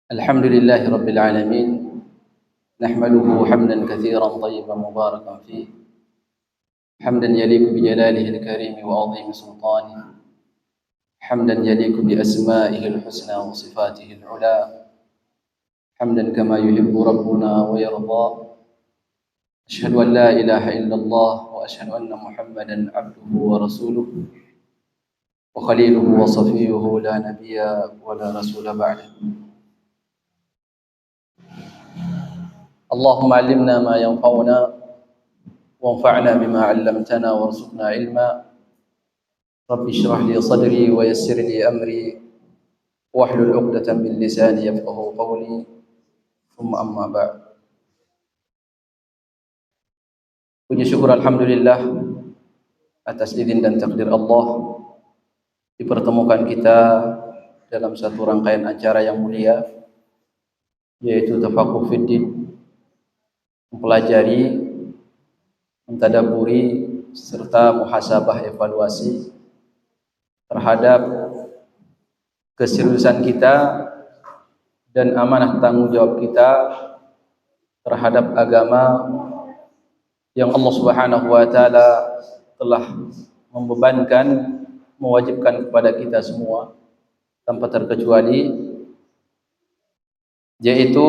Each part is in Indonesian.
الحمد لله رب العالمين نحمده حمدا كثيرا طيبا مباركا فيه حمدا يليق بجلاله الكريم وعظيم سلطانه حمدا يليق بأسمائه الحسنى وصفاته العلى حمدا كما يحب ربنا ويرضى أشهد أن لا إله إلا الله وأشهد أن محمدا عبده ورسوله وخليله وصفيه لا نبي ولا رسول بعده. اللهم علمنا ما ينفعنا وانفعنا بما علمتنا وارزقنا علما. رب اشرح لي صدري ويسر لي أمري واحلل عقدة من لساني يفقهوا قولي ثم أما بعد. Puji syukur alhamdulillah atas izin dan takdir Allah dipertemukan kita dalam satu rangkaian acara yang mulia, yaitu Tafaqquh Fiddin, mempelajari, mentadaburi serta muhasabah evaluasi terhadap keseriusan kita dan amanah tanggung jawab kita terhadap agama yang Allah Subhanahu wa taala telah membebankan, mewajibkan kepada kita semua tanpa terkecuali, yaitu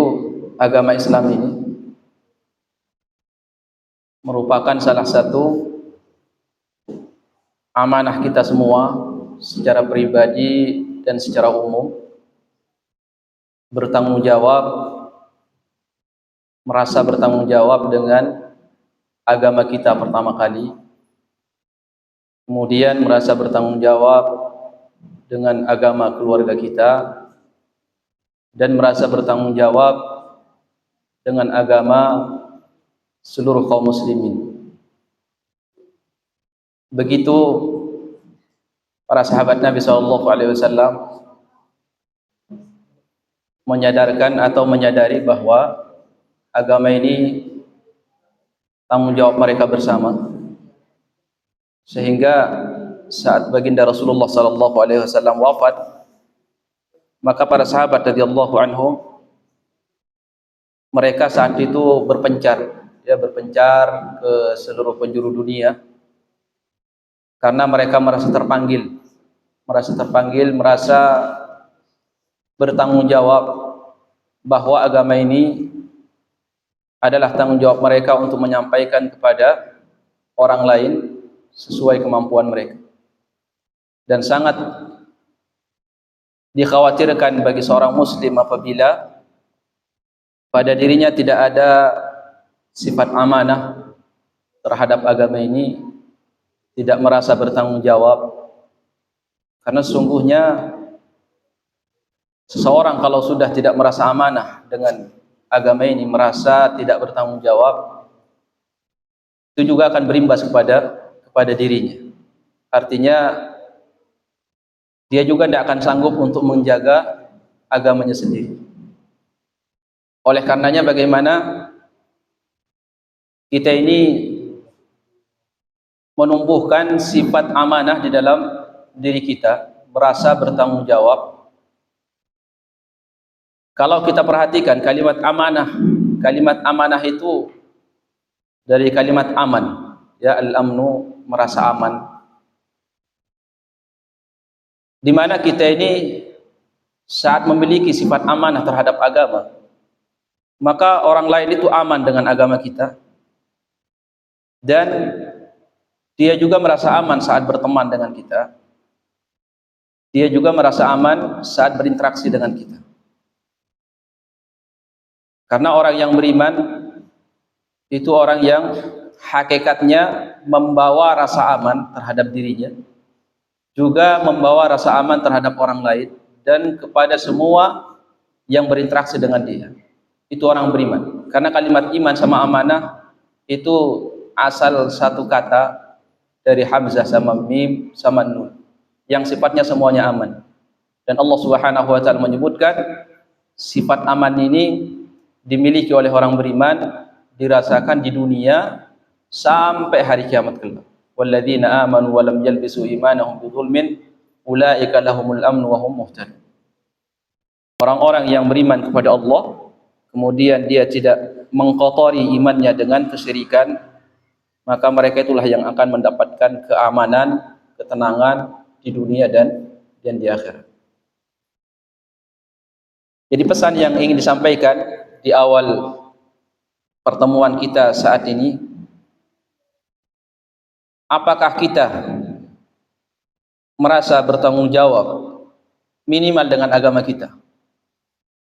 agama Islam ini merupakan salah satu amanah kita semua secara pribadi dan secara umum, bertanggung jawab, merasa bertanggung jawab dengan agama kita pertama kali, kemudian merasa bertanggung jawab dengan agama keluarga kita, dan merasa bertanggung jawab dengan agama seluruh kaum muslimin. Begitu para sahabat Nabi SAW menyadarkan atau menyadari bahwa agama ini tanggung jawab mereka bersama, sehingga saat baginda Rasulullah SAW wafat, maka para sahabat radhiyallahu anhum mereka saat itu berpencar ke seluruh penjuru dunia, karena mereka merasa terpanggil, merasa bertanggung jawab bahwa agama ini adalah tanggung jawab mereka untuk menyampaikan kepada orang lain sesuai kemampuan mereka. Dan sangat dikhawatirkan bagi seorang muslim apabila pada dirinya tidak ada sifat amanah terhadap agama ini, tidak merasa bertanggung jawab. Karena sesungguhnya seseorang kalau sudah tidak merasa amanah dengan agama ini, merasa tidak bertanggung jawab, itu juga akan berimbas kepada dirinya. Artinya dia juga tidak akan sanggup untuk menjaga agamanya sendiri. Oleh karenanya bagaimana kita ini menumbuhkan sifat amanah di dalam diri kita, merasa bertanggung jawab. Kalau kita perhatikan kalimat amanah itu dari kalimat aman, ya, al-amnu, merasa aman. Di mana kita ini saat memiliki sifat amanah terhadap agama, maka orang lain itu aman dengan agama kita, dan dia juga merasa aman saat berteman dengan kita, dia juga merasa aman saat berinteraksi dengan kita. Karena orang yang beriman itu orang yang hakikatnya membawa rasa aman terhadap dirinya, juga membawa rasa aman terhadap orang lain dan kepada semua yang berinteraksi dengan dia. Itu orang beriman. Karena kalimat iman sama amanah itu asal satu kata dari hamzah sama mim sama nun, yang sifatnya semuanya aman. Dan Allah Subhanahu wa taala menyebutkan sifat aman ini dimiliki oleh orang beriman, dirasakan di dunia sampai hari kiamat kelak. Walladzina amanu wa lam yalbisu imanahum bidzulmin ulaika lahumul amnu wa hum muhtadun. Orang-orang yang beriman kepada Allah, kemudian dia tidak mengkotori imannya dengan kesyirikan, maka mereka itulah yang akan mendapatkan keamanan, ketenangan di dunia dan di akhirat. Jadi pesan yang ingin disampaikan di awal pertemuan kita saat ini, apakah kita merasa bertanggung jawab minimal dengan agama kita?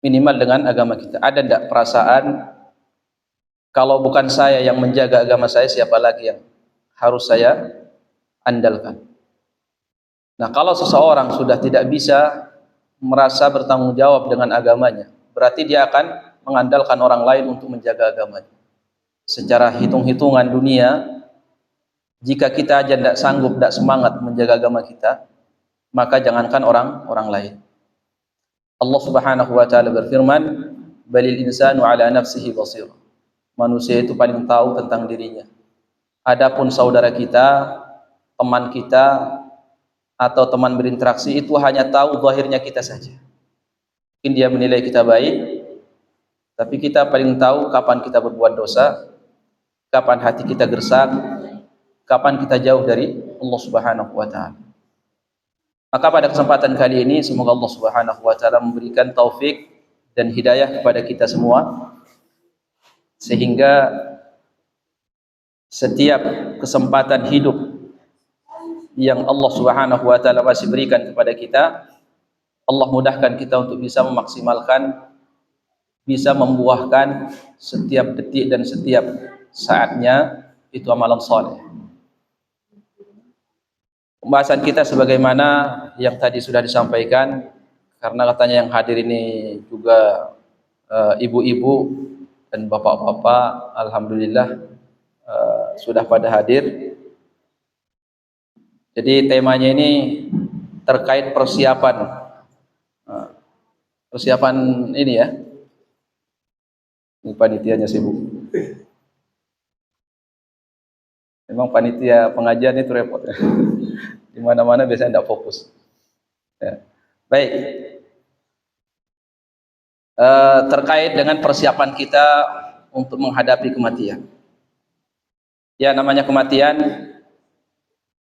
Minimal dengan agama kita. Ada tidak perasaan, kalau bukan saya yang menjaga agama saya, siapa lagi yang harus saya andalkan? Nah, kalau seseorang sudah tidak bisa merasa bertanggung jawab dengan agamanya, berarti dia akan mengandalkan orang lain untuk menjaga agamanya. Secara hitung-hitungan dunia, jika kita aja tidak sanggup, tidak semangat menjaga agama kita, maka jangankan orang lain. Allah Subhanahu wa taala berfirman, "Balil insanu ala nafsihi basir." Manusia itu paling tahu tentang dirinya. Adapun saudara kita, teman kita, atau teman berinteraksi itu hanya tahu zahirnya kita saja. Mungkin dia menilai kita baik, tapi kita paling tahu kapan kita berbuat dosa, kapan hati kita gersang, kapan kita jauh dari Allah Subhanahu wa taala. Maka pada kesempatan kali ini semoga Allah Subhanahu wa taala memberikan taufik dan hidayah kepada kita semua, sehingga setiap kesempatan hidup yang Allah Subhanahu wa taala masih berikan kepada kita, Allah mudahkan kita untuk bisa memaksimalkan, bisa membuahkan setiap detik dan setiap saatnya itu amalan saleh. Pembahasan kita sebagaimana yang tadi sudah disampaikan, karena katanya yang hadir ini juga ibu-ibu dan bapak-bapak, alhamdulillah sudah pada hadir. Jadi temanya ini terkait persiapan ini ya. Ini panitianya sibuk. Memang panitia pengajian itu repot ya. Di mana-mana biasanya tidak fokus. Ya. Baik. Terkait dengan persiapan kita untuk menghadapi kematian. Ya, namanya kematian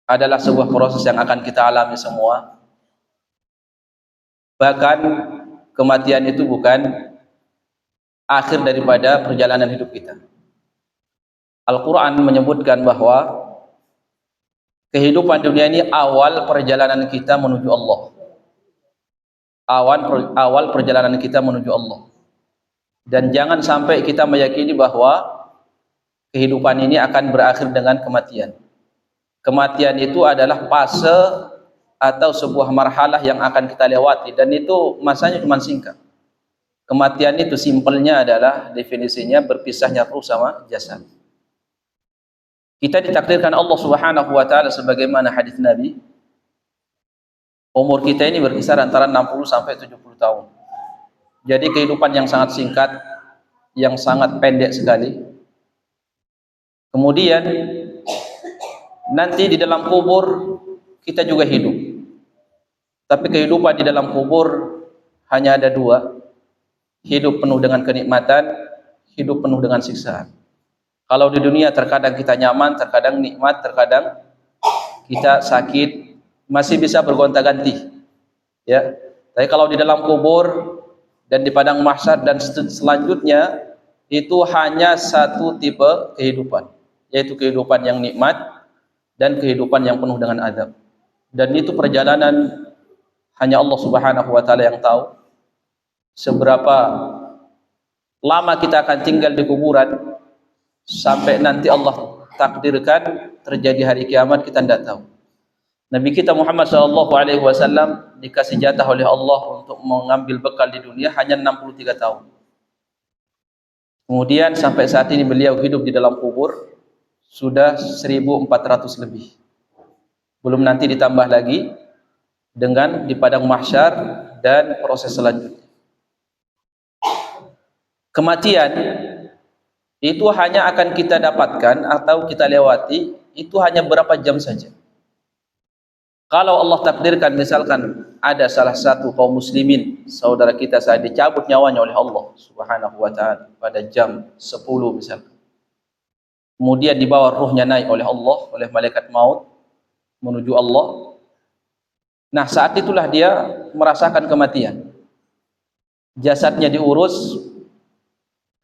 adalah sebuah proses yang akan kita alami semua. Bahkan kematian itu bukan akhir daripada perjalanan hidup kita. Al-Quran menyebutkan bahwa kehidupan dunia ini awal perjalanan kita menuju Allah. Awal perjalanan kita menuju Allah. Dan jangan sampai kita meyakini bahwa kehidupan ini akan berakhir dengan kematian. Kematian itu adalah fase atau sebuah marhalah yang akan kita lewati, dan itu masanya cuma singkat. Kematian itu simpelnya adalah definisinya berpisahnya ruh sama jasad. Kita ditakdirkan Allah Subhanahu wa taala sebagaimana hadis Nabi, umur kita ini berkisar antara 60 sampai 70 tahun. Jadi kehidupan yang sangat singkat, yang sangat pendek sekali. Kemudian nanti di dalam kubur kita juga hidup. Tapi kehidupan di dalam kubur hanya ada dua. Hidup penuh dengan kenikmatan, hidup penuh dengan siksaan. Kalau di dunia terkadang kita nyaman, terkadang nikmat, terkadang kita sakit, masih bisa bergonta-ganti. Ya. Tapi kalau di dalam kubur dan di padang mahsyar dan selanjutnya, itu hanya satu tipe kehidupan, yaitu kehidupan yang nikmat dan kehidupan yang penuh dengan azab. Dan itu perjalanan hanya Allah Subhanahu wa taala yang tahu seberapa lama kita akan tinggal di kuburan. Sampai nanti Allah takdirkan terjadi hari kiamat, kita tidak tahu. Nabi kita Muhammad SAW dikasih jatah oleh Allah untuk mengambil bekal di dunia hanya 63 tahun. Kemudian sampai saat ini beliau hidup di dalam kubur sudah 1400 lebih. Belum nanti ditambah lagi dengan di padang mahsyar dan proses selanjutnya. Kematian itu hanya akan kita dapatkan atau kita lewati itu hanya berapa jam saja. Kalau Allah takdirkan misalkan ada salah satu kaum muslimin saudara kita saat dicabut nyawanya oleh Allah Subhanahu wa taala pada jam 10 misalkan. Kemudian dibawa ruhnya naik oleh Allah, oleh malaikat maut menuju Allah. Nah, saat itulah dia merasakan kematian. Jasadnya diurus,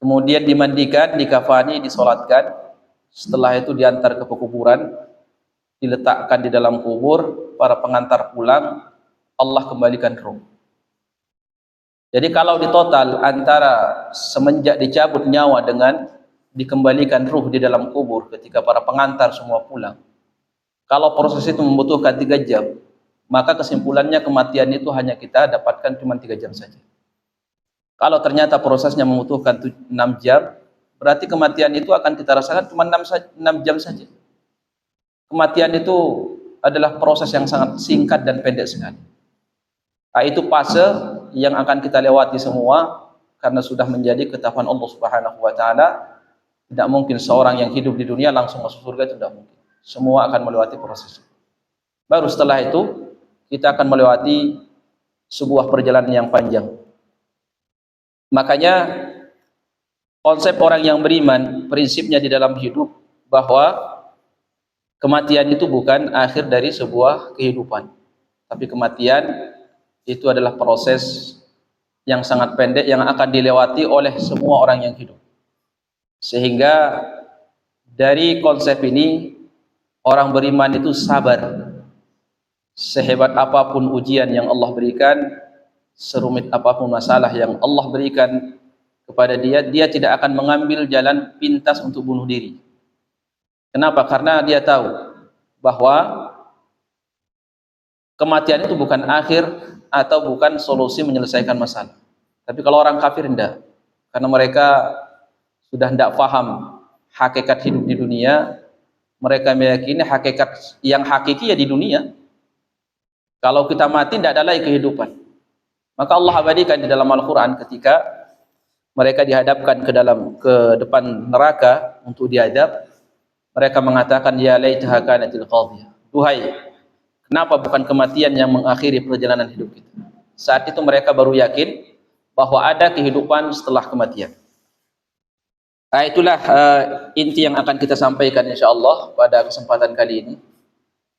kemudian dimandikan, dikafani, disolatkan. Setelah itu diantar ke pekuburan, diletakkan di dalam kubur, para pengantar pulang, Allah kembalikan ruh. Jadi kalau di total antara semenjak dicabut nyawa dengan dikembalikan ruh di dalam kubur ketika para pengantar semua pulang, kalau proses itu membutuhkan 3 jam, maka kesimpulannya kematian itu hanya kita dapatkan cuma 3 jam saja. Kalau ternyata prosesnya membutuhkan 6 jam, berarti kematian itu akan kita rasakan cuma 6 jam saja. Kematian itu adalah proses yang sangat singkat dan pendek sekali. Nah, itu fase yang akan kita lewati semua karena sudah menjadi ketetapan Allah Subhanahu wa taala. Tidak mungkin seorang yang hidup di dunia langsung masuk surga, itu tidak mungkin. Semua akan melewati proses. Baru setelah itu kita akan melewati sebuah perjalanan yang panjang. Makanya konsep orang yang beriman, prinsipnya di dalam hidup bahwa kematian itu bukan akhir dari sebuah kehidupan, tapi kematian itu adalah proses yang sangat pendek yang akan dilewati oleh semua orang yang hidup. Sehingga dari konsep ini orang beriman itu sabar. Sehebat apapun ujian yang Allah berikan, serumit apapun masalah yang Allah berikan kepada dia, dia tidak akan mengambil jalan pintas untuk bunuh diri. Kenapa? Karena dia tahu bahwa kematian itu bukan akhir atau bukan solusi menyelesaikan masalah. Tapi kalau orang kafir tidak, karena mereka sudah tidak paham hakikat hidup di dunia. Mereka meyakini hakikat yang hakiki ya di dunia. Kalau kita mati tidak ada lagi kehidupan. Maka Allah abadikan di dalam Al-Quran ketika mereka dihadapkan ke depan neraka untuk diadab, mereka mengatakan ya laitaha kanatil qadhiyah. Duhai, kenapa bukan kematian yang mengakhiri perjalanan hidup kita? Saat itu mereka baru yakin bahwa ada kehidupan setelah kematian. Nah, itulah inti yang akan kita sampaikan insyaallah pada kesempatan kali ini,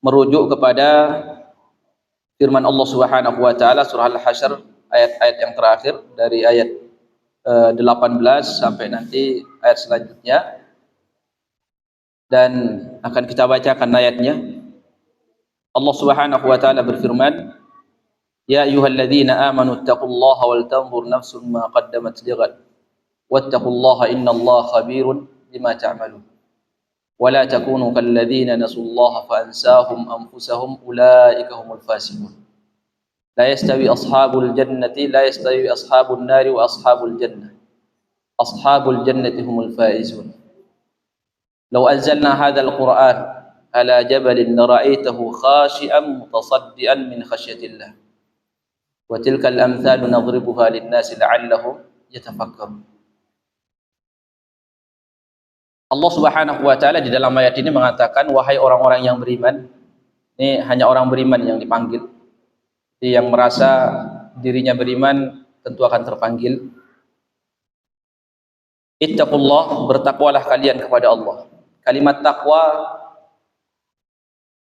merujuk kepada firman Allah Subhanahu wa taala surah Al-Hasyr ayat-ayat yang terakhir dari ayat 18 sampai nanti ayat selanjutnya, dan akan kita bacakan ayatnya. Allah Subhanahu wa taala berfirman, ya ayyuhalladzina amanu taqullaha wal tanzur nafsun ma qaddamat lighad wattaqullaha innallaha khabirun bima ta'malun wa la takunu kalladzina nasullaha fa ansahum anfusahum ulaika humul fasiqun la yastawi ashabul nari wa ashabul jannati humul faizun law anzalna hadzal qur'an ala jabalin lara'aitahu khashi'an mutasaddian min khasyatillah wa tilkal amthalu nadribuha lin-nasi la'allahum yatafakkarun. Allah Subhanahu wa taala di dalam ayat ini mengatakan, wahai orang-orang yang beriman. Ini hanya orang beriman yang dipanggil. Jadi yang merasa dirinya beriman tentu akan terpanggil. Ittaqullah, bertakwalah kalian kepada Allah. Kalimat takwa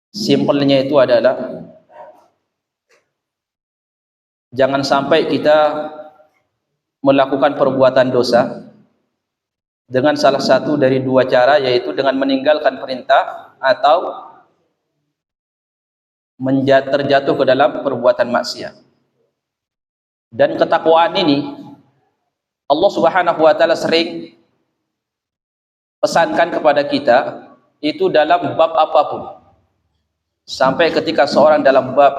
simpelnya itu adalah jangan sampai kita melakukan perbuatan dosa dengan salah satu dari 2 cara, yaitu dengan meninggalkan perintah atau terjatuh ke dalam perbuatan maksiat. Dan ketakwaan ini Allah Subhanahu wa taala sering pesankan kepada kita itu dalam bab apapun. Sampai ketika seorang dalam bab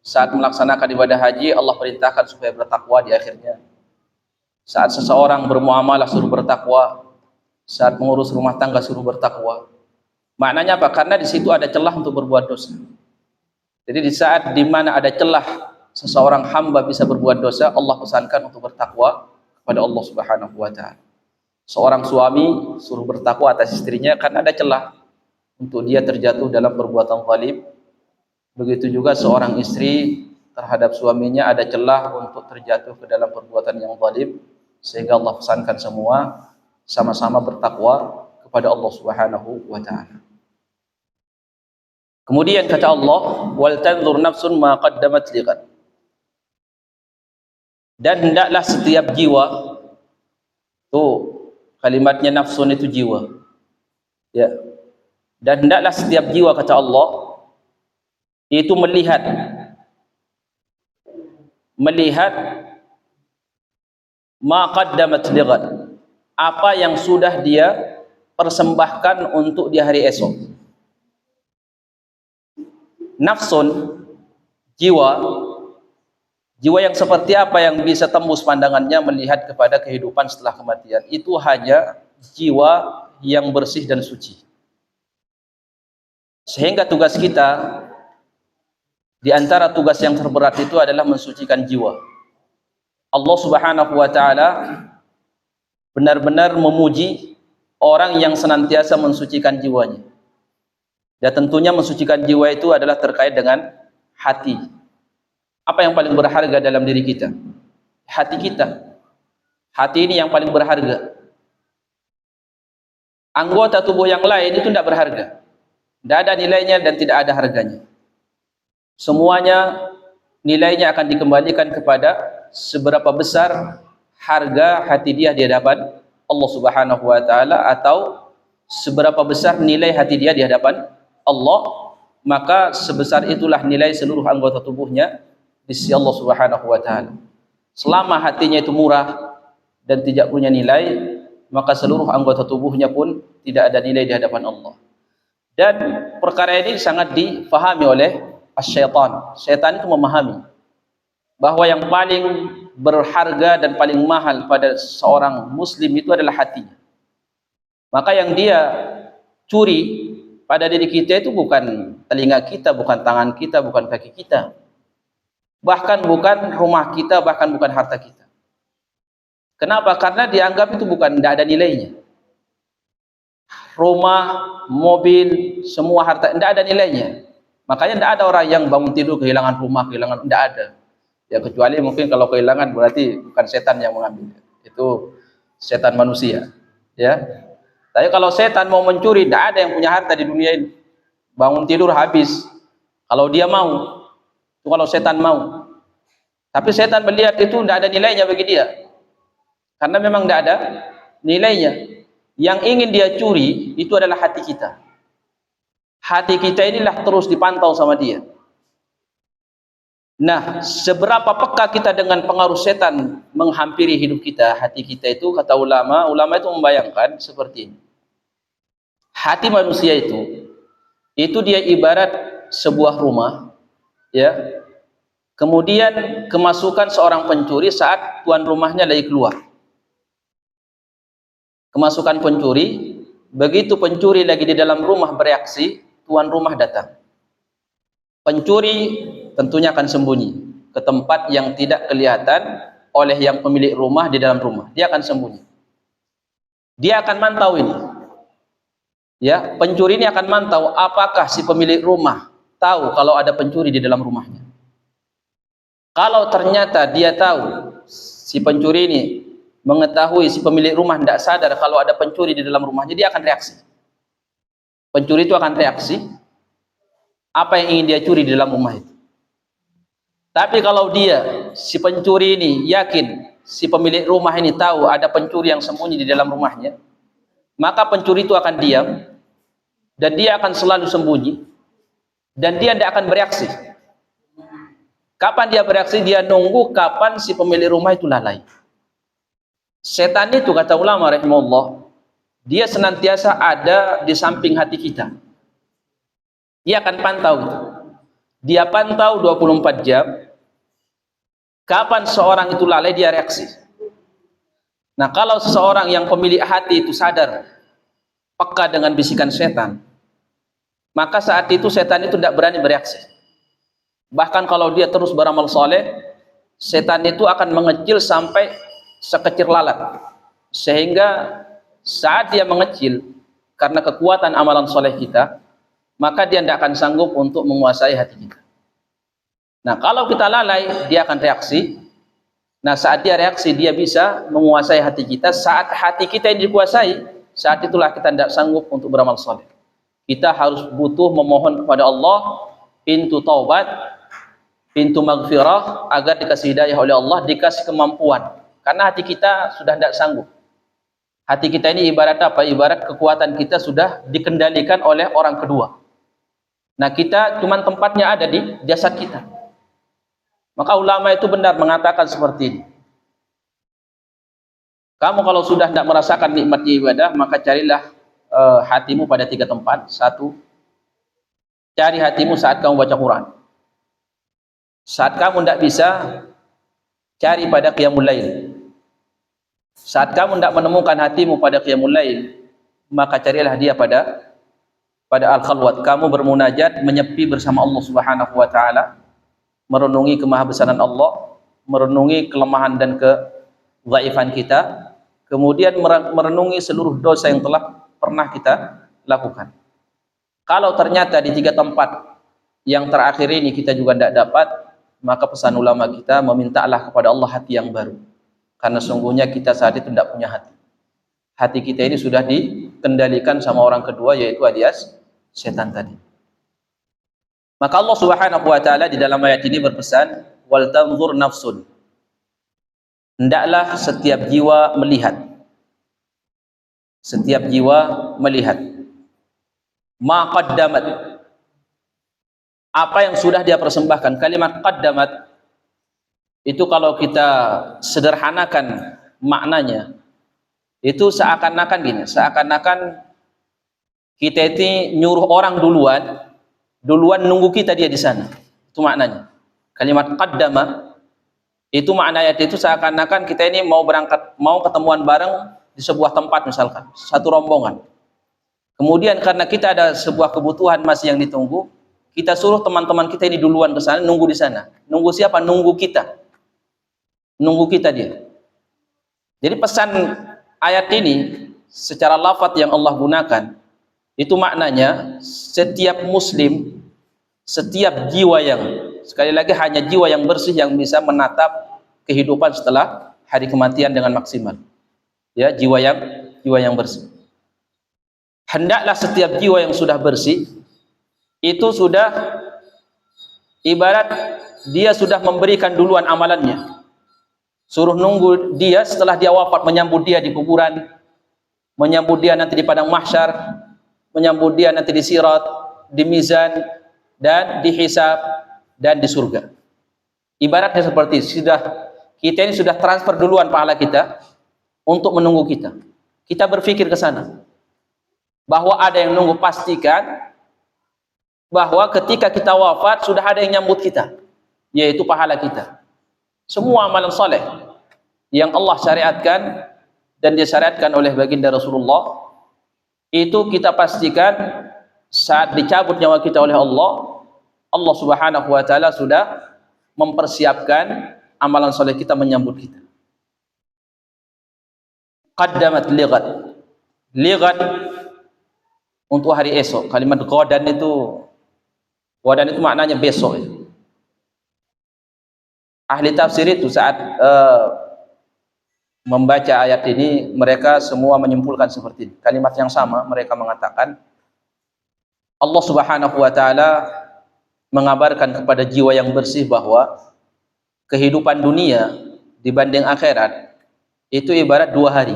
saat melaksanakan ibadah haji, Allah perintahkan supaya bertakwa di akhirnya. Saat seseorang bermuamalah suruh bertakwa, saat mengurus rumah tangga suruh bertakwa. Maknanya apa? Karena di situ ada celah untuk berbuat dosa. Jadi di saat di mana ada celah seseorang hamba bisa berbuat dosa, Allah pesankan untuk bertakwa kepada Allah Subhanahu wa taala. Seorang suami suruh bertakwa atas istrinya karena ada celah untuk dia terjatuh dalam perbuatan zalim, Begitu juga seorang istri terhadap suaminya ada celah untuk terjatuh ke dalam perbuatan yang zalim, sehingga Allah pesankan semua sama-sama bertakwa kepada Allah Subhanahu wa taala. Kemudian kata Allah, wal tanzur nafsun ma qaddamat lighad. Dan hendaklah setiap jiwa, tuh kalimatnya nafsun itu jiwa, ya. Dan hendaklah setiap jiwa kata Allah itu melihat ma qaddamat lighad, apa yang sudah dia persembahkan untuk di hari esok. Nafsun, jiwa yang seperti apa yang bisa tembus pandangannya melihat kepada kehidupan setelah kematian? Itu hanya jiwa yang bersih dan suci. Sehingga tugas kita, di antara tugas yang terberat itu adalah mensucikan jiwa. Allah Subhanahu wa taala benar-benar memuji orang yang senantiasa mensucikan jiwanya. Dan tentunya mensucikan jiwa itu adalah terkait dengan hati. Apa yang paling berharga dalam diri kita? Hati kita. Hati ini yang paling berharga. Anggota tubuh yang lain itu tidak berharga. Tidak ada nilainya dan tidak ada harganya. Semuanya nilainya akan dikembalikan kepada seberapa besar harga hati dia di hadapan Allah Subhanahu wa taala, atau seberapa besar nilai hati dia di hadapan Allah, maka sebesar itulah nilai seluruh anggota tubuhnya di sisi Allah Subhanahu wa taala. Selama hatinya itu murah dan tidak punya nilai, maka seluruh anggota tubuhnya pun tidak ada nilai di hadapan Allah. Dan perkara ini sangat difahami oleh syaitan. Syaitan itu memahami bahwa yang paling berharga dan paling mahal pada seorang muslim itu adalah hatinya. Maka yang dia curi pada diri kita itu bukan telinga kita, bukan tangan kita, bukan kaki kita, bahkan bukan rumah kita, bahkan bukan harta kita. Kenapa? Karena dianggap itu tidak ada nilainya. Rumah, mobil, semua harta tidak ada nilainya. Makanya tidak ada orang yang bangun tidur kehilangan rumah, tidak ada. Ya kecuali mungkin kalau kehilangan berarti bukan setan yang mengambil, itu setan manusia, ya. Tapi kalau setan mau mencuri, tidak ada yang punya harta di dunia ini. Bangun tidur habis. Kalau dia mau, itu kalau setan mau. Tapi setan melihat itu tidak ada nilainya bagi dia, karena memang tidak ada nilainya. Yang ingin dia curi itu adalah hati kita. Hati kita inilah terus dipantau sama dia. Nah, seberapa peka kita dengan pengaruh setan menghampiri hidup kita, hati kita itu, kata ulama itu membayangkan seperti ini. Hati manusia itu dia ibarat sebuah rumah, ya. Kemudian kemasukan seorang pencuri saat tuan rumahnya lagi keluar. Kemasukan pencuri, begitu pencuri lagi di dalam rumah bereaksi, tuan rumah datang. Pencuri tentunya akan sembunyi ke tempat yang tidak kelihatan oleh yang pemilik rumah di dalam rumah. Dia akan sembunyi. Dia akan mantau ini. Ya, pencuri ini akan mantau apakah si pemilik rumah tahu kalau ada pencuri di dalam rumahnya. Kalau ternyata dia tahu, si pencuri ini mengetahui si pemilik rumah tidak sadar kalau ada pencuri di dalam rumahnya, dia akan reaksi. Pencuri itu akan reaksi apa yang ingin dia curi di dalam rumah itu. Tapi kalau dia, si pencuri ini yakin si pemilik rumah ini tahu ada pencuri yang sembunyi di dalam rumahnya, maka pencuri itu akan diam dan dia akan selalu sembunyi dan dia tidak akan bereaksi. Kapan dia bereaksi? Dia nunggu kapan si pemilik rumah itu lalai. Setan itu, kata ulama rahimahullah, dia senantiasa ada di samping hati kita. Dia akan pantau gitu. Dia pantau 24 jam. Kapan seorang itu lalai, dia reaksi. Nah, kalau seseorang yang pemilik hati itu sadar, peka dengan bisikan setan, maka saat itu setan itu tidak berani bereaksi. Bahkan kalau dia terus beramal soleh, setan itu akan mengecil sampai sekecil lalat, sehingga saat dia mengecil karena kekuatan amalan soleh kita, maka dia tidak akan sanggup untuk menguasai hati kita. Nah, kalau kita lalai, dia akan reaksi. Nah, saat dia reaksi, dia bisa menguasai hati kita. Saat hati kita yang dikuasai, saat itulah kita tidak sanggup untuk beramal soleh. Kita harus butuh memohon kepada Allah pintu taubat, pintu maghfirah, agar dikasih hidayah oleh Allah, dikasih kemampuan. Karena hati kita sudah tidak sanggup. Hati kita ini ibarat apa? Ibarat kekuatan kita sudah dikendalikan oleh orang kedua. Nah, kita cuman tempatnya ada di jasad kita. Maka ulama itu benar mengatakan seperti ini. Kamu kalau sudah tidak merasakan nikmatnya ibadah, maka carilah hatimu pada 3 tempat. 1, cari hatimu saat kamu baca Quran. Saat kamu tidak bisa, cari pada qiyamul lail. Saat kamu tidak menemukan hatimu pada qiyamul lail, maka carilah dia pada al-khalwat. Kamu bermunajat, menyepi bersama Allah Subhanahu wa taala, merenungi kemahabesaran Allah, merenungi kelemahan dan kedhaifan kita, kemudian merenungi seluruh dosa yang telah pernah kita lakukan. Kalau ternyata di 3 tempat yang terakhir ini kita juga tidak dapat, maka pesan ulama kita, memintalah kepada Allah hati yang baru. Karena sungguhnya kita saat itu tidak punya hati. Hati kita ini sudah dikendalikan sama orang kedua, yaitu alias setan tadi. Maka Allah Subhanahu wa taala di dalam ayat ini berpesan, wal tanzur nafsun. Hendaklah setiap jiwa melihat. Setiap jiwa melihat. Ma qaddamat. Apa yang sudah dia persembahkan. Kalimat qaddamat itu kalau kita sederhanakan maknanya, itu seakan-akan gini, seakan-akan kita ini nyuruh orang duluan nunggu kita dia di sana. Itu maknanya. Kalimat qaddama itu maknanya itu seakan-akan kita ini mau berangkat, mau ketemuan bareng di sebuah tempat misalkan, satu rombongan. Kemudian karena kita ada sebuah kebutuhan masih yang ditunggu, kita suruh teman-teman kita ini duluan ke sana, nunggu di sana. Nunggu siapa? Nunggu kita. Nunggu kita dia. Jadi pesan ayat ini secara lafaz yang Allah gunakan, itu maknanya setiap muslim, setiap jiwa yang, sekali lagi hanya jiwa yang bersih yang bisa menatap kehidupan setelah hari kematian dengan maksimal. Ya, jiwa yang bersih. Hendaklah setiap jiwa yang sudah bersih itu sudah ibarat dia sudah memberikan duluan amalannya. Suruh nunggu dia setelah dia wafat, menyambut dia di kuburan, menyambut dia nanti di padang mahsyar, menyambut dia nanti di sirat, di mizan, dan di hisab, dan di surga. Ibaratnya seperti kita ini sudah transfer duluan pahala kita untuk menunggu kita. Kita berpikir ke sana bahwa ada yang nunggu, pastikan bahwa ketika kita wafat sudah ada yang nyambut kita, yaitu pahala kita. Semua amalan soleh yang Allah syariatkan dan disyariatkan oleh baginda Rasulullah, itu kita pastikan saat dicabut nyawa kita oleh Allah, Allah Subhanahu wa taala sudah mempersiapkan amalan soleh kita menyambut kita. Qaddamat lighat. Lighat untuk hari esok. Kalimat ghadan itu maknanya besok. Ahli tafsir itu saat membaca ayat ini, mereka semua menyimpulkan seperti ini. Kalimat yang sama, mereka mengatakan Allah Subhanahu wa taala mengabarkan kepada jiwa yang bersih bahwa kehidupan dunia dibanding akhirat itu ibarat 2 hari.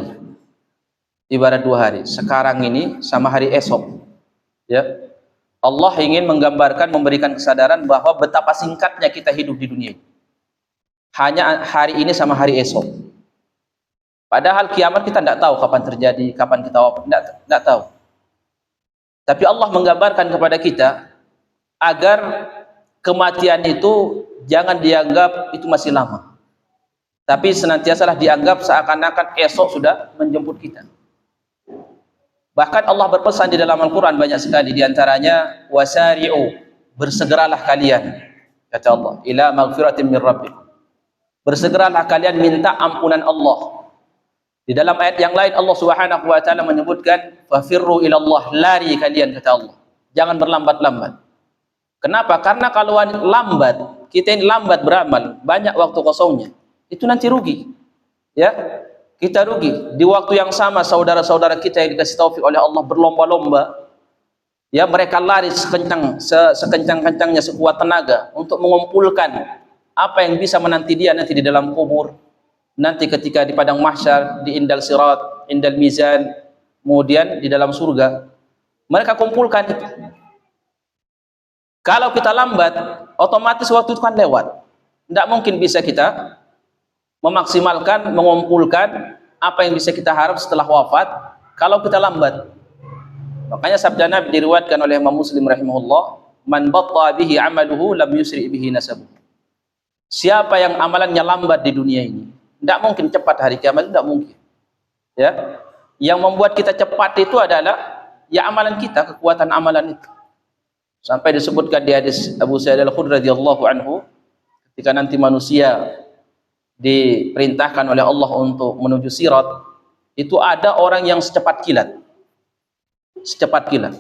Ibarat 2 hari. Sekarang ini sama hari esok. Ya. Allah ingin menggambarkan, memberikan kesadaran bahwa betapa singkatnya kita hidup di dunia ini. Hanya hari ini sama hari esok. Padahal kiamat kita tidak tahu kapan terjadi, kapan kita wafat, tidak tahu. Tapi Allah menggambarkan kepada kita agar kematian itu jangan dianggap itu masih lama, tapi senantiasalah dianggap seakan-akan esok sudah menjemput kita. Bahkan Allah berpesan di dalam Al-Quran banyak sekali, diantaranya wasari'u, bersegeralah kalian, kata Allah, ila maghfiratin min rabbikum, bersegeralah kalian minta ampunan Allah. Di dalam ayat yang lain Allah Subhanahu wa taala menyebutkan fafirru ilallah, lari kalian, kata Allah, jangan berlambat-lambat. Kenapa? Karena kalau lambat kita ini lambat beramal, banyak waktu kosongnya, itu nanti rugi. Ya, kita rugi. Di waktu yang sama saudara-saudara kita yang dikasih taufik oleh Allah berlomba-lomba, ya mereka lari sekencang-kencangnya, sekuat tenaga untuk mengumpulkan apa yang bisa menanti dia nanti di dalam kubur, nanti ketika di padang mahsyar, di indal sirat, indal mizan, kemudian di dalam surga. Mereka kumpulkan itu. Kalau kita lambat, otomatis waktu itu kan lewat. Tidak mungkin bisa kita memaksimalkan, mengumpulkan apa yang bisa kita harap setelah wafat kalau kita lambat. Makanya sabda Nabi diriwayatkan oleh Imam Muslim rahimahullah, man batta bihi amaluhu lam yusri bihi nasabuh. Siapa yang amalannya lambat di dunia ini, tidak mungkin cepat hari kiamat, tidak mungkin. Ya, yang membuat kita cepat itu adalah ya amalan kita, kekuatan amalan itu. Sampai disebutkan di hadis Abu Sa'id Al-Khudri radhiyallahu anhu, ketika nanti manusia diperintahkan oleh Allah untuk menuju sirat, itu ada orang yang secepat kilat. Secepat kilat.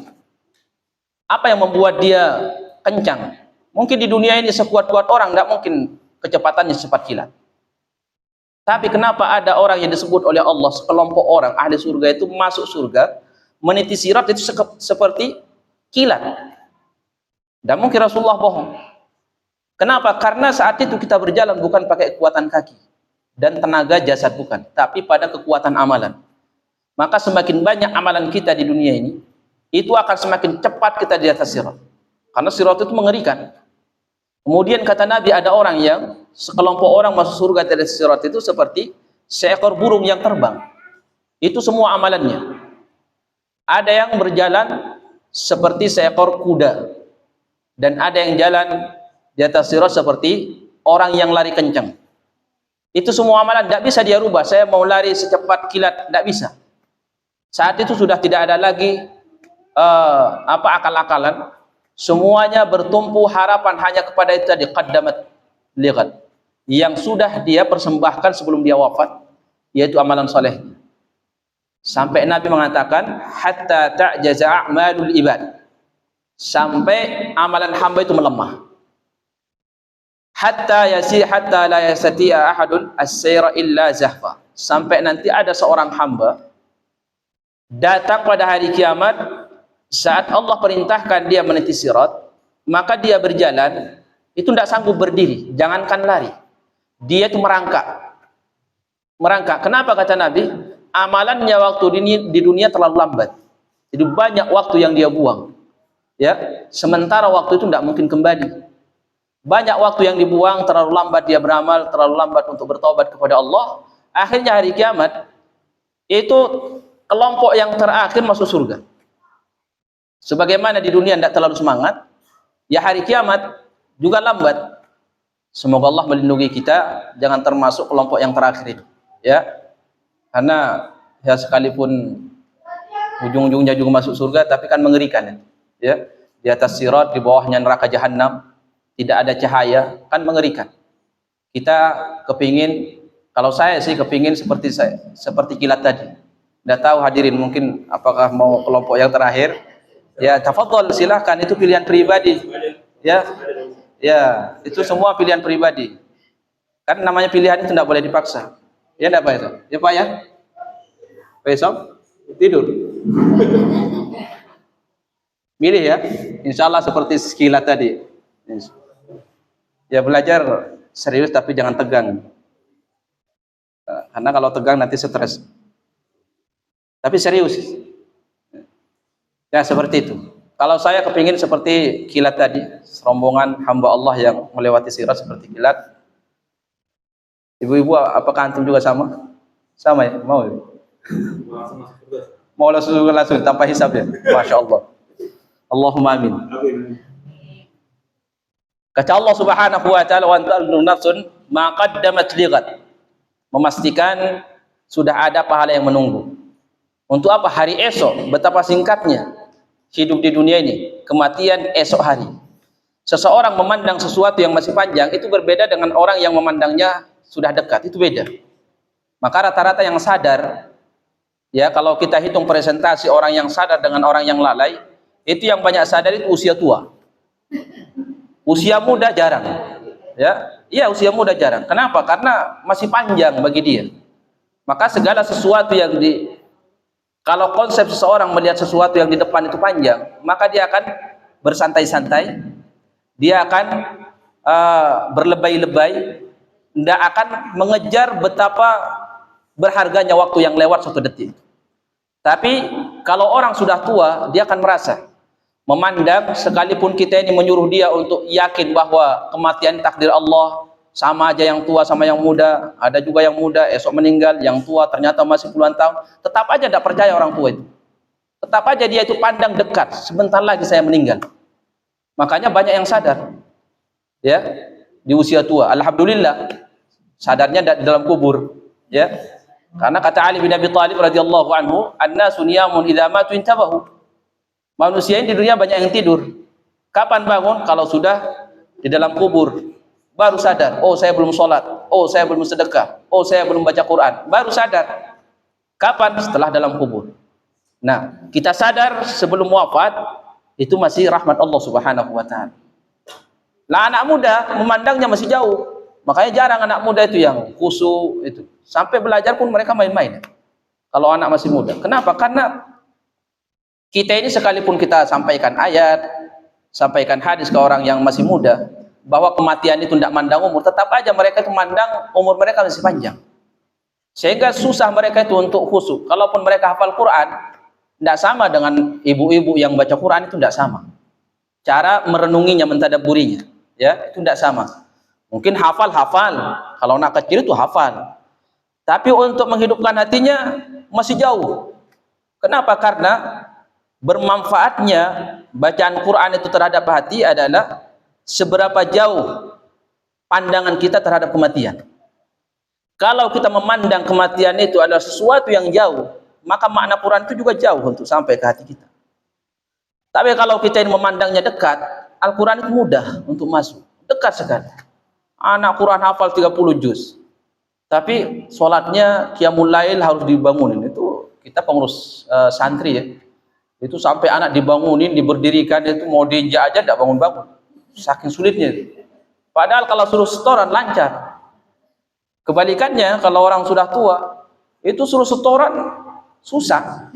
Apa yang membuat dia kencang? Mungkin di dunia ini sekuat-kuat orang, tidak mungkin kecepatannya secepat kilat. Tapi kenapa ada orang yang disebut oleh Allah, sekelompok orang ahli surga itu masuk surga, meniti sirat itu seperti kilat. Dan mungkin Rasulullah bohong. Kenapa? Karena saat itu kita berjalan bukan pakai kekuatan kaki dan tenaga jasad, bukan, tapi pada kekuatan amalan. Maka semakin banyak amalan kita di dunia ini, itu akan semakin cepat kita di atas sirat. Karena sirat itu mengerikan. Kemudian kata Nabi, ada orang yang sekelompok orang masuk surga dari sirat itu seperti seekor burung yang terbang. Itu semua amalannya. Ada yang berjalan seperti seekor kuda, dan ada yang jalan di atas sirat seperti orang yang lari kencang. Itu semua amalan tidak bisa dia rubah. Saya mau lari secepat kilat, tidak bisa. Saat itu sudah tidak ada lagi akal-akalan. Semuanya bertumpu harapan hanya kepada itu tadi, qaddamat liqad, yang sudah dia persembahkan sebelum dia wafat, yaitu amalan soleh. Sampai Nabi mengatakan, hatta ta'jaza a'malul ibad, sampai amalan hamba itu melemah. Hatta la yastati'a ahadun as-sayra illa zahfa, sampai nanti ada seorang hamba datang pada hari kiamat, saat Allah perintahkan dia meniti sirat, maka dia berjalan itu tidak sanggup berdiri, jangankan lari, dia itu merangkak. Kenapa kata Nabi? Amalannya waktu di dunia terlalu lambat, jadi banyak waktu yang dia buang. Ya, sementara waktu itu tidak mungkin kembali. Banyak waktu yang dibuang, terlalu lambat dia beramal, terlalu lambat untuk bertobat kepada Allah. Akhirnya hari kiamat itu kelompok yang terakhir masuk surga. Sebagaimana di dunia tidak terlalu semangat, ya hari kiamat juga lambat. Semoga Allah melindungi kita jangan termasuk kelompok yang terakhir itu. Ya, karena ya sekalipun ujung-ujungnya juga masuk surga, tapi kan mengerikan. Ya, di atas sirat, di bawahnya neraka jahanam, tidak ada cahaya, kan mengerikan. Kita kepingin, kalau saya sih kepingin seperti kilat tadi. Tidak tahu hadirin mungkin apakah mau kelompok yang terakhir. Ya, tafadhol, silahkan, itu pilihan pribadi. Ya, itu semua pilihan pribadi. Kan namanya pilihan itu tidak boleh dipaksa. Ya, tidak Pak Isom? Ya Pak ya? Pak Isom? Tidur. Milih ya, insya Allah seperti sekilat tadi. Ya, belajar serius tapi jangan tegang. Karena kalau tegang nanti stres. Tapi serius. Ya, seperti itu. Kalau saya kepingin seperti kilat tadi, rombongan hamba Allah yang melewati sirat seperti kilat. Ibu-ibu, apakah antum juga sama? Sama ya? Mau ya? Mau langsung tanpa hisab ya? Masya Allah. Allahumma amin. Kata Allah Subhanahu wa taala, wa antal nafsun ma qaddamat lighad. Memastikan sudah ada pahala yang menunggu. Untuk apa? Hari esok. Betapa singkatnya hidup di dunia ini, kematian esok hari. Seseorang memandang sesuatu yang masih panjang itu berbeda dengan orang yang memandangnya sudah dekat, itu beda. Maka rata-rata yang sadar, ya kalau kita hitung presentasi orang yang sadar dengan orang yang lalai, itu yang banyak sadar itu usia tua. Usia muda jarang. Ya, iya usia muda jarang. Kenapa? Karena masih panjang bagi dia. Maka segala sesuatu yang kalau konsep seseorang melihat sesuatu yang di depan itu panjang, maka dia akan bersantai-santai, dia akan berlebay-lebay, tidak akan mengejar betapa berharganya waktu yang lewat satu detik. Tapi kalau orang sudah tua, dia akan merasa memandang, sekalipun kita ini menyuruh dia untuk yakin bahwa kematian takdir Allah, sama aja yang tua sama yang muda, ada juga yang muda esok meninggal, yang tua ternyata masih puluhan tahun, tetap aja tidak percaya orang tua itu. Tetap aja dia itu pandang dekat, sebentar lagi saya meninggal. Makanya banyak yang sadar, ya, di usia tua. Alhamdulillah, sadarnya di dalam kubur, ya. Karena kata Ali bin Abi Thalib radhiyallahu anhu, "An-nasu niyamun idza matu intabahu." Manusia ini di dunia banyak yang tidur. Kapan bangun? Kalau sudah di dalam kubur. Baru sadar, oh saya belum sholat, oh saya belum sedekah, oh saya belum baca Quran. Baru sadar. Kapan? Setelah dalam kubur. Nah, kita sadar sebelum wafat, itu masih rahmat Allah subhanahu wa ta'ala. Nah, anak muda memandangnya masih jauh. Makanya jarang anak muda itu yang khusyuk itu. Sampai belajar pun mereka main-main. Kalau anak masih muda. Kenapa? Karena kita ini sekalipun kita sampaikan ayat, sampaikan hadis ke orang yang masih muda, bahwa kematian itu tidak mandang umur, tetap aja mereka itu mandang umur mereka masih panjang. Sehingga susah mereka itu untuk khusyuk. Kalaupun mereka hafal Quran, tidak sama dengan ibu-ibu yang baca Quran, itu tidak sama. Cara merenunginya, mentadabburinya, ya, itu tidak sama. Mungkin hafal, kalau anak kecil itu hafal. Tapi untuk menghidupkan hatinya masih jauh. Kenapa? Karena bermanfaatnya bacaan Quran itu terhadap hati adalah seberapa jauh pandangan kita terhadap kematian. Kalau kita memandang kematian itu adalah sesuatu yang jauh, maka makna Quran itu juga jauh untuk sampai ke hati kita. Tapi kalau kita ini memandangnya dekat, Al-Quran itu mudah untuk masuk, dekat sekali. Anak Quran hafal 30 juz, tapi sholatnya qiyamul lail harus dibangunin. Itu kita pengurus santri ya, itu sampai anak dibangunin, diberdirikan, itu mau diinjak aja tidak bangun-bangun, saking sulitnya itu. Padahal kalau suruh setoran lancar. Kebalikannya kalau orang sudah tua, itu suruh setoran susah,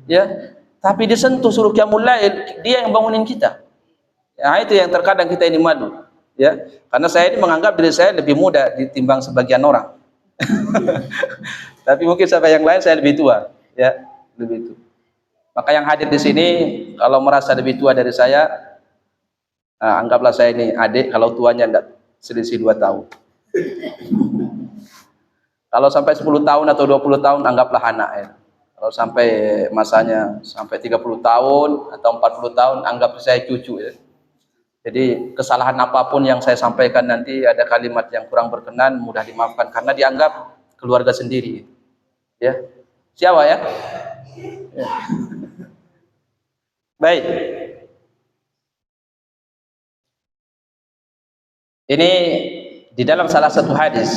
ya. Tapi disentuh suruh qiyamul lail, dia yang bangunin kita. Ya, itu yang terkadang kita ini malu, ya. Karena saya ini menganggap diri saya lebih muda ditimbang sebagian orang. Tapi mungkin sampai yang lain saya lebih tua, ya, lebih tua. Maka yang hadir di sini kalau merasa lebih tua dari saya, anggaplah saya ini adik, kalau tuanya tidak selisih 2 tahun. Kalau sampai 10 tahun atau 20 tahun anggaplah anak ya. Kalau sampai masanya sampai 30 tahun atau 40 tahun anggap saya cucu ya. Jadi kesalahan apapun yang saya sampaikan nanti ada kalimat yang kurang berkenan mudah dimaafkan karena dianggap keluarga sendiri. Ya. Siapa ya? Ya. Baik. Ini di dalam salah satu hadis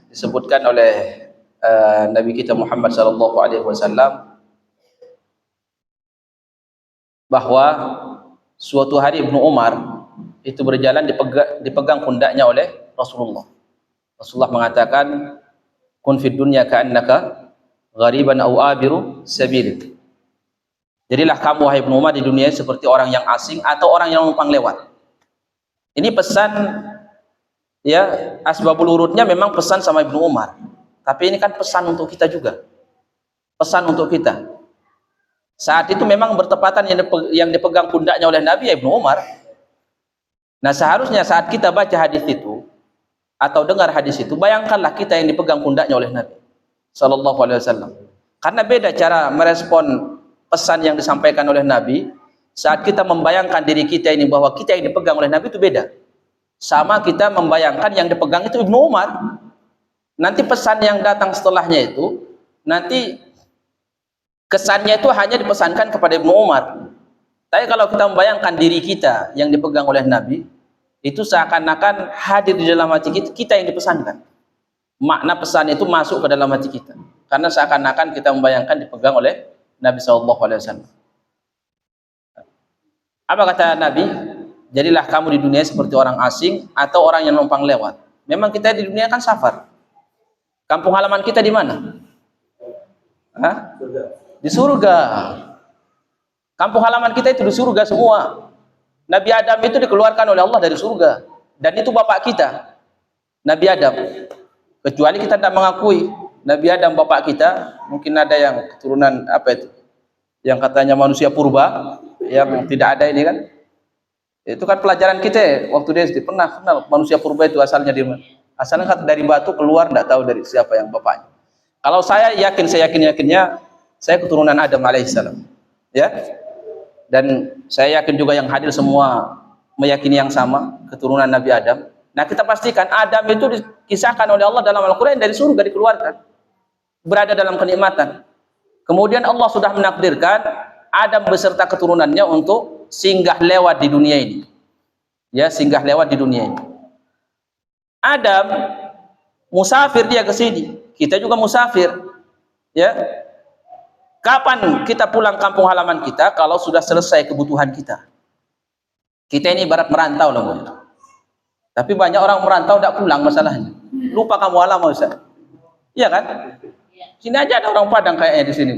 disebutkan oleh Nabi kita Muhammad sallallahu alaihi wasallam bahwa suatu hari Ibnu Umar itu berjalan dipegang pundaknya oleh Rasulullah. Rasulullah mengatakan, "Kun fid dunya ka'annaka ghariban aw abiru sabil." Jadilah kamu wahai Ibnu Umar di dunia seperti orang yang asing atau orang yang numpang lewat. Ini pesan ya, asbabul urutnya memang pesan sama Ibnu Umar. Tapi ini kan pesan untuk kita juga. Pesan untuk kita. Saat itu memang bertepatan yang dipegang pundaknya oleh Nabi Ibnu Umar. Nah, seharusnya saat kita baca hadis itu atau dengar hadis itu, bayangkanlah kita yang dipegang pundaknya oleh Nabi sallallahu alaihi wasallam. Karena beda cara merespon pesan yang disampaikan oleh Nabi saat kita membayangkan diri kita ini bahwa kita yang dipegang oleh Nabi itu beda. Sama kita membayangkan yang dipegang itu Ibnu Umar. Nanti pesan yang datang setelahnya itu nanti kesannya itu hanya dipesankan kepada Ibnu Umar. Tapi kalau kita membayangkan diri kita yang dipegang oleh Nabi, itu seakan-akan hadir di dalam hati kita yang dipesankan. Makna pesan itu masuk ke dalam hati kita. Karena seakan-akan kita membayangkan dipegang oleh Nabi SAW. Apa kata Nabi? Jadilah kamu di dunia seperti orang asing atau orang yang numpang lewat. Memang kita di dunia kan safar. Kampung halaman kita di mana? Hah? Di surga. Kampung halaman kita itu di surga semua. Nabi Adam itu dikeluarkan oleh Allah dari surga, dan itu bapak kita, Nabi Adam. Kecuali kita tidak mengakui Nabi Adam bapak kita, mungkin ada yang keturunan apa itu, yang katanya manusia purba, yang tidak ada ini kan. Itu kan pelajaran kita waktu dia SD, pernah kenal manusia purba itu asalnya di mana? Asalnya dari batu keluar, tidak tahu dari siapa yang bapaknya. Kalau saya yakinnya saya keturunan Adam alaihissalam, ya. Dan saya yakin juga yang hadir semua meyakini yang sama, keturunan Nabi Adam. Nah, kita pastikan Adam itu dikisahkan oleh Allah dalam Al-Quran dari surga dikeluarkan, berada dalam kenikmatan. Kemudian Allah sudah menakdirkan Adam beserta keturunannya untuk singgah lewat di dunia ini, ya, singgah lewat di dunia ini. Adam musafir, dia ke sini, kita juga musafir, ya. Kapan kita pulang kampung halaman kita? Kalau sudah selesai kebutuhan kita. Kita ini ibarat merantau lah, Bu. Tapi banyak orang merantau tidak pulang masalahnya. Lupa kamu halaman, Ustaz. Iya kan? Sini aja ada orang Padang kayaknya di sini.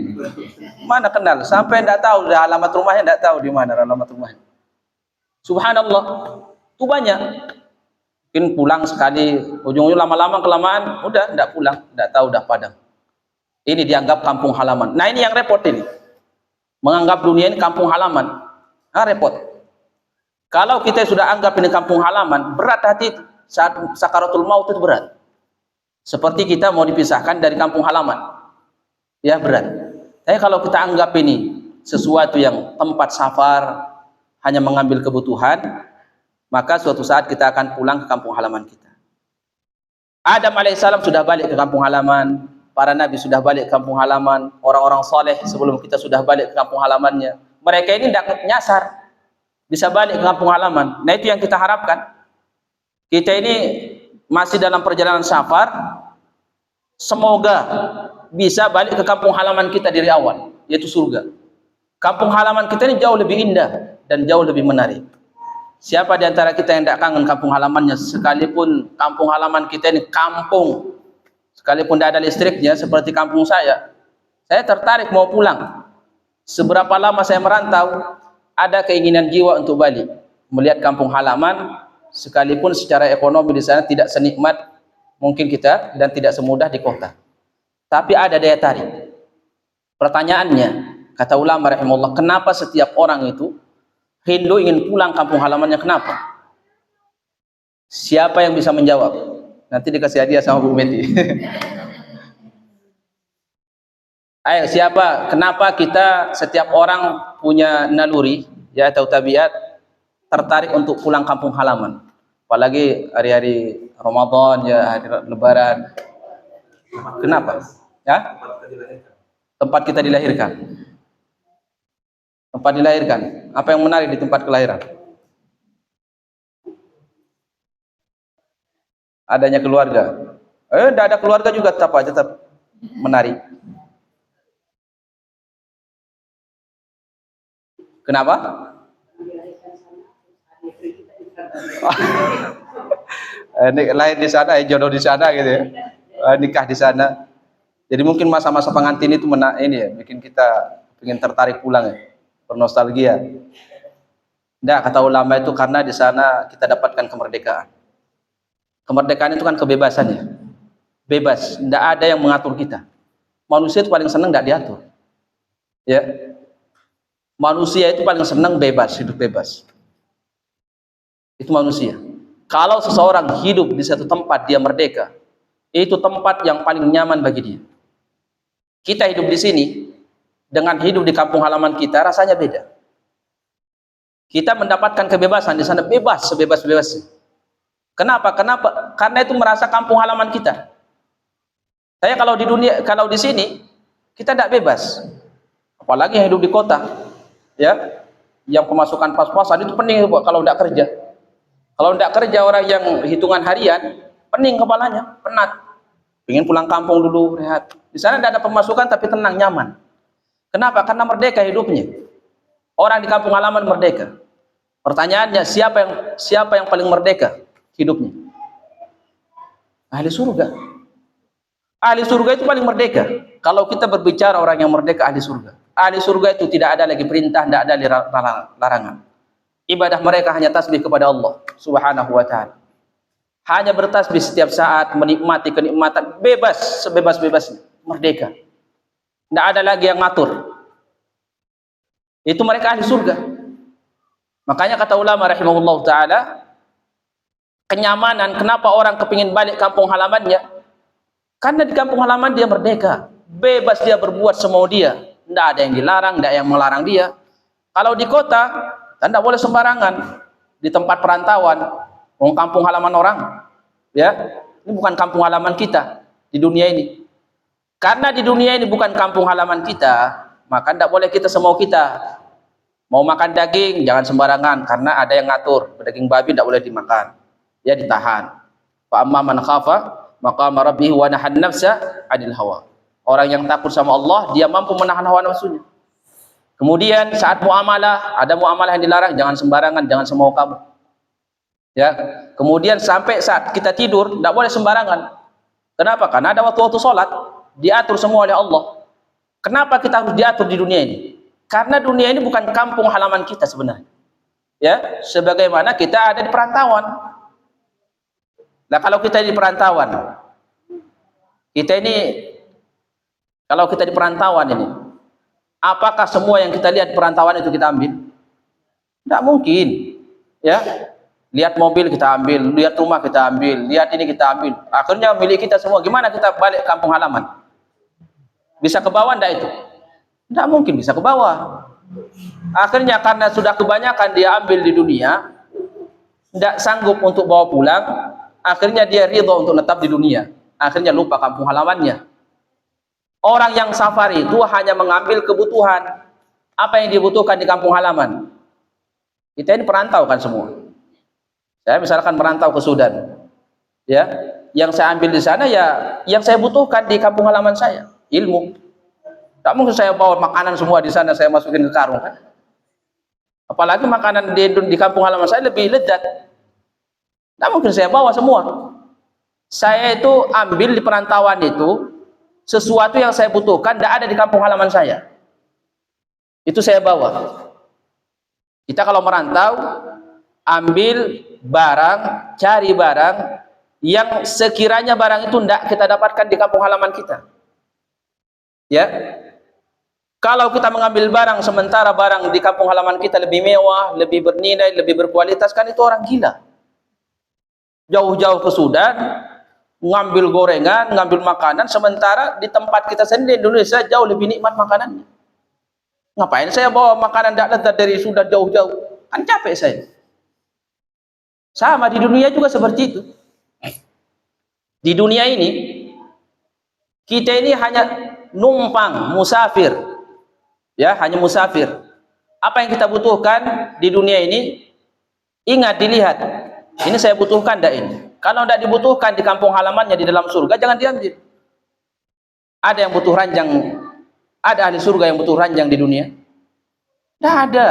Mana kenal? Sampai tidak tahu alamat rumahnya, tidak tahu di mana alamat rumahnya. Subhanallah. Itu banyak. Mungkin pulang sekali, ujung-ujung lama-lama kelamaan udah tidak pulang, tidak tahu dah Padang. Ini dianggap kampung halaman. Nah, ini yang repot ini. Menganggap dunia ini kampung halaman. Nah, repot. Kalau kita sudah anggap ini kampung halaman, berat hati saat sakaratul maut itu berat. Seperti kita mau dipisahkan dari kampung halaman. Ya, berat. Tapi kalau kita anggap ini sesuatu yang tempat safar, hanya mengambil kebutuhan, maka suatu saat kita akan pulang ke kampung halaman kita. Adam alaihissalam sudah balik ke kampung halaman. Para nabi sudah balik ke kampung halaman, orang-orang soleh sebelum kita sudah balik ke kampung halamannya. Mereka ini tidak nyasar, bisa balik ke kampung halaman. Nah, itu yang kita harapkan. Kita ini masih dalam perjalanan safar, semoga bisa balik ke kampung halaman kita dari awal, yaitu surga. Kampung halaman kita ini jauh lebih indah dan jauh lebih menarik. Siapa di antara kita yang tidak kangen kampung halamannya, sekalipun kampung halaman kita ini kampung, sekalipun tidak ada listriknya seperti kampung saya tertarik mau pulang. Seberapa lama saya merantau, ada keinginan jiwa untuk balik, melihat kampung halaman, sekalipun secara ekonomi di sana tidak senikmat mungkin kita dan tidak semudah di kota. Tapi ada daya tarik. Pertanyaannya, kata ulama rahimahullah, kenapa setiap orang itu rindu ingin pulang kampung halamannya, kenapa? Siapa yang bisa menjawab? Nanti dikasih hadiah sama Bu Meti. Ayo, siapa? Kenapa kita setiap orang punya naluri, ya, atau tabiat tertarik untuk pulang kampung halaman? Apalagi hari-hari Ramadan, ya, hari Lebaran. Kenapa? Ya? Tempat kita dilahirkan. Tempat dilahirkan. Apa yang menarik di tempat kelahiran? Adanya keluarga. Tidak ada keluarga juga tetap menarik. Kenapa? Lahir di sana, jodoh di sana gitu ya. Nikah di sana. Jadi mungkin masa-masa pengantin itu ini ya, bikin kita ingin tertarik pulang ya, bernostalgia. Tidak, kata ulama itu karena di sana kita dapatkan kemerdekaan. Kemerdekaan itu kan kebebasan ya. Bebas, tidak ada yang mengatur kita. Manusia itu paling senang tidak diatur. Ya. Manusia itu paling senang bebas, hidup bebas. Itu manusia. Kalau seseorang hidup di satu tempat dia merdeka, itu tempat yang paling nyaman bagi dia. Kita hidup di sini dengan hidup di kampung halaman kita rasanya beda. Kita mendapatkan kebebasan di sana, bebas sebebas-bebasnya. Kenapa? Karena itu merasa kampung halaman kita. Saya kalau di sini kita tidak bebas. Apalagi yang hidup di kota, ya, yang pemasukan pas-pasan itu pening kalau tidak kerja. Kalau tidak kerja, orang yang hitungan harian pening kepalanya, penat. Pengen pulang kampung dulu, rehat. Di sana tidak ada pemasukan tapi tenang, nyaman. Kenapa? Karena merdeka hidupnya. Orang di kampung halaman merdeka. Pertanyaannya, siapa yang paling merdeka hidupnya? Ahli surga. Ahli surga itu paling merdeka. Kalau kita berbicara orang yang merdeka, ahli surga. Ahli surga itu tidak ada lagi perintah, tidak ada larangan. Ibadah mereka hanya tasbih kepada Allah Subhanahu wa taala. Hanya bertasbih setiap saat, menikmati kenikmatan, bebas, sebebas-bebasnya, merdeka. Tidak ada lagi yang ngatur. Itu mereka ahli surga. Makanya kata ulama rahimahullah taala, kenyamanan, kenapa orang kepingin balik kampung halamannya? Karena di kampung halaman dia merdeka, bebas dia berbuat semau dia, tidak ada yang dilarang, tidak yang melarang dia. Kalau di kota, tidak boleh sembarangan. Di tempat perantauan, kampung halaman orang, ya, ini bukan kampung halaman kita di dunia ini. Karena di dunia ini bukan kampung halaman kita, maka tidak boleh kita semau kita. Mau makan daging jangan sembarangan, karena ada yang ngatur. Daging babi tidak boleh dimakan, ya ditahan. Fa amma man khafa maqama rabbih wa nahan nafsa 'anil hawa. Orang yang takut sama Allah, dia mampu menahan hawa nafsunya. Kemudian saat muamalah, ada muamalah yang dilarang, jangan sembarangan, jangan semau kamu. Ya. Kemudian sampai saat kita tidur, tidak boleh sembarangan. Kenapa? Karena ada waktu-waktu sholat, diatur semua oleh Allah. Kenapa kita harus diatur di dunia ini? Karena dunia ini bukan kampung halaman kita sebenarnya. Ya, sebagaimana kita ada di perantauan. Nah, kalau kita di perantauan, kalau kita di perantauan ini, apakah semua yang kita lihat di perantauan itu kita ambil? Tidak mungkin. Ya, lihat mobil kita ambil, lihat rumah kita ambil, lihat ini kita ambil. Akhirnya milik kita semua. Gimana kita balik kampung halaman? Bisa ke bawah enggak itu? Tidak mungkin bisa ke bawah. Akhirnya karena sudah kebanyakan dia ambil di dunia, tidak sanggup untuk bawa pulang. Akhirnya dia ridho untuk tetap di dunia. Akhirnya lupa kampung halamannya. Orang yang safari itu hanya mengambil kebutuhan. Apa yang dibutuhkan di kampung halaman? Kita ini perantau kan semua. Saya misalkan merantau ke Sudan, ya, yang saya ambil di sana ya, yang saya butuhkan di kampung halaman saya, ilmu. Tak mungkin saya bawa makanan semua di sana saya masukin ke karung kan? Apalagi makanan di kampung halaman saya lebih lezat. Tak mungkin saya bawa semua. Saya itu ambil di perantauan itu sesuatu yang saya butuhkan tidak ada di kampung halaman saya. Itu saya bawa. Kita kalau merantau, ambil barang, cari barang yang sekiranya barang itu tidak kita dapatkan di kampung halaman kita. Ya. Kalau kita mengambil barang sementara barang di kampung halaman kita lebih mewah, lebih bernilai, lebih berkualitas, kan itu orang gila. Jauh-jauh ke Sudan, ngambil gorengan, ngambil makanan, sementara di tempat kita sendiri di Indonesia jauh lebih nikmat makanannya. Ngapain saya bawa makanan tidak lezat dari Sudan jauh-jauh? Kan capek saya. Sama di dunia juga seperti itu. Di dunia ini, kita ini hanya numpang, musafir. Ya, hanya musafir. Apa yang kita butuhkan di dunia ini, ingat, dilihat. Ini saya butuhkan enggak ini? Kalau tidak dibutuhkan di kampung halamannya di dalam surga, jangan diambil. Ada yang butuh ranjang, ada ahli surga yang butuh ranjang di dunia? Tidak ada.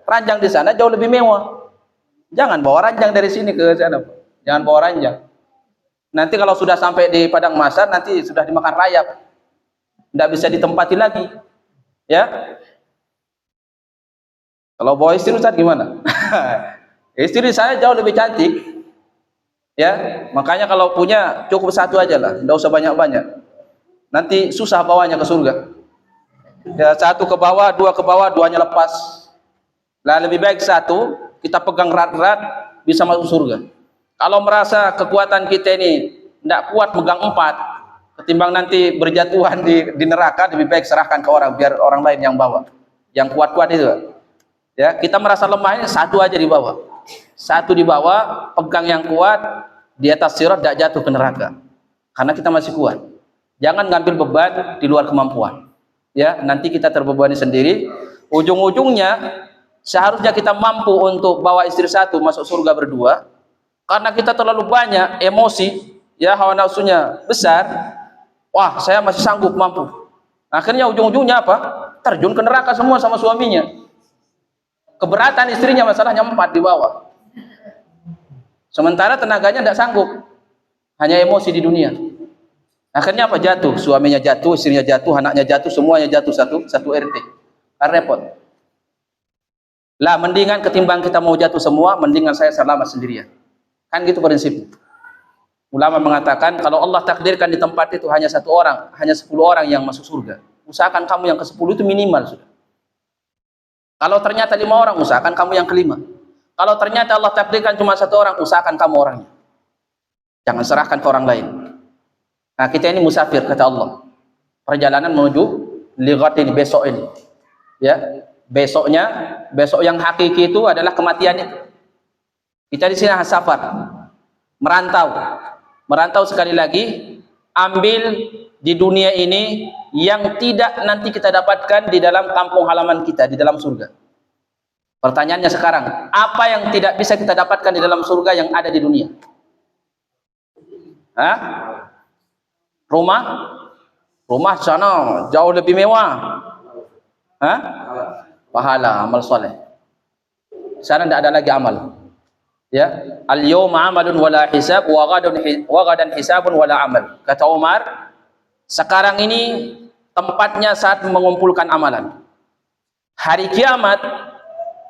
Ranjang di sana jauh lebih mewah. Jangan bawa ranjang dari sini ke sana. Jangan bawa ranjang. Nanti kalau sudah sampai di padang mahsyar, nanti sudah dimakan rayap. Tidak bisa ditempati lagi. Ya, kalau bawa istri Ustaz gimana? Istri saya jauh lebih cantik, ya, makanya kalau punya cukup satu aja lah, tidak usah banyak-banyak. Nanti susah bawanya ke surga. Ya, satu ke bawah, duanya lepas. Lah lebih baik satu kita pegang erat-erat bisa masuk surga. Kalau merasa kekuatan kita ini tidak kuat megang 4, ketimbang nanti berjatuhan di neraka, lebih baik serahkan ke orang biar orang lain yang bawa. Yang kuat-kuat itu. Ya, kita merasa lemah ini satu aja dibawa. Satu dibawa, pegang yang kuat, di atas sirat tidak jatuh ke neraka. Karena kita masih kuat. Jangan ngambil beban di luar kemampuan. Ya, nanti kita terbebani sendiri. Ujung-ujungnya seharusnya kita mampu untuk bawa istri satu masuk surga berdua. Karena kita terlalu banyak emosi, ya, hawa nafsunya besar. Wah, saya masih sanggup, mampu. Akhirnya ujung-ujungnya apa? Terjun ke neraka semua sama suaminya. Keberatan istrinya, masalahnya 4 di bawah. Sementara tenaganya tidak sanggup, hanya emosi di dunia. Akhirnya apa? Jatuh, suaminya jatuh, istrinya jatuh, anaknya jatuh, semuanya jatuh satu RT. Kan repot. Lah mendingan ketimbang kita mau jatuh semua, mendingan saya selamat sendirian. Kan gitu prinsipnya. Ulama mengatakan kalau Allah takdirkan di tempat itu hanya 1 orang, hanya 10 orang yang masuk surga, usahakan kamu yang ke-10 itu minimal sudah. Kalau ternyata 5 orang, usahakan kamu yang ke-5. Kalau ternyata Allah takdirkan cuma 1 orang, usahakan kamu orangnya. Jangan serahkan ke orang lain. Nah, kita ini musafir kata Allah. Perjalanan menuju lighat ini, besok ini. Ya, besok yang hakiki itu adalah kematian itu. Kita di sini safar, merantau sekali lagi, ambil di dunia ini yang tidak nanti kita dapatkan di dalam kampung halaman kita, di dalam surga. Pertanyaannya sekarang, apa yang tidak bisa kita dapatkan di dalam surga yang ada di dunia? Hah? Rumah sana jauh lebih mewah. Hah? Pahala, amal soleh. Sana tidak ada lagi amal. Ya, al-yawma amalun wala hisab wa ghadan hisabun wala amal. Kata Umar, sekarang ini tempatnya saat mengumpulkan amalan. Hari kiamat,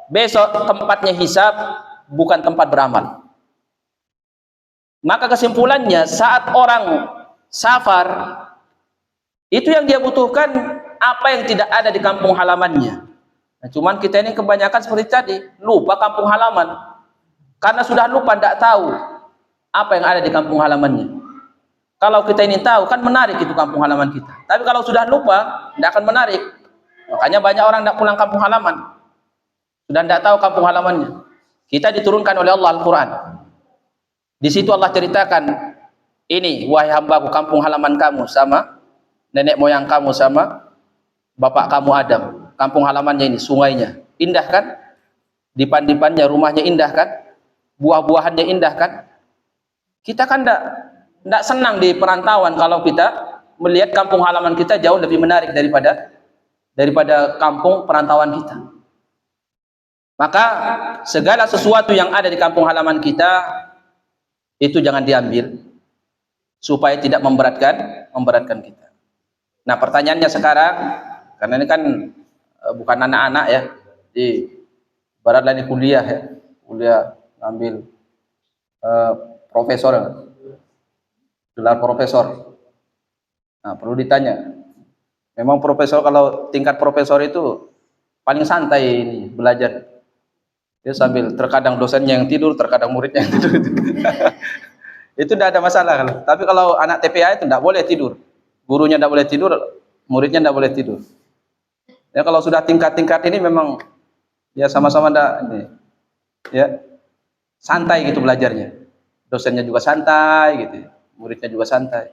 besok tempatnya hisab, bukan tempat beramal. Maka kesimpulannya, saat orang safar, itu yang dia butuhkan apa yang tidak ada di kampung halamannya. Nah, cuman kita ini kebanyakan seperti tadi, lupa kampung halaman. Karena sudah lupa, tidak tahu apa yang ada di kampung halamannya. Kalau kita ini tahu, kan menarik itu kampung halaman kita. Tapi kalau sudah lupa, tidak akan menarik. Makanya banyak orang tidak pulang kampung halaman. Sudah tidak tahu kampung halamannya. Kita diturunkan oleh Allah Al-Quran. Di situ Allah ceritakan, ini wahai hambaku, kampung halaman kamu sama nenek moyang kamu sama bapak kamu Adam. Kampung halamannya ini, sungainya indah kan, dipan-dipannya, rumahnya indah kan, buah-buahannya indah kan. Kita kan tidak senang di perantauan kalau kita melihat kampung halaman kita jauh lebih menarik daripada kampung perantauan kita. Maka segala sesuatu yang ada di kampung halaman kita itu jangan diambil supaya tidak memberatkan kita. Nah, pertanyaannya sekarang, karena ini kan bukan anak-anak ya, di barat lain kuliah ya, kuliah ngambil profesor, gelar profesor. Nah, perlu ditanya, memang profesor, kalau tingkat profesor itu paling santai ini belajar. Dia sambil terkadang dosennya yang tidur, terkadang muridnya yang tidur. Itu tidak ada masalah. Tapi kalau anak TPA itu tidak boleh tidur. Gurunya tidak boleh tidur, muridnya tidak boleh tidur. Ya, kalau sudah tingkat-tingkat ini memang ya sama-sama ini, ya santai gitu belajarnya. Dosennya juga santai gitu, muridnya juga santai.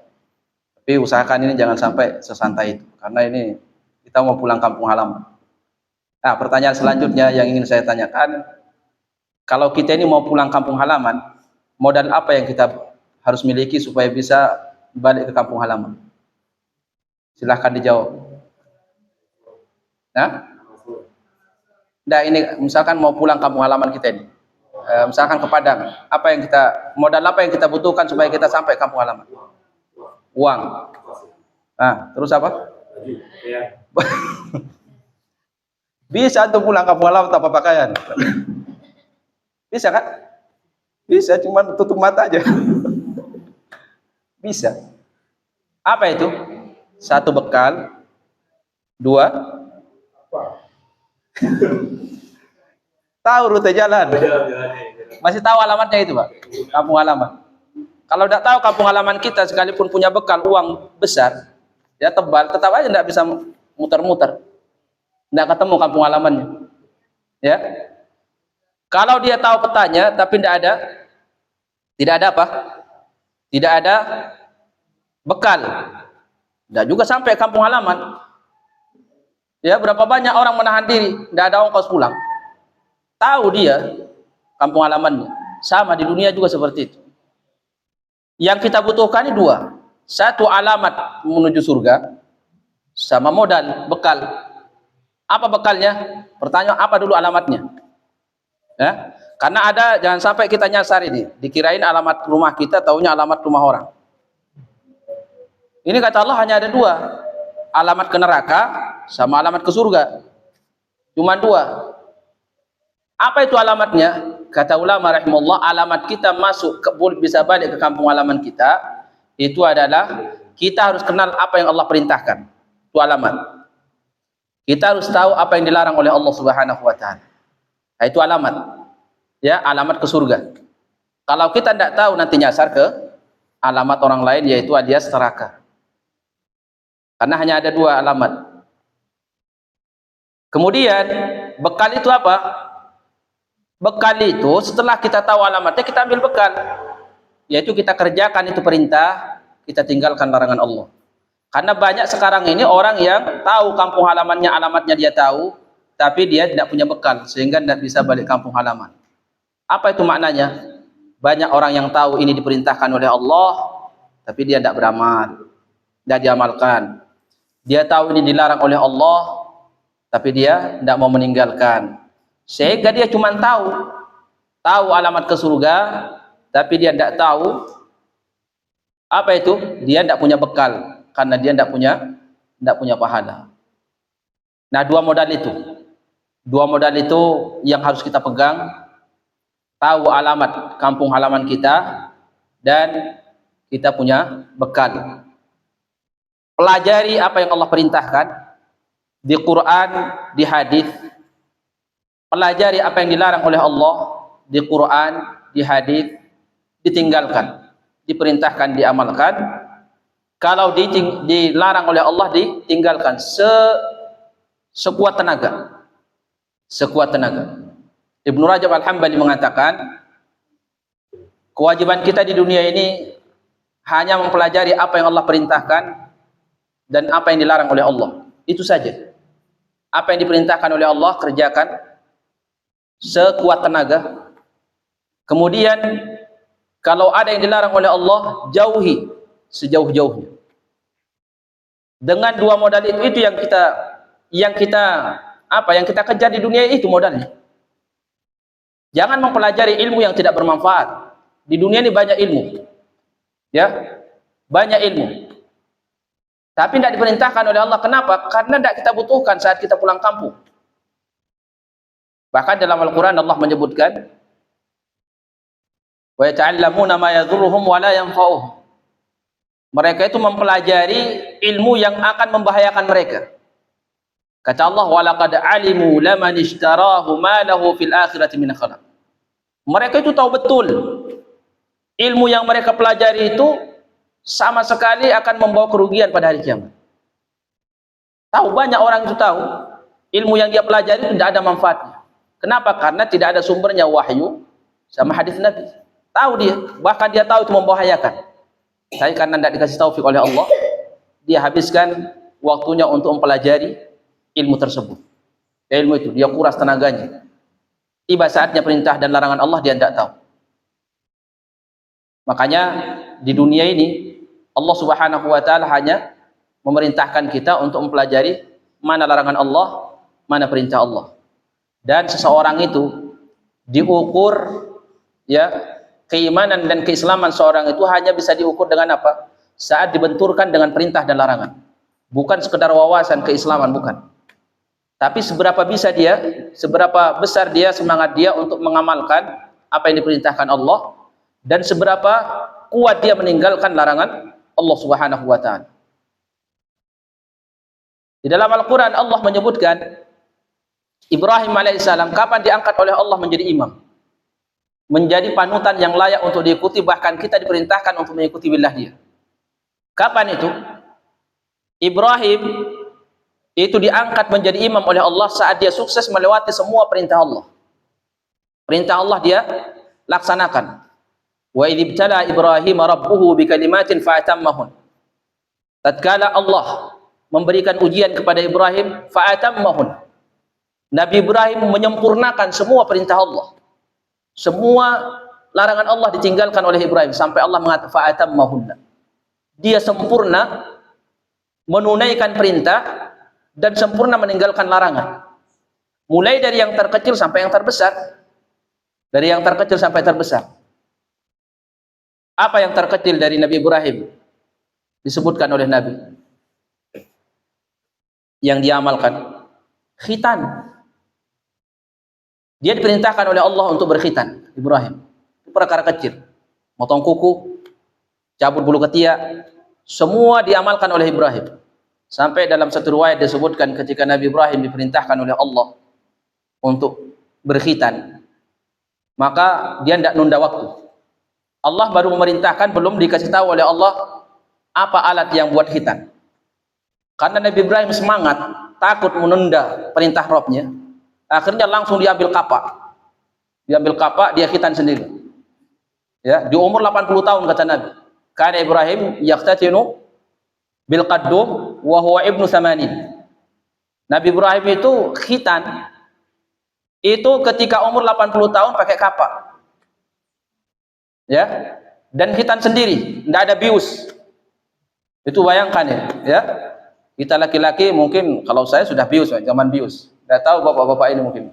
Tapi usahakan ini jangan sampai sesantai itu, karena ini kita mau pulang kampung halaman. Nah, pertanyaan selanjutnya yang ingin saya tanyakan, kalau kita ini mau pulang kampung halaman, modal apa yang kita harus miliki supaya bisa balik ke kampung halaman? Silahkan dijawab. Nah, ini misalkan mau pulang kampung halaman kita ini, misalkan ke Padang, modal apa yang kita butuhkan supaya kita sampai kampung halaman? Uang. Nah, terus apa? Bisa untuk pulang kampung halaman tanpa pakaian. Bisa kan? Bisa, cuma tutup mata aja. Bisa. Apa itu? 1 bekal, 2 tahu rute jalan. Masih tahu alamatnya itu, Pak? Kampung halaman. Kalau tidak tahu kampung halaman kita, sekalipun punya bekal uang besar, ya tebal, tetap aja tidak bisa muter-muter. Tidak ketemu kampung halamannya. Ya. Kalau dia tahu petanya tapi tidak ada apa? Tidak ada bekal. Tidak juga sampai kampung halaman. Ya, berapa banyak orang menahan diri, tidak ada ongkos pulang. Tahu dia kampung halamannya. Sama di dunia juga seperti itu. Yang kita butuhkan ini 2. 1 alamat menuju surga, sama modal, bekal. Apa bekalnya? Pertanyaan, apa dulu alamatnya? Ya, karena ada, jangan sampai kita nyasar ini, dikirain alamat rumah kita, taunya alamat rumah orang. Ini kata Allah hanya ada dua, alamat ke neraka sama alamat ke surga. Cuma dua. Apa itu alamatnya? Kata ulama rahimahullah, alamat kita masuk bisa balik ke kampung halaman kita, itu adalah kita harus kenal apa yang Allah perintahkan. Itu alamat. Kita harus tahu apa yang dilarang oleh Allah Subhanahu wa taala. Nah, itu alamat. Ya, alamat ke surga. Kalau kita tidak tahu, nanti nyasar ke alamat orang lain, yaitu alias neraka. Karena hanya ada dua alamat. Kemudian bekal itu apa? Bekal itu setelah kita tahu alamatnya, kita ambil bekal, yaitu kita kerjakan itu perintah, kita tinggalkan larangan Allah. Karena banyak sekarang ini orang yang tahu kampung halamannya, alamatnya dia tahu, tapi dia tidak punya bekal, sehingga tidak bisa balik kampung halaman. Apa itu maknanya? Banyak orang yang tahu ini diperintahkan oleh Allah, tapi dia tidak beramal, tidak diamalkan. Dia tahu ini dilarang oleh Allah, tapi dia tidak mau meninggalkan. Sehingga dia cuma tahu alamat ke surga, tapi dia tidak tahu apa itu, dia tidak punya bekal, karena dia tidak punya pahala. Nah, dua modal itu yang harus kita pegang, tahu alamat kampung halaman kita dan kita punya bekal. Pelajari apa yang Allah perintahkan di Quran, di hadis. Pelajari apa yang dilarang oleh Allah di Quran, di hadis, ditinggalkan, diperintahkan, diamalkan. Kalau dilarang oleh Allah, ditinggalkan sekuat tenaga. Sekuat tenaga. Ibnu Rajab Al-Hambali mengatakan, kewajiban kita di dunia ini hanya mempelajari apa yang Allah perintahkan dan apa yang dilarang oleh Allah. Itu saja. Apa yang diperintahkan oleh Allah, kerjakan sekuat tenaga. Kemudian kalau ada yang dilarang oleh Allah, jauhi sejauh-jauhnya. Dengan dua modal itu yang kita kejar di dunia, itu modalnya. Jangan mempelajari ilmu yang tidak bermanfaat. Di dunia ini banyak ilmu. Ya, banyak ilmu. Tapi tidak diperintahkan oleh Allah. Kenapa? Karena tidak kita butuhkan saat kita pulang kampung. Bahkan dalam Al-Quran Allah menyebutkan, wa yata'allamuna ma yadhurruhum wa la yanfa'uhum. Mereka itu mempelajari ilmu yang akan membahayakan mereka. Kata Allah, wa laqad alimu laman ishtarahu ma lahu fil akhirati min khalaq. Mereka itu tahu betul ilmu yang mereka pelajari itu sama sekali akan membawa kerugian pada hari kiamat. Tahu, banyak orang itu tahu ilmu yang dia pelajari itu tidak ada manfaatnya. Kenapa? Karena tidak ada sumbernya wahyu sama hadis Nabi. Tahu dia, bahkan dia tahu itu membahayakan. Tapi karena tidak dikasih taufik oleh Allah, dia habiskan waktunya untuk mempelajari ilmu tersebut. Ilmu itu dia kuras tenaganya. Tiba saatnya perintah dan larangan Allah, dia tidak tahu. Makanya di dunia ini Allah Subhanahu wa taala hanya memerintahkan kita untuk mempelajari mana larangan Allah, mana perintah Allah. Dan seseorang itu diukur, ya, keimanan dan keislaman seorang itu hanya bisa diukur dengan apa? Saat dibenturkan dengan perintah dan larangan. Bukan sekedar wawasan keislaman, bukan. Tapi seberapa besar dia semangat dia untuk mengamalkan apa yang diperintahkan Allah, dan seberapa kuat dia meninggalkan larangan Allah Subhanahu wa taala. Di dalam Al-Quran Allah menyebutkan Ibrahim alaihissalam kapan diangkat oleh Allah menjadi imam, menjadi panutan yang layak untuk diikuti, bahkan kita diperintahkan untuk mengikuti billah dia. Kapan itu? Ibrahim itu diangkat menjadi imam oleh Allah saat dia sukses melewati semua perintah Allah. Perintah Allah dia laksanakan. Wa idh ibtala Ibrahim rabbuhu bikalimatin fa'atammahun. Tatkala Allah memberikan ujian kepada Ibrahim, fa'atammahun. Nabi Ibrahim menyempurnakan semua perintah Allah. Semua larangan Allah ditinggalkan oleh Ibrahim sampai Allah mengatakan fa'atammahunna. Dia sempurna menunaikan perintah dan sempurna meninggalkan larangan. Mulai dari yang terkecil sampai yang terbesar. Dari yang terkecil sampai terbesar. Apa yang terkecil dari Nabi Ibrahim? Disebutkan oleh Nabi. Yang diamalkan. Khitan. Dia diperintahkan oleh Allah untuk berkhitan. Ibrahim. Itu perkara kecil. Motong kuku, cabut bulu ketiak, semua diamalkan oleh Ibrahim. Sampai dalam satu riwayat disebutkan ketika Nabi Ibrahim diperintahkan oleh Allah untuk berkhitan, maka dia tidak nunda waktu. Allah baru memerintahkan, belum dikasih tahu oleh Allah apa alat yang buat khitan. Karena Nabi Ibrahim semangat, takut menunda perintah Rabbnya, akhirnya langsung diambil kapak. Diambil kapak, dia khitan sendiri. Ya, di umur 80 tahun kata Nabi. Kana Ibrahim yaqtatinu bil qaddum wa huwa ibnu 80. Nabi Ibrahim itu khitan itu ketika umur 80 tahun pakai kapak. Ya. Dan khitan sendiri, tidak ada bius. Itu bayangkan ya. Kita laki-laki mungkin, kalau saya sudah bius, zaman bius. Tidak tahu bapak-bapak ini mungkin.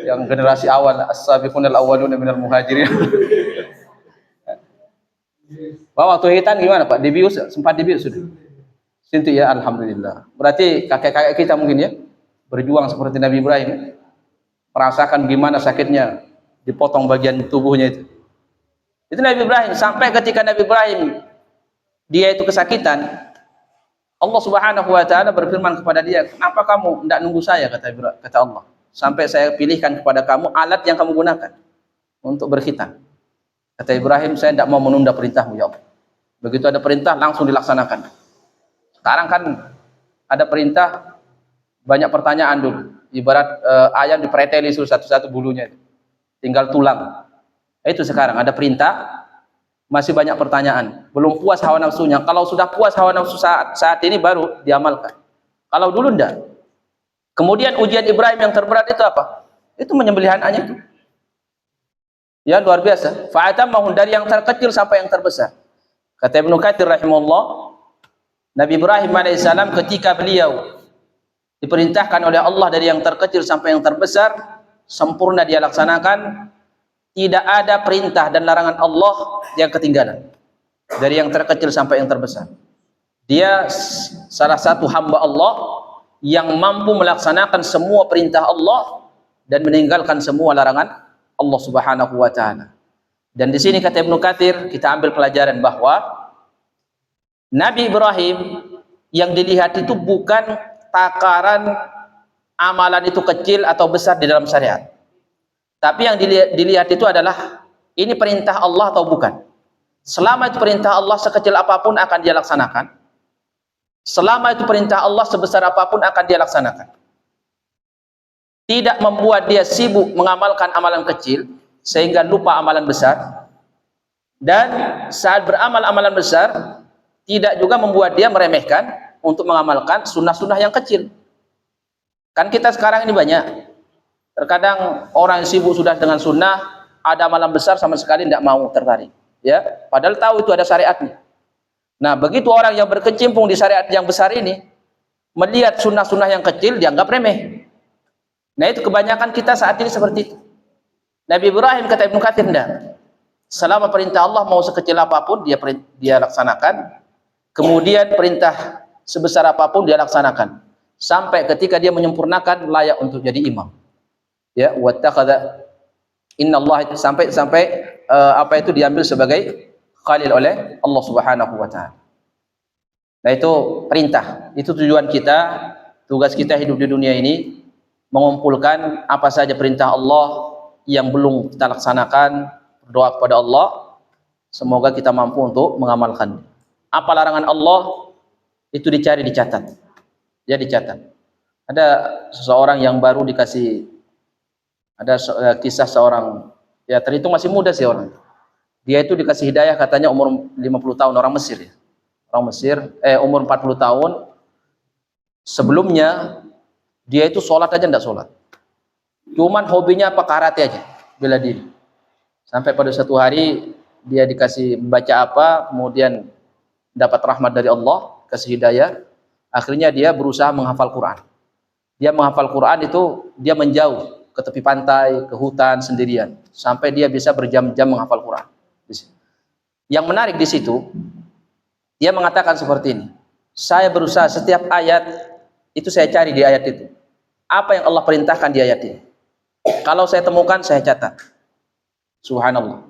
Yang generasi awal, as-sabiqunal awwaluna minal muhajirin. Pak, waktu khitan gimana Pak? Dibius, sempat dibius sudah? Sintu ya, alhamdulillah. Berarti kakek-kakek kita mungkin ya, berjuang seperti Nabi Ibrahim, merasakan gimana sakitnya dipotong bagian tubuhnya itu. Itu Nabi Ibrahim. Sampai ketika Nabi Ibrahim dia itu kesakitan, Allah Subhanahu wa taala berfirman kepada dia, "Kenapa kamu tidak nunggu saya?" kata Allah. "Sampai saya pilihkan kepada kamu alat yang kamu gunakan untuk berkhitan." Kata Ibrahim, "Saya tidak mau menunda perintahmu ya Allah." Begitu ada perintah langsung dilaksanakan. Sekarang kan ada perintah, banyak pertanyaan dulu. Ibarat ayam dipreteli satu-satu bulunya, tinggal tulang. Itu sekarang ada perintah, masih banyak pertanyaan. Belum puas hawa nafsunya. Kalau sudah puas hawa nafsu saat ini baru diamalkan. Kalau dulu enggak. Kemudian ujian Ibrahim yang terberat itu apa? Itu menyembelih anaknya itu. Ya, luar biasa. Fa'atamahum, dari yang terkecil sampai yang terbesar. Kata Ibnu Katsir rahimahullah, Nabi Ibrahim alaihissalam ketika beliau diperintahkan oleh Allah dari yang terkecil sampai yang terbesar, sempurna dia laksanakan. Tidak ada perintah dan larangan Allah yang ketinggalan. Dari yang terkecil sampai yang terbesar. Dia salah satu hamba Allah yang mampu melaksanakan semua perintah Allah dan meninggalkan semua larangan Allah Subhanahu wa taala. Dan di sini kata Ibnu Katsir, kita ambil pelajaran bahwa Nabi Ibrahim yang dilihat itu bukan takaran amalan itu kecil atau besar di dalam syariat. Tapi yang dilihat itu adalah ini perintah Allah atau bukan. Selama itu perintah Allah sekecil apapun akan dia laksanakan. Selama itu perintah Allah sebesar apapun akan dia laksanakan. Tidak membuat dia sibuk mengamalkan amalan kecil sehingga lupa amalan besar. Dan saat beramal amalan besar tidak juga membuat dia meremehkan untuk mengamalkan sunnah-sunnah yang kecil. Kan kita sekarang ini banyak. Terkadang orang yang sibuk sudah dengan sunnah, ada amalan besar sama sekali tidak mau tertarik. Ya, padahal tahu itu ada syariatnya. Nah, begitu orang yang berkecimpung di syariat yang besar ini, melihat sunnah-sunnah yang kecil dianggap remeh. Nah, itu kebanyakan kita saat ini seperti itu. Nabi Ibrahim kata Ibnu Katsir, tidak. Selama perintah Allah mau sekecil apapun dia laksanakan. Kemudian perintah sebesar apapun dia laksanakan. Sampai ketika dia menyempurnakan layak untuk jadi imam. Ya, wattakhadha, innallaha, sampai apa itu diambil sebagai khalil oleh Allah Subhanahu wa taala. Nah, itu perintah. Itu tujuan kita, tugas kita hidup di dunia ini, mengumpulkan apa saja perintah Allah yang belum kita laksanakan, berdoa kepada Allah semoga kita mampu untuk mengamalkan. Apa larangan Allah itu dicari, dicatat. Ya, dicatat. Ada seseorang yang baru dikasih, ada kisah seorang, ya terhitung masih muda sih orang. Dia itu dikasih hidayah katanya umur 50 tahun, orang Mesir ya. Orang Mesir, umur 40 tahun. Sebelumnya dia itu sholat aja enggak sholat. Cuman hobinya apa? Karate aja, bela diri. Sampai pada satu hari dia dikasih baca apa, kemudian dapat rahmat dari Allah, kasih hidayah. Akhirnya dia berusaha menghafal Quran. Dia menghafal Quran itu dia menjauh ke tepi pantai, ke hutan sendirian sampai dia bisa berjam-jam menghafal Quran. Yang menarik di situ, dia mengatakan seperti ini. Saya berusaha setiap ayat itu saya cari di ayat itu. Apa yang Allah perintahkan di ayat ini? Kalau saya temukan, saya catat. Subhanallah.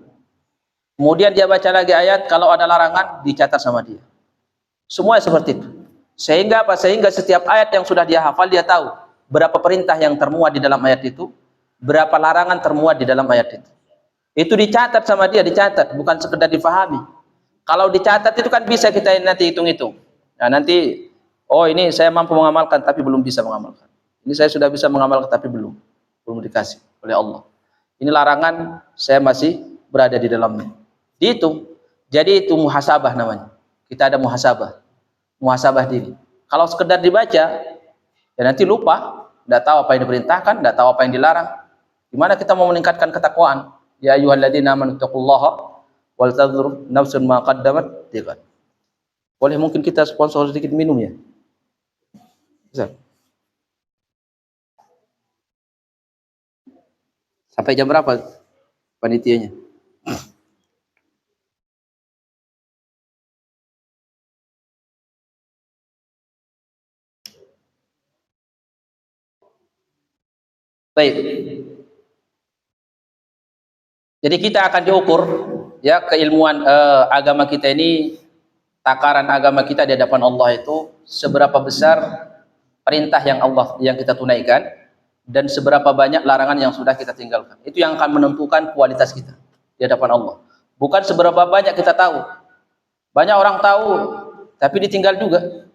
Kemudian dia baca lagi ayat, kalau ada larangan dicatat sama dia. Semua seperti itu. Sehingga apa? Sehingga setiap ayat yang sudah dia hafal, dia tahu berapa perintah yang termuat di dalam ayat itu, berapa larangan termuat di dalam ayat itu. Itu dicatat sama dia, dicatat, bukan sekedar difahami. Kalau dicatat itu kan bisa kita nanti hitung-hitung. Nah, nanti, oh ini saya mampu mengamalkan tapi belum bisa mengamalkan. Ini saya sudah bisa mengamalkan tapi belum dikasih oleh Allah. Ini larangan, saya masih berada di dalamnya. Itu. Jadi itu muhasabah namanya. Kita ada muhasabah diri. Kalau sekedar dibaca, ya nanti lupa, tidak tahu apa yang diperintahkan, tidak tahu apa yang dilarang. Gimana kita mau meningkatkan ketakwaan? Ya ayyuhalladzina amanu taqullaha wal tanzur nafsun ma qaddamat lighad. Boleh mungkin kita sponsor sedikit minum ya? Bisa. Sampai jam berapa panitianya? Baik. Jadi kita akan diukur ya keilmuan agama kita ini, takaran agama kita di hadapan Allah itu seberapa besar perintah yang kita tunaikan dan seberapa banyak larangan yang sudah kita tinggalkan. Itu yang akan menentukan kualitas kita di hadapan Allah. Bukan seberapa banyak kita tahu. Banyak orang tahu tapi ditinggal juga.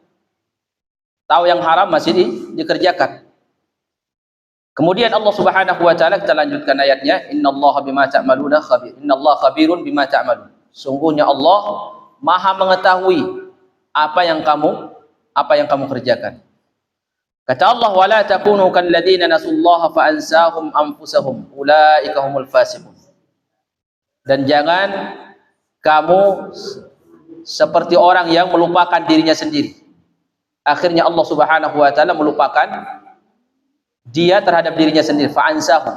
Tahu yang haram masih dikerjakan. Kemudian Allah Subhanahu wa taala, kita lanjutkan ayatnya, innallaha bima ta'maluna khabir. Innallaha khabirun bima ta'malun. Sungguhnya Allah Maha mengetahui apa yang kamu kerjakan. Kata Allah, wala takunu kalladzina nasullaha fa ansahum anfusahum ulaika humul fasiqun. Dan jangan kamu seperti orang yang melupakan dirinya sendiri. Akhirnya Allah Subhanahu wa taala melupakan dia terhadap dirinya sendiri. Fa ansahum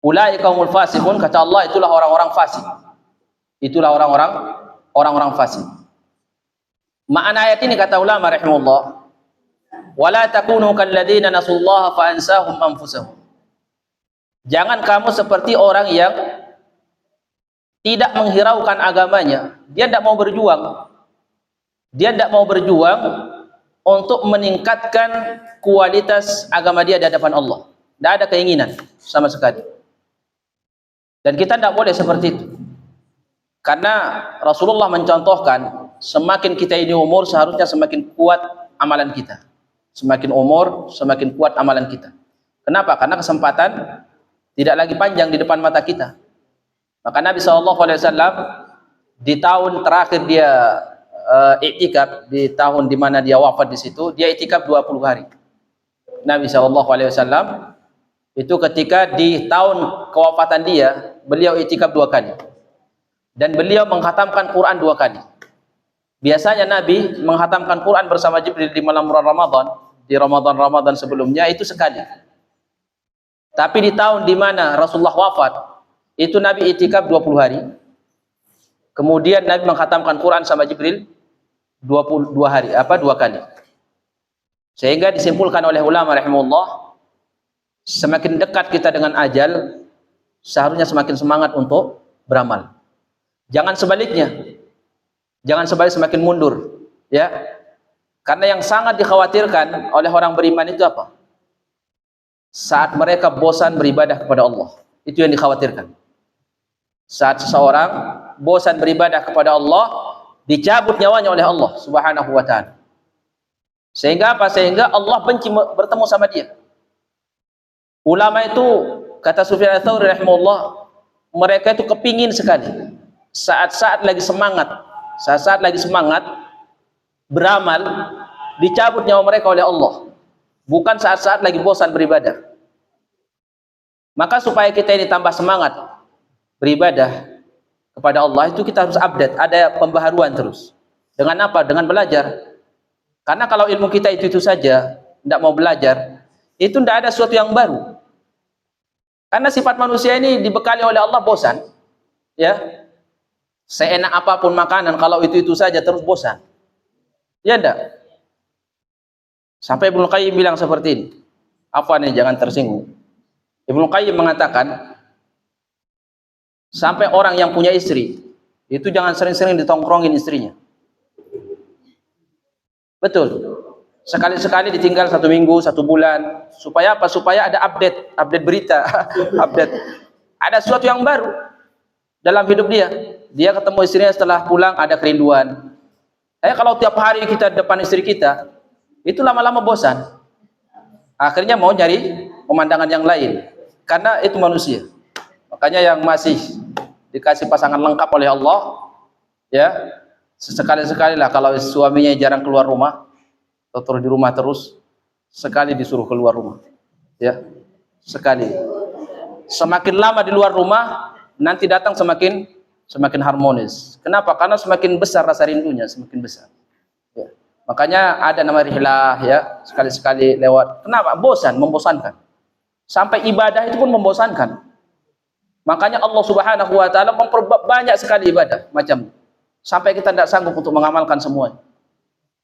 ulaika humul fasiqun. Kata Allah, itulah orang-orang fasik. Itulah orang-orang fasik. Makna ayat ini kata ulama rahimahullah, wala takunu kalladzina nasullaha fa ansahum anfusahum. Jangan kamu seperti orang yang tidak menghiraukan agamanya. Dia tidak mau berjuang. Dia tidak mau berjuang untuk meningkatkan kualitas agama dia di hadapan Allah. Tidak ada keinginan sama sekali. Dan kita tidak boleh seperti itu. Karena Rasulullah mencontohkan, semakin kita ini umur seharusnya semakin kuat amalan kita. Semakin umur, semakin kuat amalan kita. Kenapa? Karena kesempatan tidak lagi panjang di depan mata kita. Maka Nabi SAW di tahun terakhir dia iktikaf, di tahun di mana dia wafat di situ, dia iktikaf 20 hari. Nabi SAW itu ketika di tahun kewafatan dia, beliau iktikaf 2 kali. Dan beliau menghatamkan Quran 2 kali. Biasanya Nabi menghatamkan Quran bersama Jibril di malam bulan Ramadan, di Ramadan sebelumnya itu sekali. Tapi di tahun di mana Rasulullah wafat, itu Nabi iktikaf 20 hari. Kemudian Nabi menghatamkan Quran sama Jibril 22 hari, 2 kali. Sehingga disimpulkan oleh ulama rahimahullah, semakin dekat kita dengan ajal, seharusnya semakin semangat untuk beramal. Jangan sebaliknya. Jangan semakin mundur, ya. Karena yang sangat dikhawatirkan oleh orang beriman itu apa? Saat mereka bosan beribadah kepada Allah, itu yang dikhawatirkan. Saat seseorang bosan beribadah kepada Allah, dicabut nyawanya oleh Allah Subhanahu wa taala. Sehingga apa? Sehingga Allah benci bertemu sama dia. Ulama itu, kata Sufyan Ats-Tsauri rahimahullah, mereka itu kepingin sekali saat-saat lagi semangat beramal, dicabut nyawa mereka oleh Allah, bukan saat-saat lagi bosan beribadah. Maka supaya kita ini tambah semangat beribadah kepada Allah, itu kita harus update, ada pembaharuan terus. Dengan apa? Dengan belajar. Karena kalau ilmu kita itu saja, tidak mau belajar, itu tidak ada sesuatu yang baru. Karena sifat manusia ini dibekali oleh Allah bosan. Ya. Seenak apapun makanan, kalau itu saja terus bosan. Ya enggak? Sampai Ibnu Qayyim bilang seperti ini. Apa nih, jangan tersinggung. Ibnu Qayyim mengatakan, sampai orang yang punya istri, itu jangan sering-sering ditongkrongin istrinya. Betul. Sekali-sekali ditinggal 1 minggu, 1 bulan. Supaya apa? Supaya ada update berita, update. Ada sesuatu yang baru dalam hidup dia. Dia ketemu istrinya setelah pulang, ada kerinduan. Kalau tiap hari kita depan istri kita, itu lama-lama bosan. Akhirnya mau nyari pemandangan yang lain. Karena itu manusia. Makanya yang masih dikasih pasangan lengkap oleh Allah, ya, sesekali-sekali lah kalau suaminya jarang keluar rumah, atau terus di rumah terus, sekali disuruh keluar rumah, ya, sekali. Semakin lama di luar rumah, nanti datang semakin harmonis. Kenapa? Karena semakin besar rasa rindunya, semakin besar. Ya. Makanya ada nama rihlah, ya, sekali-sekali lewat. Kenapa? Bosan, membosankan. Sampai ibadah itu pun membosankan. Makanya Allah Subhanahu wa taala memperbanyak sekali ibadah macam, sampai kita tidak sanggup untuk mengamalkan semua.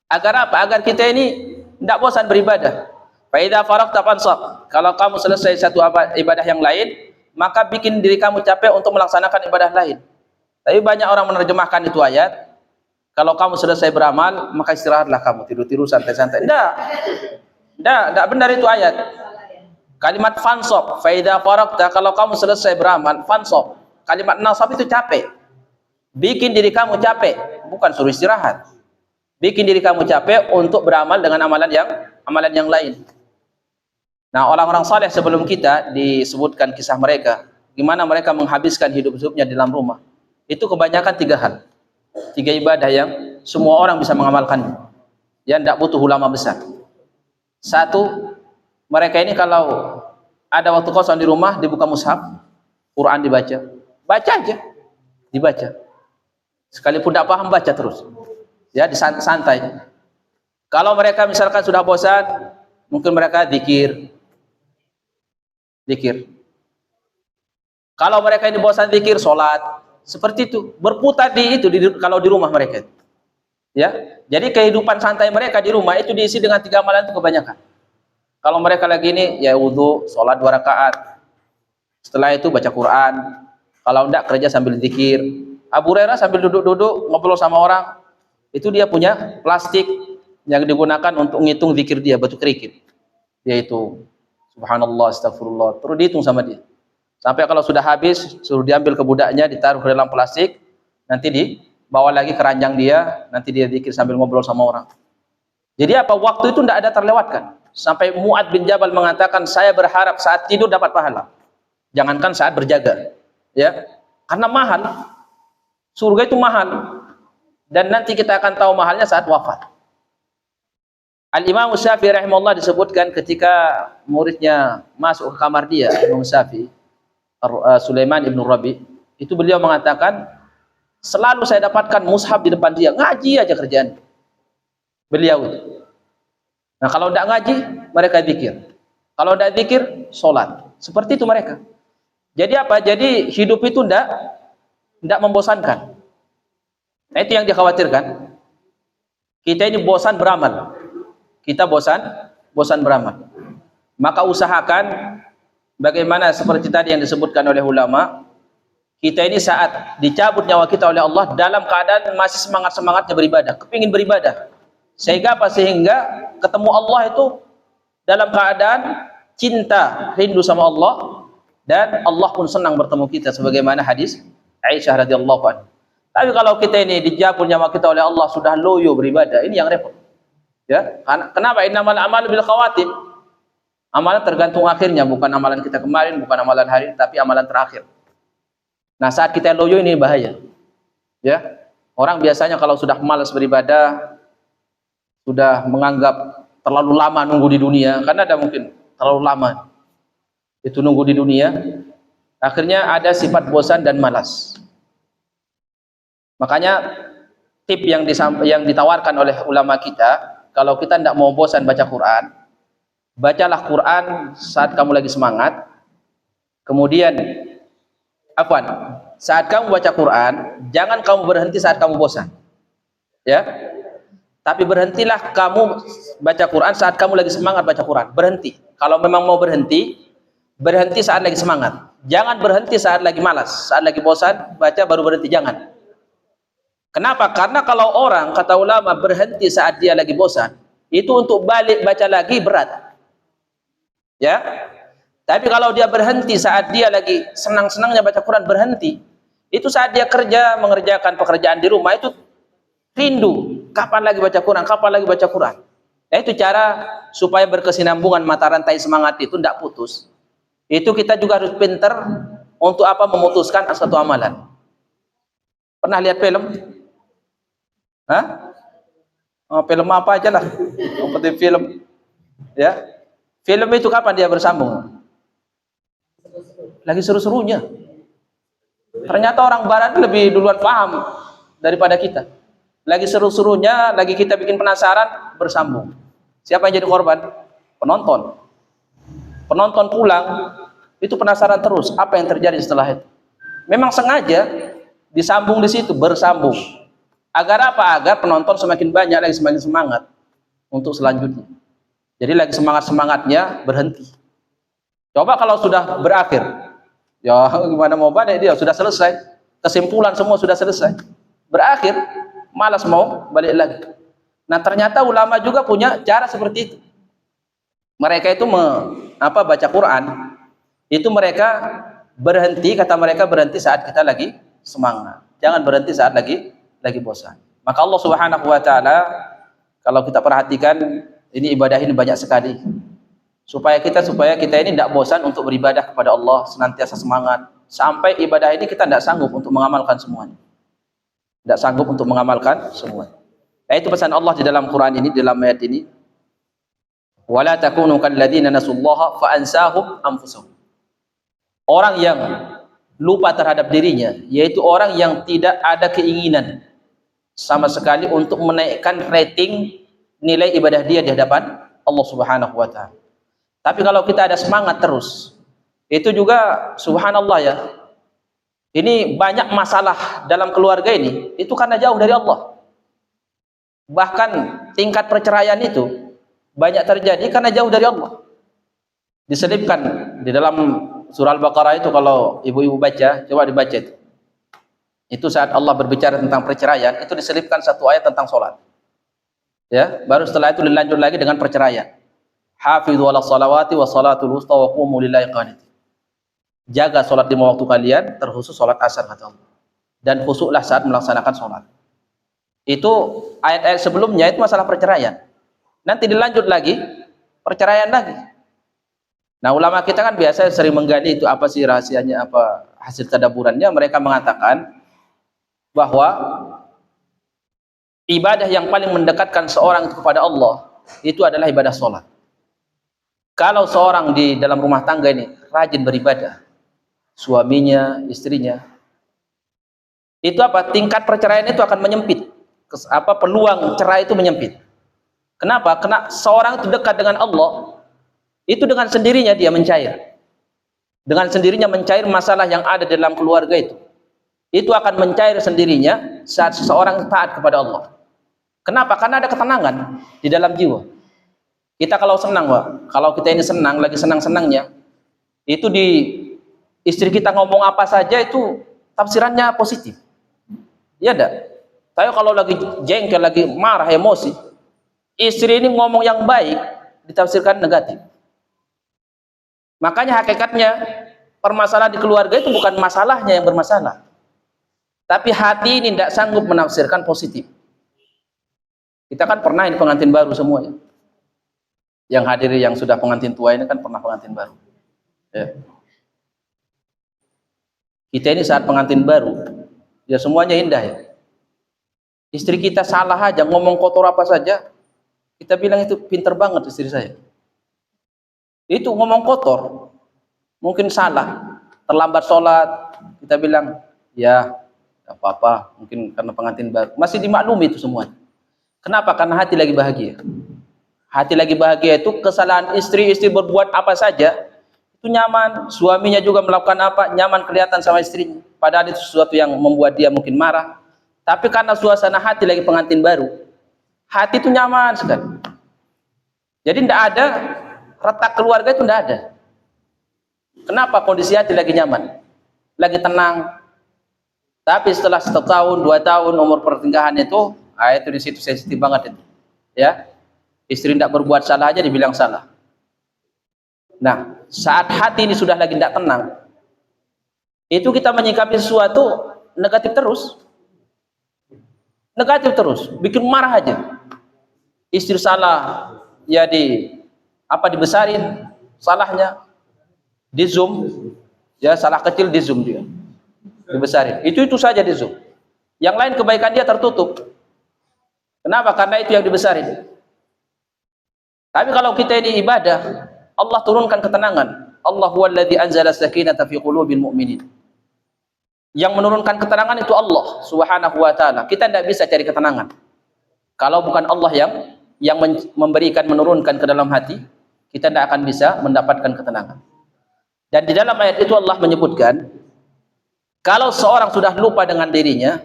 Agar apa? Agar kita ini tidak bosan beribadah. Fa idza faragta fansab. Kalau kamu selesai satu ibadah yang lain, maka bikin diri kamu capek untuk melaksanakan ibadah lain. Tapi banyak orang menerjemahkan itu ayat, kalau kamu selesai beramal, maka istirahatlah kamu, tidur-tidur santai-santai. Tidak benar itu ayat. Kalimat fansab, fa idza faragta, kalau kamu selesai beramal, fansab. Kalimat nasab itu capek. Bikin diri kamu capek, bukan suruh istirahat. Bikin diri kamu capek untuk beramal dengan amalan yang lain. Nah, orang-orang saleh sebelum kita disebutkan kisah mereka, gimana mereka menghabiskan hidup-hidupnya di dalam rumah. Itu kebanyakan 3 hal. 3 ibadah yang semua orang bisa mengamalkannya. Yang tidak butuh ulama besar. 1, mereka ini kalau ada waktu kosong di rumah, dibuka mushaf, Quran dibaca. Baca aja, dibaca. Sekalipun tidak paham, baca terus. Ya, santai. Kalau mereka misalkan sudah bosan, mungkin mereka zikir. Kalau mereka ini bosan zikir, sholat. Seperti itu, berputar kalau di rumah mereka. Ya, jadi kehidupan santai mereka di rumah itu diisi dengan 3 amalan itu kebanyakan. Kalau mereka lagi ini, ya wudu, sholat 2 rakaat. Setelah itu baca Quran. Kalau enggak, kerja sambil zikir. Abu Hurairah sambil duduk-duduk ngobrol sama orang. Itu dia punya plastik yang digunakan untuk ngitung zikir dia, batu kerikil. Yaitu subhanallah, astagfirullah, terus dihitung sama dia. Sampai kalau sudah habis, suruh diambil ke budaknya, ditaruh ke dalam plastik, nanti dibawa lagi ke ranjang dia, nanti dia zikir sambil ngobrol sama orang. Jadi apa? Waktu itu tidak ada terlewatkan. Sampai Mu'ad bin Jabal mengatakan, saya berharap saat tidur dapat pahala. Jangankan saat berjaga. Ya, karena mahal. Surga itu mahal. Dan nanti kita akan tahu mahalnya saat wafat. Al-Imam Syafi'i rahimahullah disebutkan ketika muridnya masuk ke kamar dia, Imam Syafi'i, Sulaiman ibn Rabi, itu beliau mengatakan, selalu saya dapatkan mushaf di depan dia, ngaji aja kerjaan beliau itu. Nah, kalau tidak ngaji, mereka zikir. Kalau tidak zikir, sholat. Seperti itu mereka. Jadi apa? Jadi hidup itu tidak membosankan. Nah, itu yang dikhawatirkan. Kita ini bosan beramal. Kita bosan beramal. Maka usahakan bagaimana seperti tadi yang disebutkan oleh ulama, kita ini saat dicabut nyawa kita oleh Allah dalam keadaan masih semangat-semangatnya beribadah, kepingin beribadah. Sehingga apa? Sehingga ketemu Allah itu dalam keadaan cinta, rindu sama Allah, dan Allah pun senang bertemu kita sebagaimana hadis Aisyah radhiyallahu anha. Tapi kalau kita ini dijabut nyawa kita oleh Allah sudah loyo beribadah, ini yang repot. Ya, kenapa? Innamal a'malu bil khawatim. Amalan tergantung akhirnya, bukan amalan kita kemarin, bukan amalan hari ini, tapi amalan terakhir. Nah, saat kita loyo ini bahaya. Ya. Orang biasanya kalau sudah malas beribadah, sudah menganggap terlalu lama nunggu di dunia, karena ada mungkin terlalu lama itu nunggu di dunia, akhirnya ada sifat bosan dan malas. Makanya tip yang ditawarkan oleh ulama kita, kalau kita tidak mau bosan baca Quran, bacalah Quran saat kamu lagi semangat. Kemudian apaan? Saat kamu baca Quran, jangan kamu berhenti saat kamu bosan. Ya. Tapi berhentilah kamu baca Quran saat kamu lagi semangat baca Quran. Berhenti. Kalau memang mau berhenti, berhenti saat lagi semangat. Jangan berhenti saat lagi malas, saat lagi bosan baca baru berhenti, jangan. Kenapa? Karena kalau orang, kata ulama, berhenti saat dia lagi bosan, itu untuk balik baca lagi berat. Ya. Tapi kalau dia berhenti saat dia lagi senang-senangnya baca Quran, berhenti. Itu saat dia kerja, mengerjakan pekerjaan di rumah, itu rindu. Kapan lagi baca Quran? Kapan lagi baca Quran? Nah, itu cara supaya berkesinambungan mata rantai semangat itu tidak putus. Itu kita juga harus pintar untuk apa? Memutuskan satu amalan. Pernah lihat film? Hah? Oh, film apa aja lah. Seperti film. Ya. Film itu kapan dia bersambung? Lagi seru-serunya. Ternyata orang barat lebih duluan paham daripada kita. Lagi seru-serunya, lagi kita bikin penasaran, bersambung. Siapa yang jadi korban? Penonton. Penonton pulang, itu penasaran terus, apa yang terjadi setelah itu. Memang sengaja disambung di situ, bersambung. Agar apa? Agar penonton semakin banyak, lagi semakin semangat untuk selanjutnya. Jadi lagi semangat-semangatnya berhenti. Coba kalau sudah berakhir, ya gimana mau balik dia? Sudah selesai, kesimpulan semua sudah selesai, berakhir, malas mau balik lagi. Nah, ternyata ulama juga punya cara seperti itu. Mereka itu baca Quran, itu mereka berhenti, kata mereka berhenti saat kita lagi semangat. Jangan berhenti saat lagi bosan. Maka Allah Subhanahu wa taala, kalau kita perhatikan, ini ibadah ini banyak sekali. Supaya kita ini tidak bosan untuk beribadah kepada Allah, senantiasa semangat sampai ibadah ini kita tidak sanggup untuk mengamalkan semuanya. Tidak sanggup untuk mengamalkan semua. Itu pesan Allah di dalam Quran ini, di dalam ayat ini. Wala takunu kalladzina nasullaha fa ansahum anfusahum. Orang yang lupa terhadap dirinya, yaitu orang yang tidak ada keinginan sama sekali untuk menaikkan rating nilai ibadah dia di hadapan Allah Subhanahu wa taala. Tapi kalau kita ada semangat terus, itu juga subhanallah ya. Ini banyak masalah dalam keluarga ini, itu karena jauh dari Allah. Bahkan tingkat perceraian itu banyak terjadi karena jauh dari Allah. Diselipkan di dalam surah Al-Baqarah itu, kalau ibu-ibu baca, coba dibaca itu. Itu saat Allah berbicara tentang perceraian, itu diselipkan satu ayat tentang sholat. Ya, baru setelah itu dilanjut lagi dengan perceraian. Hafidhu ala salawati wa salatul wusta wa qumu lillahi qanitin. Jaga sholat 5 waktu kalian, terkhusus sholat asar, kata Allah. Dan khusyuklah saat melaksanakan sholat. Itu ayat-ayat sebelumnya itu masalah perceraian. Nanti dilanjut lagi, perceraian lagi. Nah, ulama kita kan biasa sering menggali itu apa sih rahasianya, apa hasil tadaburannya. Mereka mengatakan bahwa ibadah yang paling mendekatkan seorang itu kepada Allah, itu adalah ibadah sholat. Kalau seorang di dalam rumah tangga ini rajin beribadah, suaminya, istrinya, itu apa? Tingkat perceraian itu akan menyempit. Peluang cerai itu menyempit. Kenapa? Karena seorang itu dekat dengan Allah, itu dengan sendirinya dia mencair. Dengan sendirinya mencair masalah yang ada dalam keluarga itu. Itu akan mencair sendirinya saat seseorang taat kepada Allah. Kenapa? Karena ada ketenangan di dalam jiwa. Kita kalau senang, Pak, kalau kita ini senang, lagi senang-senangnya, itu di istri kita ngomong apa saja itu tafsirannya positif. Iya enggak? Tapi kalau lagi jengkel, lagi marah, emosi, istri ini ngomong yang baik ditafsirkan negatif. Makanya hakikatnya permasalahan di keluarga itu bukan masalahnya yang bermasalah, tapi hati ini tidak sanggup menafsirkan positif. Kita kan pernah ini pengantin baru semuanya. Yang hadir yang sudah pengantin tua ini kan pernah pengantin baru. Ya. Kita ini saat pengantin baru, ya semuanya indah ya. Istri kita salah aja, ngomong kotor apa saja, kita bilang itu pinter banget istri saya. Itu ngomong kotor, mungkin salah, terlambat sholat, kita bilang, ya gak apa-apa, mungkin karena pengantin baru. Masih dimaklumi itu semuanya. Kenapa? Karena hati lagi bahagia. Hati lagi bahagia itu kesalahan istri berbuat apa saja itu nyaman, suaminya juga melakukan apa, nyaman kelihatan sama istrinya, padahal itu sesuatu yang membuat dia mungkin marah, tapi karena suasana hati lagi pengantin baru, hati itu nyaman sekali. Jadi tidak ada retak keluarga, itu tidak ada. Kenapa? Kondisi hati lagi nyaman, lagi tenang. Tapi setelah 1 tahun 2 tahun umur pernikahan itu, itu di situ sensitif banget itu, ya. Istri tidak berbuat salah aja dibilang salah. Nah, saat hati ini sudah lagi tidak tenang, itu kita menyikapi sesuatu negatif terus, bikin marah aja. Istri salah, ya dibesarin salahnya, di zoom, ya salah kecil di zoom dia, dibesarin. Itu saja di zoom. Yang lain kebaikan dia tertutup. Kenapa? Karena itu yang dibesarin. Tapi kalau kita ini ibadah, Allah turunkan ketenangan. Allah huwallazi anzala sakinata fi qulubil mu'minin. Yang menurunkan ketenangan itu Allah Subhanahu wa taala. Kita tidak bisa cari ketenangan kalau bukan Allah yang menurunkan ke dalam hati, kita tidak akan bisa mendapatkan ketenangan. Dan di dalam ayat itu Allah menyebutkan, kalau seorang sudah lupa dengan dirinya,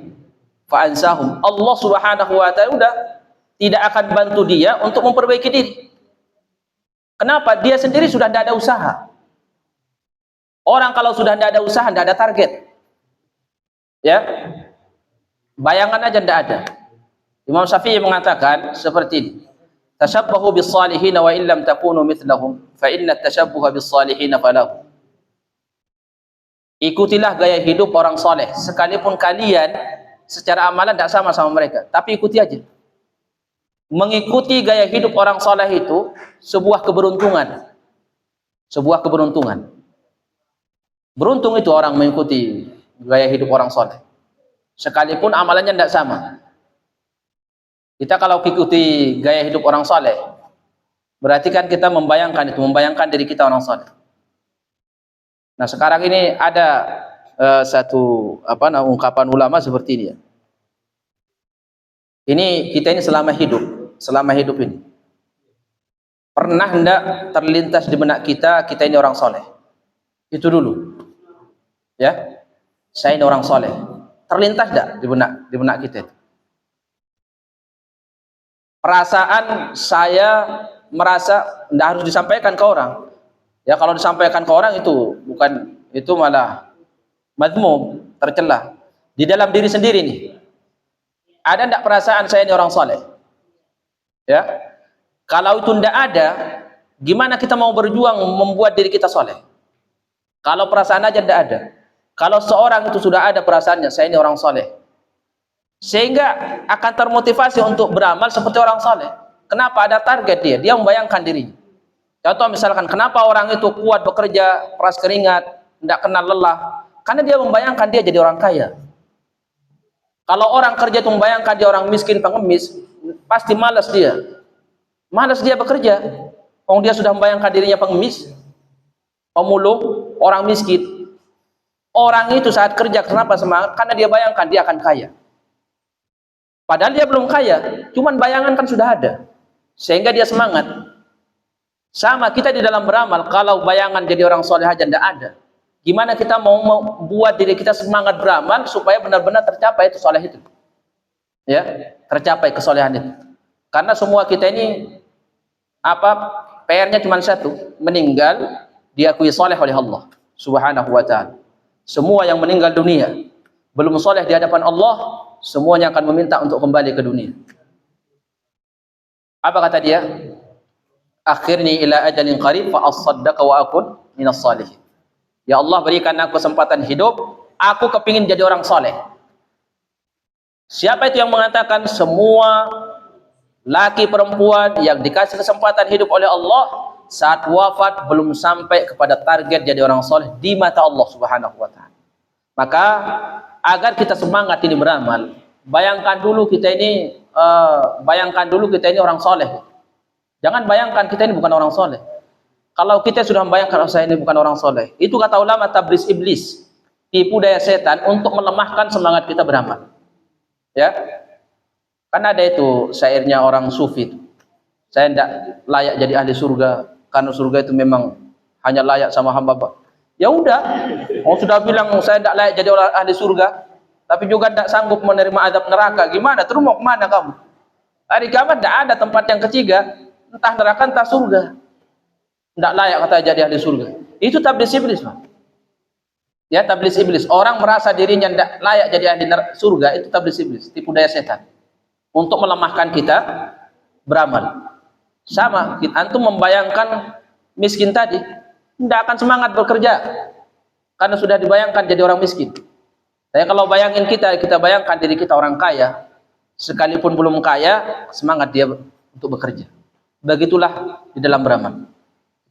fa ansahum, Allah Subhanahu wa taala udah tidak akan bantu dia untuk memperbaiki diri. Kenapa? Dia sendiri sudah tidak ada usaha. Orang kalau sudah tidak ada usaha, tidak ada target, ya, bayangan aja tidak ada. Imam Syafi'i mengatakan seperti ini, tashabbahu bis salihin wa illam takunu mithlahum fa inna tashabbuha bis salihin falahu. Ikutilah gaya hidup orang soleh, sekalipun kalian secara amalan tidak sama mereka, tapi ikuti aja. Mengikuti gaya hidup orang soleh itu sebuah keberuntungan. Beruntung itu orang mengikuti gaya hidup orang soleh, sekalipun amalannya tidak sama. Kita kalau ikuti gaya hidup orang soleh, berarti kan kita membayangkan diri kita orang soleh. Nah, sekarang ini ada satu ungkapan ulama seperti ini ya. Ini kita ini selama hidup ini pernah hendak terlintas di benak kita ini orang soleh? Itu dulu, ya. Saya ini orang soleh. Terlintas tidak di benak kita itu? Perasaan saya merasa tidak harus disampaikan ke orang. Ya, kalau disampaikan ke orang itu malah madmum, tercela. Di dalam diri sendiri nih, ada tidak perasaan saya ini orang soleh? Ya, kalau itu tidak ada, gimana kita mau berjuang membuat diri kita soleh? Kalau perasaan aja tidak ada. Kalau seorang itu sudah ada perasaannya, saya ini orang soleh, sehingga akan termotivasi untuk beramal seperti orang soleh. Kenapa? Ada target dia membayangkan dirinya. Contoh misalkan, kenapa orang itu kuat bekerja, peras keringat, tidak kenal lelah? Karena dia membayangkan dia jadi orang kaya. Kalau orang kerja itu membayangkan dia orang miskin, pengemis, pasti malas dia bekerja. Dia sudah membayangkan dirinya pengemis, pemulung, orang miskin. Orang itu saat kerja kenapa semangat? Karena dia bayangkan dia akan kaya. Padahal dia belum kaya, cuman bayangan kan sudah ada, sehingga dia semangat. Sama kita di dalam beramal, kalau bayangan jadi orang soleh aja tidak ada, gimana kita mau membuat diri kita semangat beramal supaya benar-benar tercapai itu soleh itu, ya, tercapai kesolehan itu. Karena semua kita ini PR-nya cuma satu, meninggal diakui soleh oleh Allah Subhanahu wa taala. Semua yang meninggal dunia belum soleh di hadapan Allah, semuanya akan meminta untuk kembali ke dunia. Apa kata dia? Akhirni ila ajalin qarib fa asaddaqa wa akun minas salihin. Ya Allah, berikan aku kesempatan hidup, aku kepingin jadi orang soleh. Siapa itu yang mengatakan? Semua laki perempuan yang dikasih kesempatan hidup oleh Allah, saat wafat belum sampai kepada target jadi orang soleh di mata Allah Subhanahu wa taala. Maka agar kita semangat ini beramal, bayangkan dulu kita ini orang soleh. Jangan bayangkan kita ini bukan orang soleh. Kalau kita sudah membayangkan saya ini bukan orang soleh, itu kata ulama tablis iblis, tipu daya setan untuk melemahkan semangat kita beramal. Ya, kan ada itu syairnya orang sufi itu, saya tidak layak jadi ahli surga karena surga itu memang hanya layak sama hamba. Ya udah, oh sudah bilang saya tidak layak jadi orang ahli surga, tapi juga tidak sanggup menerima azab neraka. Gimana? Terus mau kemana kamu? Hari kiamat tidak ada tempat yang ketiga, entah neraka entah surga. Tidak layak kata jadi ahli surga. Itu tablis iblis, Pak. Ya, tablis iblis. Orang merasa dirinya tidak layak jadi ahli surga, itu tablis iblis, tipu daya setan untuk melemahkan kita beramal. Sama, antum membayangkan miskin tadi tidak akan semangat bekerja karena sudah dibayangkan jadi orang miskin. Tapi kalau bayangin kita bayangkan diri kita orang kaya, sekalipun belum kaya, semangat dia untuk bekerja. Begitulah di dalam beramal.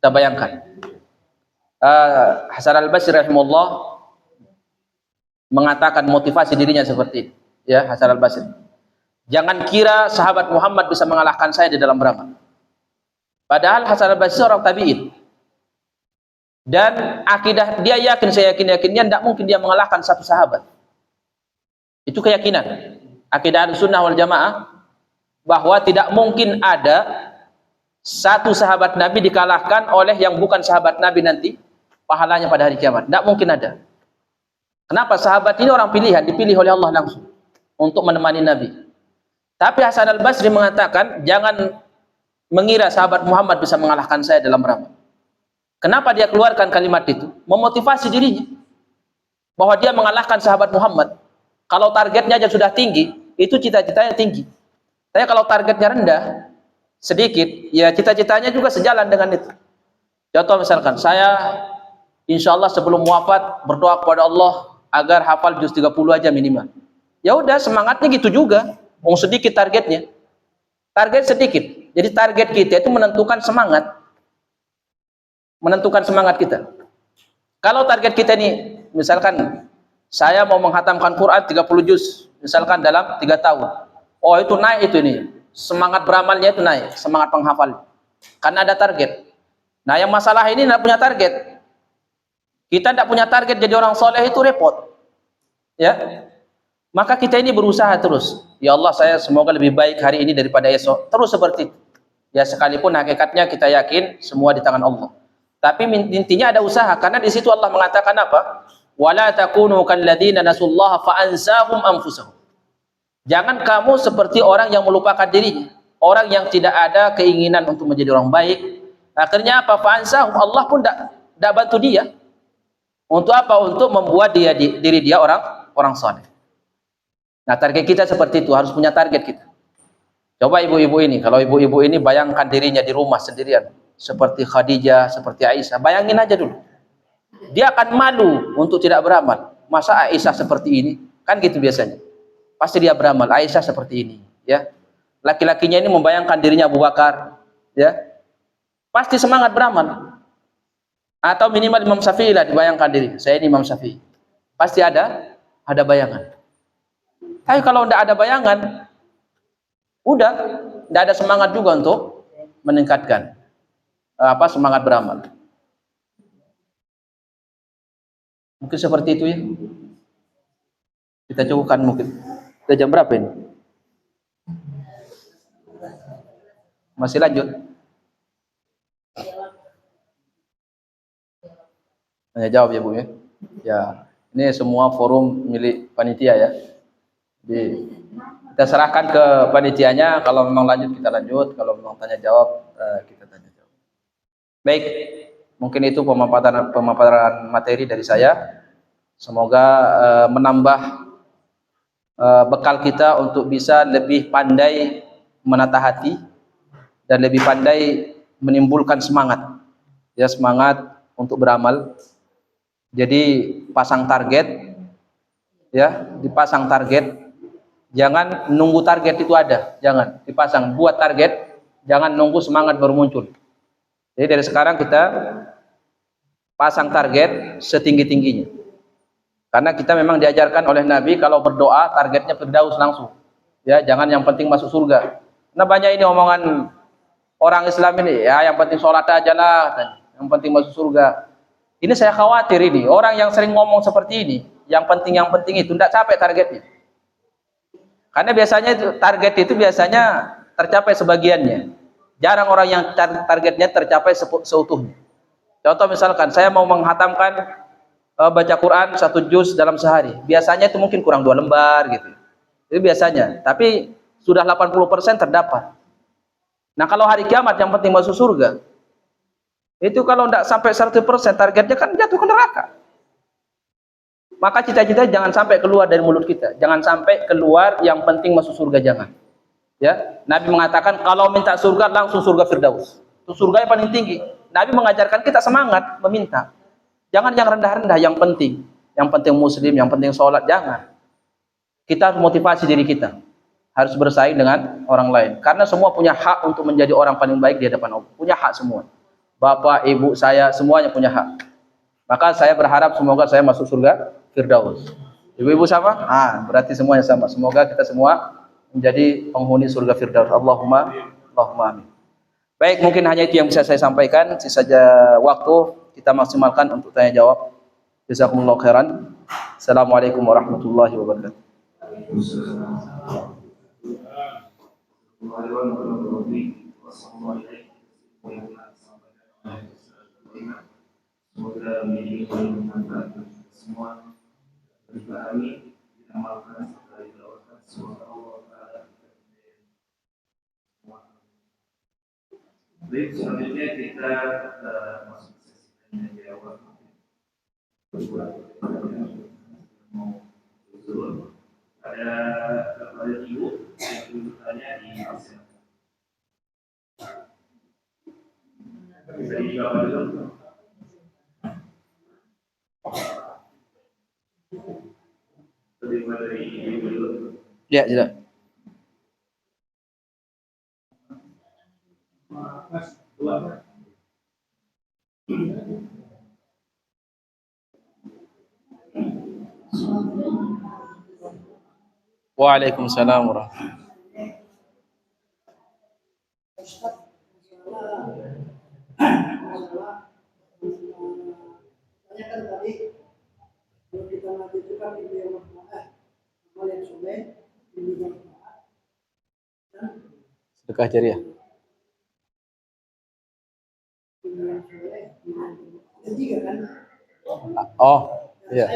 Kita bayangkan. Hasan al-Basri rahimahullah mengatakan motivasi dirinya seperti ini. Ya, Hasan al-Basri. Jangan kira sahabat Muhammad bisa mengalahkan saya di dalam beramal. Padahal Hasan al-Basri seorang tabi'in. Dan akidah dia yakin, saya yakinnya tidak mungkin dia mengalahkan satu sahabat. Itu keyakinan akidah Ahlussunnah wal Jamaah, bahwa tidak mungkin ada satu sahabat Nabi dikalahkan oleh yang bukan sahabat Nabi nanti pahalanya pada hari kiamat. Tidak mungkin ada. Kenapa? Sahabat ini orang pilihan, dipilih oleh Allah langsung untuk menemani Nabi. Tapi Hasan al-Basri mengatakan, jangan mengira sahabat Muhammad bisa mengalahkan saya dalam beramal. Kenapa dia keluarkan kalimat itu? Memotivasi dirinya bahwa dia mengalahkan sahabat Muhammad. Kalau targetnya aja sudah tinggi, itu cita-citanya tinggi. Tapi kalau targetnya rendah, sedikit, ya cita-citanya juga sejalan dengan itu. Contoh misalkan, saya insya Allah sebelum wafat berdoa kepada Allah agar hafal juz 30 aja minimal. Ya udah, semangatnya gitu juga. Mau sedikit targetnya. Target sedikit. Jadi target kita itu menentukan semangat. Menentukan semangat kita. Kalau target kita ini, misalkan saya mau menghatamkan Quran 30 juz, misalkan dalam 3 tahun. Oh, itu naik itu nih. Semangat beramalnya itu naik, semangat penghafal. Karena ada target. Nah, yang masalah ini tidak punya target. Kita tidak punya target jadi orang soleh itu repot. Ya. Maka kita ini berusaha terus. Ya Allah, saya semoga lebih baik hari ini daripada esok. Terus seperti itu. Ya, sekalipun hakikatnya kita yakin semua di tangan Allah. Tapi intinya ada usaha, karena di situ Allah mengatakan apa? Wala takunu kalladzina nasullaha fa ansahum anfusahum. Jangan kamu seperti orang yang melupakan dirinya, orang yang tidak ada keinginan untuk menjadi orang baik. Akhirnya apa? Fa ansahum, Allah pun tidak bantu dia. Untuk apa? Untuk membuat diri dia orang saleh. Nah, target kita seperti itu, harus punya target kita. Coba ibu-ibu ini, kalau ibu-ibu ini bayangkan dirinya di rumah sendirian, seperti Khadijah, seperti Aisyah, bayangin aja dulu. Dia akan malu untuk tidak beramal. Masa Aisyah seperti ini? Kan gitu biasanya. Pasti dia beramal. Aisyah seperti ini, ya. Laki-lakinya ini membayangkan dirinya Abu Bakar, ya. Pasti semangat beramal. Atau minimal Imam Syafi'i lah dibayangkan diri. Saya ini Imam Syafi'i. Pasti ada bayangan. Tapi kalau tidak ada bayangan, udah, tidak ada semangat juga untuk meningkatkan semangat beramal. Mungkin seperti itu ya. Kita cukupkan mungkin. Sudah jam berapa ini? Masih lanjut? Hanya jawab ya Bu ya. Ya, ini semua forum milik panitia ya. Kita serahkan ke panitianya. Kalau memang lanjut kita lanjut. Kalau memang tanya jawab kita tanya jawab. Baik, mungkin itu pemaparan materi dari saya. Semoga menambah bekal kita untuk bisa lebih pandai menata hati dan lebih pandai menimbulkan semangat. Ya, semangat untuk beramal. Jadi pasang target, ya, dipasang target. Jangan nunggu target itu ada, jangan dipasang. Buat target, jangan nunggu semangat baru muncul. Jadi dari sekarang kita pasang target setinggi-tingginya. Karena kita memang diajarkan oleh Nabi kalau berdoa targetnya firdaus langsung. Ya, jangan yang penting masuk surga. Nah, banyak ini omongan orang Islam ini, ya yang penting sholat aja lah, yang penting masuk surga. Ini saya khawatir ini, orang yang sering ngomong seperti ini, yang penting itu tidak capek targetnya. Karena biasanya target itu biasanya tercapai sebagiannya. Jarang orang yang targetnya tercapai seutuhnya. Contoh misalkan saya mau menghatamkan baca Quran 1 juz dalam sehari. Biasanya itu mungkin kurang 2 lembar gitu. Itu biasanya. Tapi sudah 80% terdapat. Nah kalau hari kiamat yang penting masuk surga, itu kalau tidak sampai 100% targetnya kan jatuh ke neraka. Maka cita-cita jangan sampai keluar dari mulut kita. Jangan sampai keluar yang penting masuk surga, jangan. Ya, Nabi mengatakan kalau minta surga langsung surga Firdaus. Itu surga yang paling tinggi. Nabi mengajarkan kita semangat meminta. Jangan yang rendah-rendah, yang penting. Yang penting muslim, yang penting sholat, jangan. Kita harus motivasi diri kita. Harus bersaing dengan orang lain. Karena semua punya hak untuk menjadi orang paling baik di hadapan Allah. Punya hak semua. Bapak, ibu, saya, semuanya punya hak. Maka saya berharap semoga saya masuk surga Firdaus. Ibu-ibu sama? Berarti semuanya sama. Semoga kita semua menjadi penghuni surga Firdaus. Allahumma amin. Baik, mungkin hanya itu yang bisa saya sampaikan. Sisa waktu kita maksimalkan untuk tanya jawab. Jazakumullahu khairan. Assalamualaikum warahmatullahi wabarakatuh. Semoga menjadi bermanfaat bagi semua. Kami amalkan serta didoakan semoga Allah Taala. Baik, selanjutnya kita masuk sesi tanya jawab. Ada kepada ibu yang bertanya di absen. Bisa dijawab dulu. Ya, tidak. Waalaikumsalam warahmatullahi sedekah jariah. Oh, iya.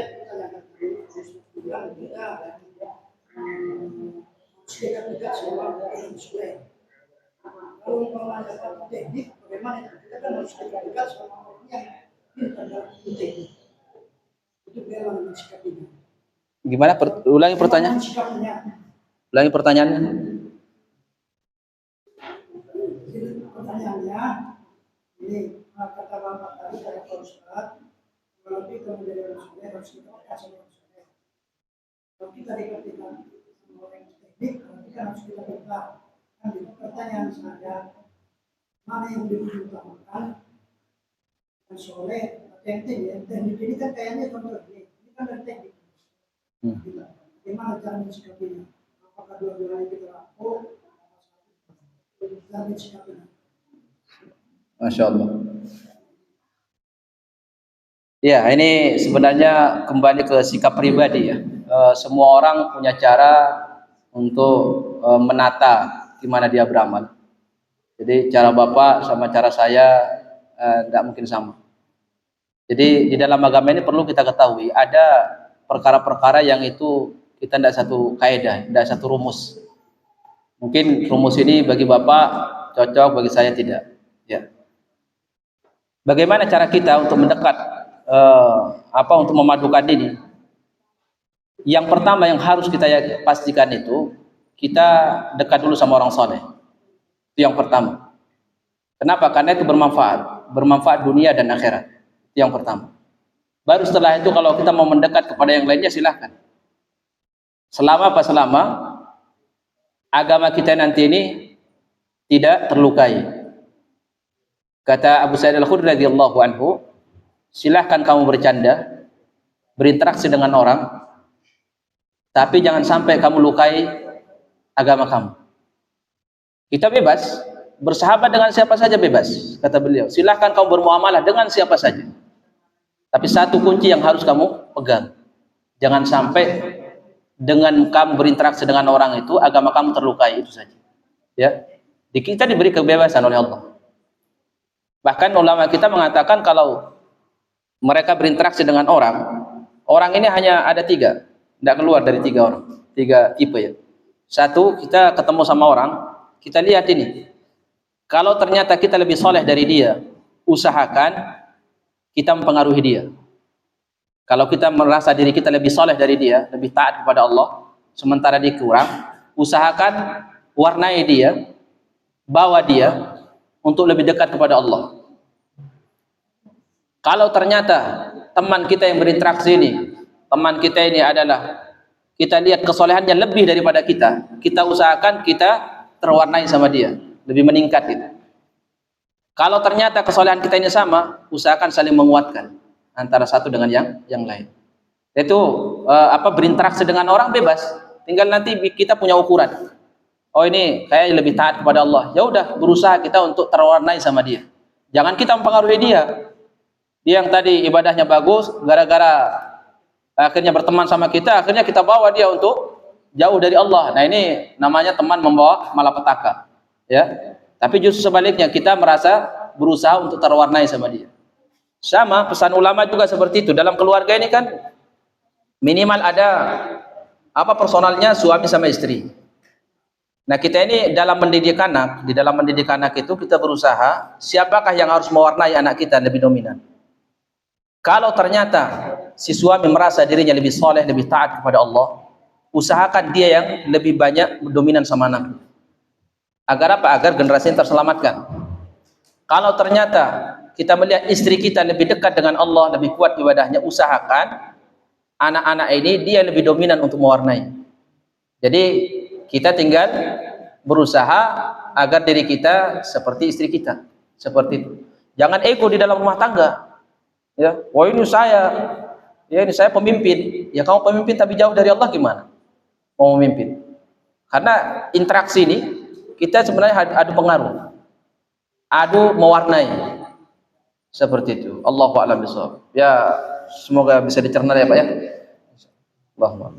Gimana? Ulangi pertanyaan. Ulangi pertanyaannya. Pertanyaannya, ini kata Bapak tadi saya Pak Ustaz, kalau kita menjadi orang soleh harus kita kasih orang soleh. Kalau kita dikatakan sama orang teknik, berarti kan harus kita minta. Kan itu pertanyaan saya, mana yang lebih diutamakan? Yang soleh atau yang teknik? Teknik ini kan kayaknya contoh ini kan dari teknik. Bagaimana cara mensikapinya? Apakah dua-duanya kita lakukan? Cara mensikapinya? Masya Allah. Ya, ini sebenarnya kembali ke sikap pribadi ya. Semua orang punya cara untuk menata gimana dia beramal. Jadi cara Bapak sama cara saya tidak mungkin sama. Jadi di dalam agama ini perlu kita ketahui ada perkara-perkara yang itu kita tidak satu kaidah, tidak satu rumus. Mungkin rumus ini bagi Bapak cocok, bagi saya tidak. Ya. Bagaimana cara kita untuk mendekat untuk memadukan ini? Yang pertama yang harus kita pastikan itu kita dekat dulu sama orang soleh. Itu yang pertama. Kenapa? Karena itu bermanfaat dunia dan akhirat. Itu yang pertama. Baru setelah itu kalau kita mau mendekat kepada yang lainnya silahkan. Selama agama kita nanti ini tidak terlukai. Kata Abu Sa'id Al-Khudri radhiyallahu anhu, silahkan kamu bercanda, berinteraksi dengan orang, tapi jangan sampai kamu lukai agama kamu. Kita bebas, bersahabat dengan siapa saja bebas, kata beliau. Silahkan kamu bermuamalah dengan siapa saja. Tapi satu kunci yang harus kamu pegang. Jangan sampai dengan kamu berinteraksi dengan orang itu, agama kamu terlukai, itu saja. Ya, kita diberi kebebasan oleh Allah. Bahkan ulama kita mengatakan kalau mereka berinteraksi dengan orang ini hanya ada tiga, tidak keluar dari tiga orang, tiga tipe ya. Satu, kita ketemu sama orang, kita lihat ini, kalau ternyata kita lebih soleh dari dia, usahakan kita mempengaruhi dia. Kalau kita merasa diri kita lebih soleh dari dia, lebih taat kepada Allah, sementara dia kurang, usahakan warnai dia, bawa dia untuk lebih dekat kepada Allah. Kalau ternyata teman kita yang berinteraksi ini, teman kita ini adalah kita lihat kesolehannya lebih daripada kita usahakan kita terwarnai sama dia, lebih meningkat gitu. Kalau ternyata kesolehan kita ini sama, usahakan saling menguatkan antara satu dengan yang lain. Itu berinteraksi dengan orang bebas, tinggal nanti kita punya ukuran. Oh ini kayak lebih taat kepada Allah, ya udah berusaha kita untuk terwarnai sama dia. Jangan kita mempengaruhi dia. Dia yang tadi ibadahnya bagus, gara-gara akhirnya berteman sama kita, akhirnya kita bawa dia untuk jauh dari Allah. Nah ini namanya teman membawa malapetaka, ya. Tapi justru sebaliknya, kita merasa berusaha untuk terwarnai sama dia. Sama pesan ulama juga seperti itu. Dalam keluarga ini kan minimal ada personalnya suami sama istri. Nah kita ini dalam mendidik anak, di dalam mendidik anak itu kita berusaha siapakah yang harus mewarnai anak kita lebih dominan. Kalau ternyata si suami merasa dirinya lebih soleh, lebih taat kepada Allah, usahakan dia yang lebih banyak dominan sama anak. Agar apa? Agar generasi yang terselamatkan. Kalau ternyata kita melihat istri kita lebih dekat dengan Allah, lebih kuat ibadahnya, usahakan anak-anak ini dia lebih dominan untuk mewarnai. Jadi kita tinggal berusaha agar diri kita seperti istri kita, seperti itu. Jangan ego di dalam rumah tangga. Ya, wah ini saya, ya ini saya pemimpin. Ya kamu pemimpin tapi jauh dari Allah gimana? Mau memimpin? Karena interaksi ini kita sebenarnya adu pengaruh, adu mewarnai, seperti itu. Allahu a'lam bishawab. Ya semoga bisa dicerna ya Pak ya. Allahumma.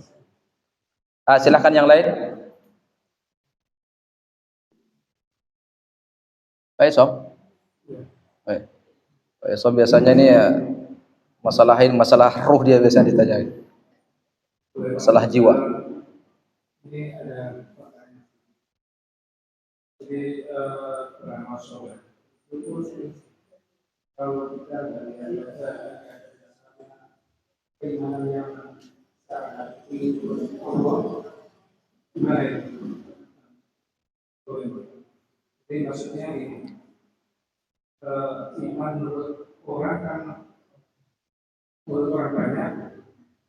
Silakan yang lain. Baik Sob. Baik. So biasanya ini ya masalah ruh dia biasanya ditanyain, masalah jiwa. Ini ada pertanyaan. Jadi kalau kita dari keimanan yang sangat tinggi Allah, gimana itu? Jadi maksudnya ini. Iman menurut orang kan menurut orang banyak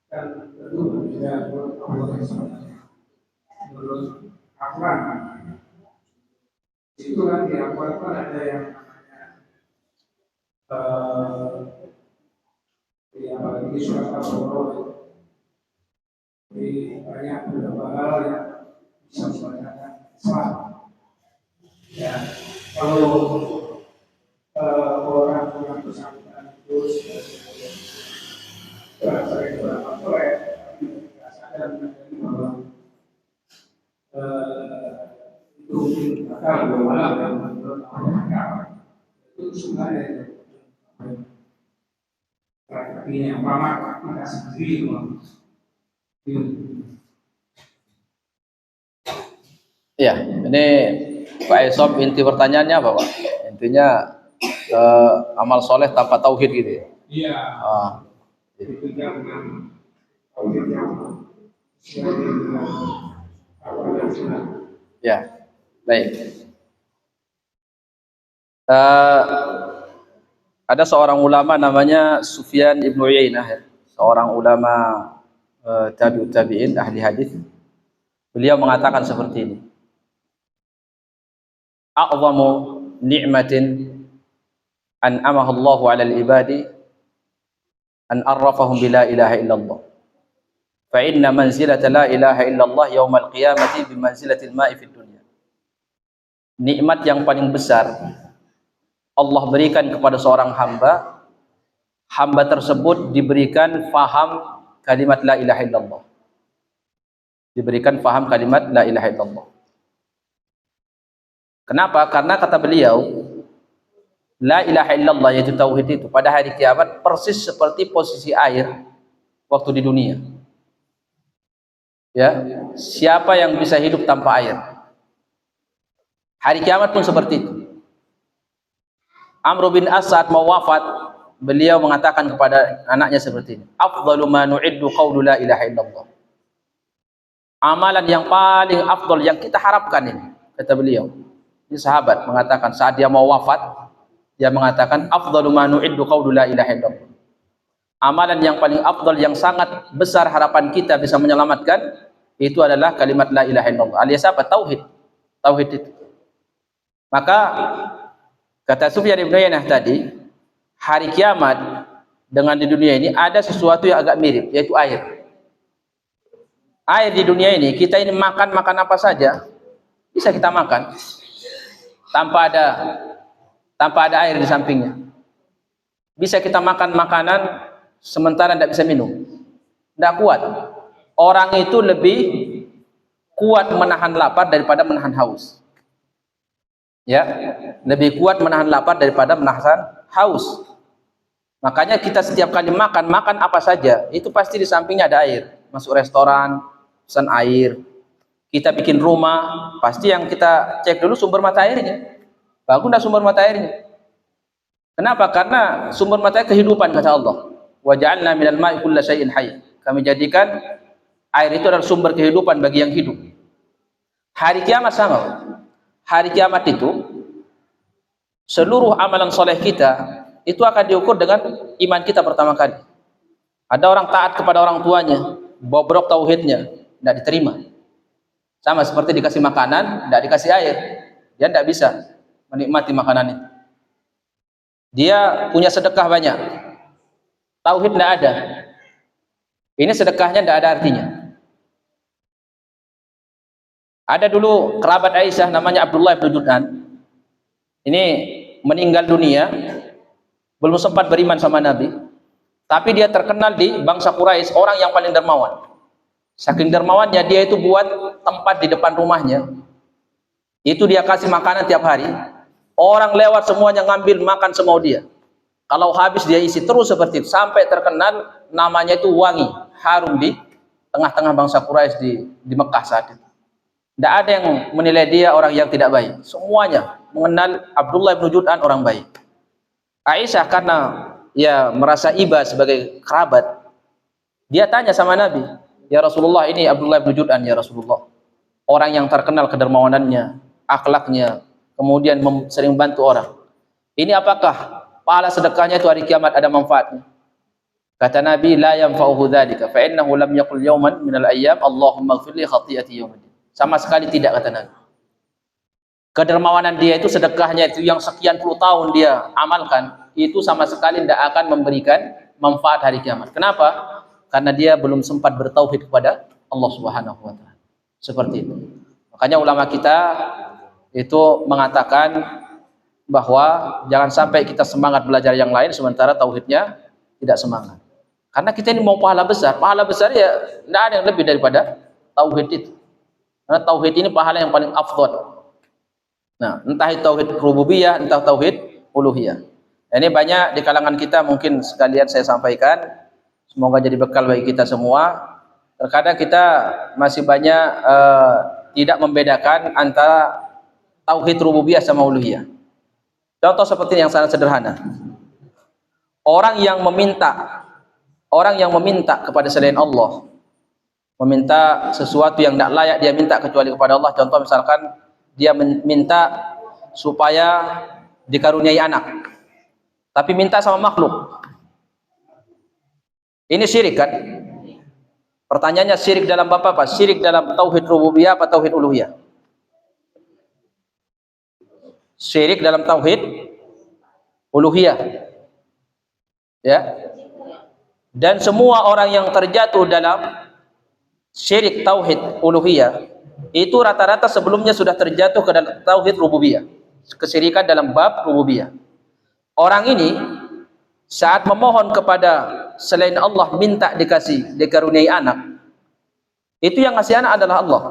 kan tentu berbeda menurut Allah sebenarnya. Menurut Al-Quran itu kan di Al-Quran kan ada yang namanya apalagi surat Al-Baqarah, jadi banyak beberapa hal yang bisa dibacakan Islam. Ya kalau orang yang bersangkutan itu sering berapa proyek, tapi tidak sadar bahwa itu mungkin bakal bermalam yang menurut Allah itu sebenarnya yang pertama kita sendiri Ya, ini Pak Esob, inti pertanyaannya apa Pak? Intinya amal soleh tanpa tauhid gitu ya? Iya. Itu yang tauhid yang ya, baik. Ada seorang ulama namanya Sufyan ibnu Uyainah, ya. Seorang ulama tabi'ut tabi'in, ahli hadis. Beliau mengatakan seperti ini. A'zamu ni'matin an'amaha Allahu 'alal ibadi an arrafahum bila ilaha illallah. Fa inna manzilata la ilaha illallah yaumal qiyamati bi manzilatil ma'i fid dunya. Nikmat yang paling besar Allah berikan kepada seorang hamba, hamba tersebut diberikan faham kalimat la ilaha illallah. Diberikan faham kalimat la ilaha illallah. Kenapa? Karena kata beliau, La ilaha illallah, yaitu tauhid itu, pada hari kiamat persis seperti posisi air waktu di dunia. Ya, siapa yang bisa hidup tanpa air? Hari kiamat pun seperti itu. Amr bin As saat mau wafat, beliau mengatakan kepada anaknya seperti ini, afdalu ma nu'iddu qawlu la ilaha illallah. Amalan yang paling afdal yang kita harapkan ini, kata beliau. Ini sahabat mengatakan saat dia mau wafat, dia mengatakan afdalu ma nu'iddu qawlu la ilaha illallah. Amalan yang paling afdal yang sangat besar harapan kita bisa menyelamatkan itu adalah kalimat la ilaha illallah. Alias apa? Tauhid. Tauhid itu. Maka kata Sufyan bin Uyainah tadi, hari kiamat dengan di dunia ini ada sesuatu yang agak mirip, yaitu air. Air di dunia ini, kita ini makan apa saja bisa kita makan tanpa ada air di sampingnya. Bisa kita makan makanan sementara tidak bisa minum, tidak kuat. Orang itu lebih kuat menahan lapar daripada menahan haus. Ya, lebih kuat menahan lapar daripada menahan haus. Makanya kita setiap kali makan apa saja, itu pasti di sampingnya ada air. Masuk restoran, pesan air. Kita bikin rumah, pasti yang kita cek dulu sumber mata airnya. Bagus enggak sumber mata airnya? Kenapa? Karena sumber mata air kehidupan, kata Allah. Wa ja'alna minal ma'i kulla syai'in hayy. Kami jadikan air itu adalah sumber kehidupan bagi yang hidup. Hari kiamat sama. Hari kiamat itu seluruh amalan soleh kita itu akan diukur dengan iman kita pertama kali. Ada orang taat kepada orang tuanya, bobrok tauhidnya, tidak diterima. Sama seperti dikasih makanan, tidak dikasih air, dia tidak bisa menikmati makanan itu. Dia punya sedekah banyak, tauhid tidak ada. Ini sedekahnya tidak ada artinya. Ada dulu kerabat Aisyah namanya Abdullah bin Jud'an. Ini meninggal dunia, belum sempat beriman sama Nabi. Tapi dia terkenal di bangsa Quraisy orang yang paling dermawan. Saking dermawannya dia itu buat tempat di depan rumahnya. Itu dia kasih makanan tiap hari. Orang lewat semuanya ngambil makan semau dia. Kalau habis dia isi terus seperti itu sampai terkenal namanya itu wangi, harum di tengah-tengah bangsa Quraisy di Mekah saat itu. Tidak ada yang menilai dia orang yang tidak baik. Semuanya mengenal Abdullah bin Jud'an orang baik. Aisyah karena ya merasa iba sebagai kerabat, dia tanya sama Nabi, ya Rasulullah, ini Abdullah bin Jud'an ya Rasulullah. Orang yang terkenal kedermawanannya, akhlaknya, kemudian sering bantu orang. Ini apakah pahala sedekahnya itu hari kiamat ada manfaatnya? Kata Nabi, la yanfa'uhu dzalika fa innahu lam yaqul yawman minal ayyam Allahumma ighfir li khati'ati yawmiddin. Sama sekali tidak, kata Nabi. Kedermawanan dia itu, sedekahnya itu yang sekian puluh tahun dia amalkan, itu sama sekali tidak akan memberikan manfaat hari kiamat. Kenapa? Karena dia belum sempat bertauhid kepada Allah Subhanahu wa taala. Seperti itu. Makanya ulama kita itu mengatakan bahwa jangan sampai kita semangat belajar yang lain sementara tauhidnya tidak semangat. Karena kita ini mau pahala besar ya tidak ada yang lebih daripada tauhid itu. Karena tauhid ini pahala yang paling afdal. Nah, entah itu tauhid rububiyah, entah tauhid uluhiyah. Ini banyak di kalangan kita, mungkin sekalian saya sampaikan. Semoga jadi bekal bagi kita semua. Terkadang kita masih banyak tidak membedakan antara tauhid rububiyah sama uluhiyah. Contoh seperti yang sangat sederhana. Orang yang meminta kepada selain Allah, meminta sesuatu yang tidak layak dia minta kecuali kepada Allah. Contoh misalkan dia minta supaya dikaruniai anak, tapi minta sama makhluk. Ini syirik kan? Pertanyaannya, syirik dalam apa? Syirik dalam tauhid rububiyah apa tauhid uluhiyah? Syirik dalam tauhid uluhiyah. Ya. Dan semua orang yang terjatuh dalam syirik tauhid uluhiyah itu rata-rata sebelumnya sudah terjatuh ke dalam tauhid rububiyah, kesyirikan dalam bab rububiyah. Orang ini saat memohon kepada selain Allah minta dikaruniai anak, itu yang ngasih anak adalah Allah.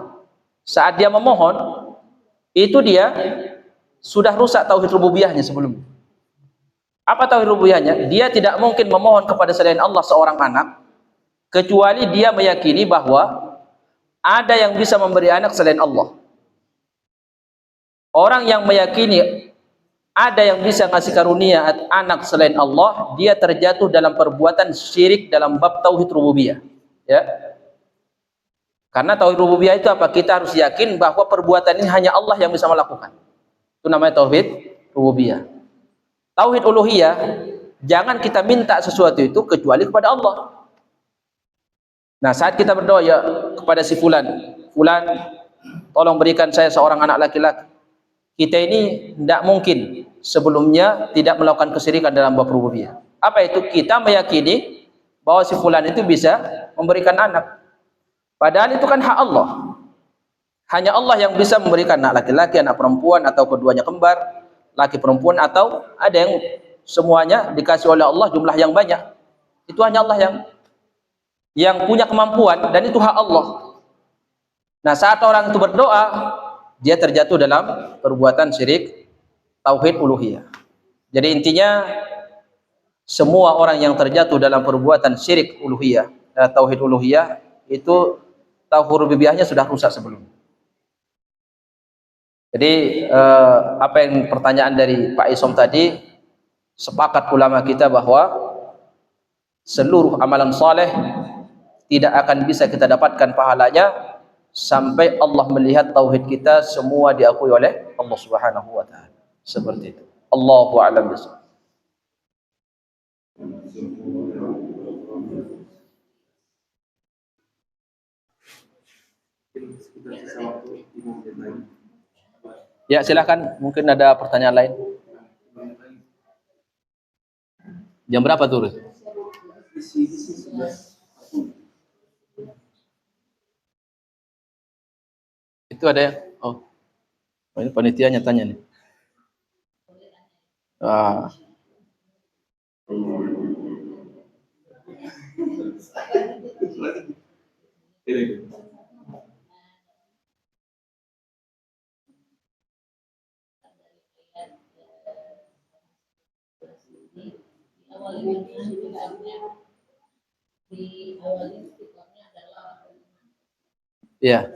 Saat dia memohon itu dia sudah rusak tauhid rububiyahnya sebelumnya. Apa tauhid rububiyahnya? Dia tidak mungkin memohon kepada selain Allah seorang anak kecuali dia meyakini bahwa ada yang bisa memberi anak selain Allah. Orang yang meyakini ada yang bisa ngasih karunia anak selain Allah, dia terjatuh dalam perbuatan syirik dalam bab tauhid rububiyah. Ya. Karena tauhid rububiyah itu apa? Kita harus yakin bahwa perbuatan ini hanya Allah yang bisa melakukan. Itu namanya tauhid rububiyah. Tauhid uluhiyah, jangan kita minta sesuatu itu kecuali kepada Allah. Nah, saat kita berdoa ya kepada si fulan, fulan tolong berikan saya seorang anak laki-laki. Kita ini tidak mungkin sebelumnya tidak melakukan kesyirikan dalam bab rububiyah. Apa itu? Kita meyakini bahwa si fulan itu bisa memberikan anak. Padahal itu kan hak Allah. Hanya Allah yang bisa memberikan anak laki-laki, anak perempuan, atau keduanya kembar, laki perempuan, atau ada yang semuanya dikasih oleh Allah jumlah yang banyak. Itu hanya Allah yang punya kemampuan, dan itu hak Allah. Nah, saat orang itu berdoa, dia terjatuh dalam perbuatan syirik tauhid uluhiyah. Jadi intinya semua orang yang terjatuh dalam perbuatan syirik uluhiyah, tauhid uluhiyah, itu tauhid rububiyahnya sudah rusak sebelumnya. Jadi apa yang pertanyaan dari Pak Isom tadi, sepakat ulama kita bahwa seluruh amalan saleh tidak akan bisa kita dapatkan pahalanya sampai Allah melihat tauhid kita semua diakui oleh Allah Subhanahu wa taala. Seperti itu. Allahu a'lam bishawab. Ya, silakan, mungkin ada pertanyaan lain. Jam berapa tuh? Itu ada yang oh ini panitianya tanya nih. Ah. Iya.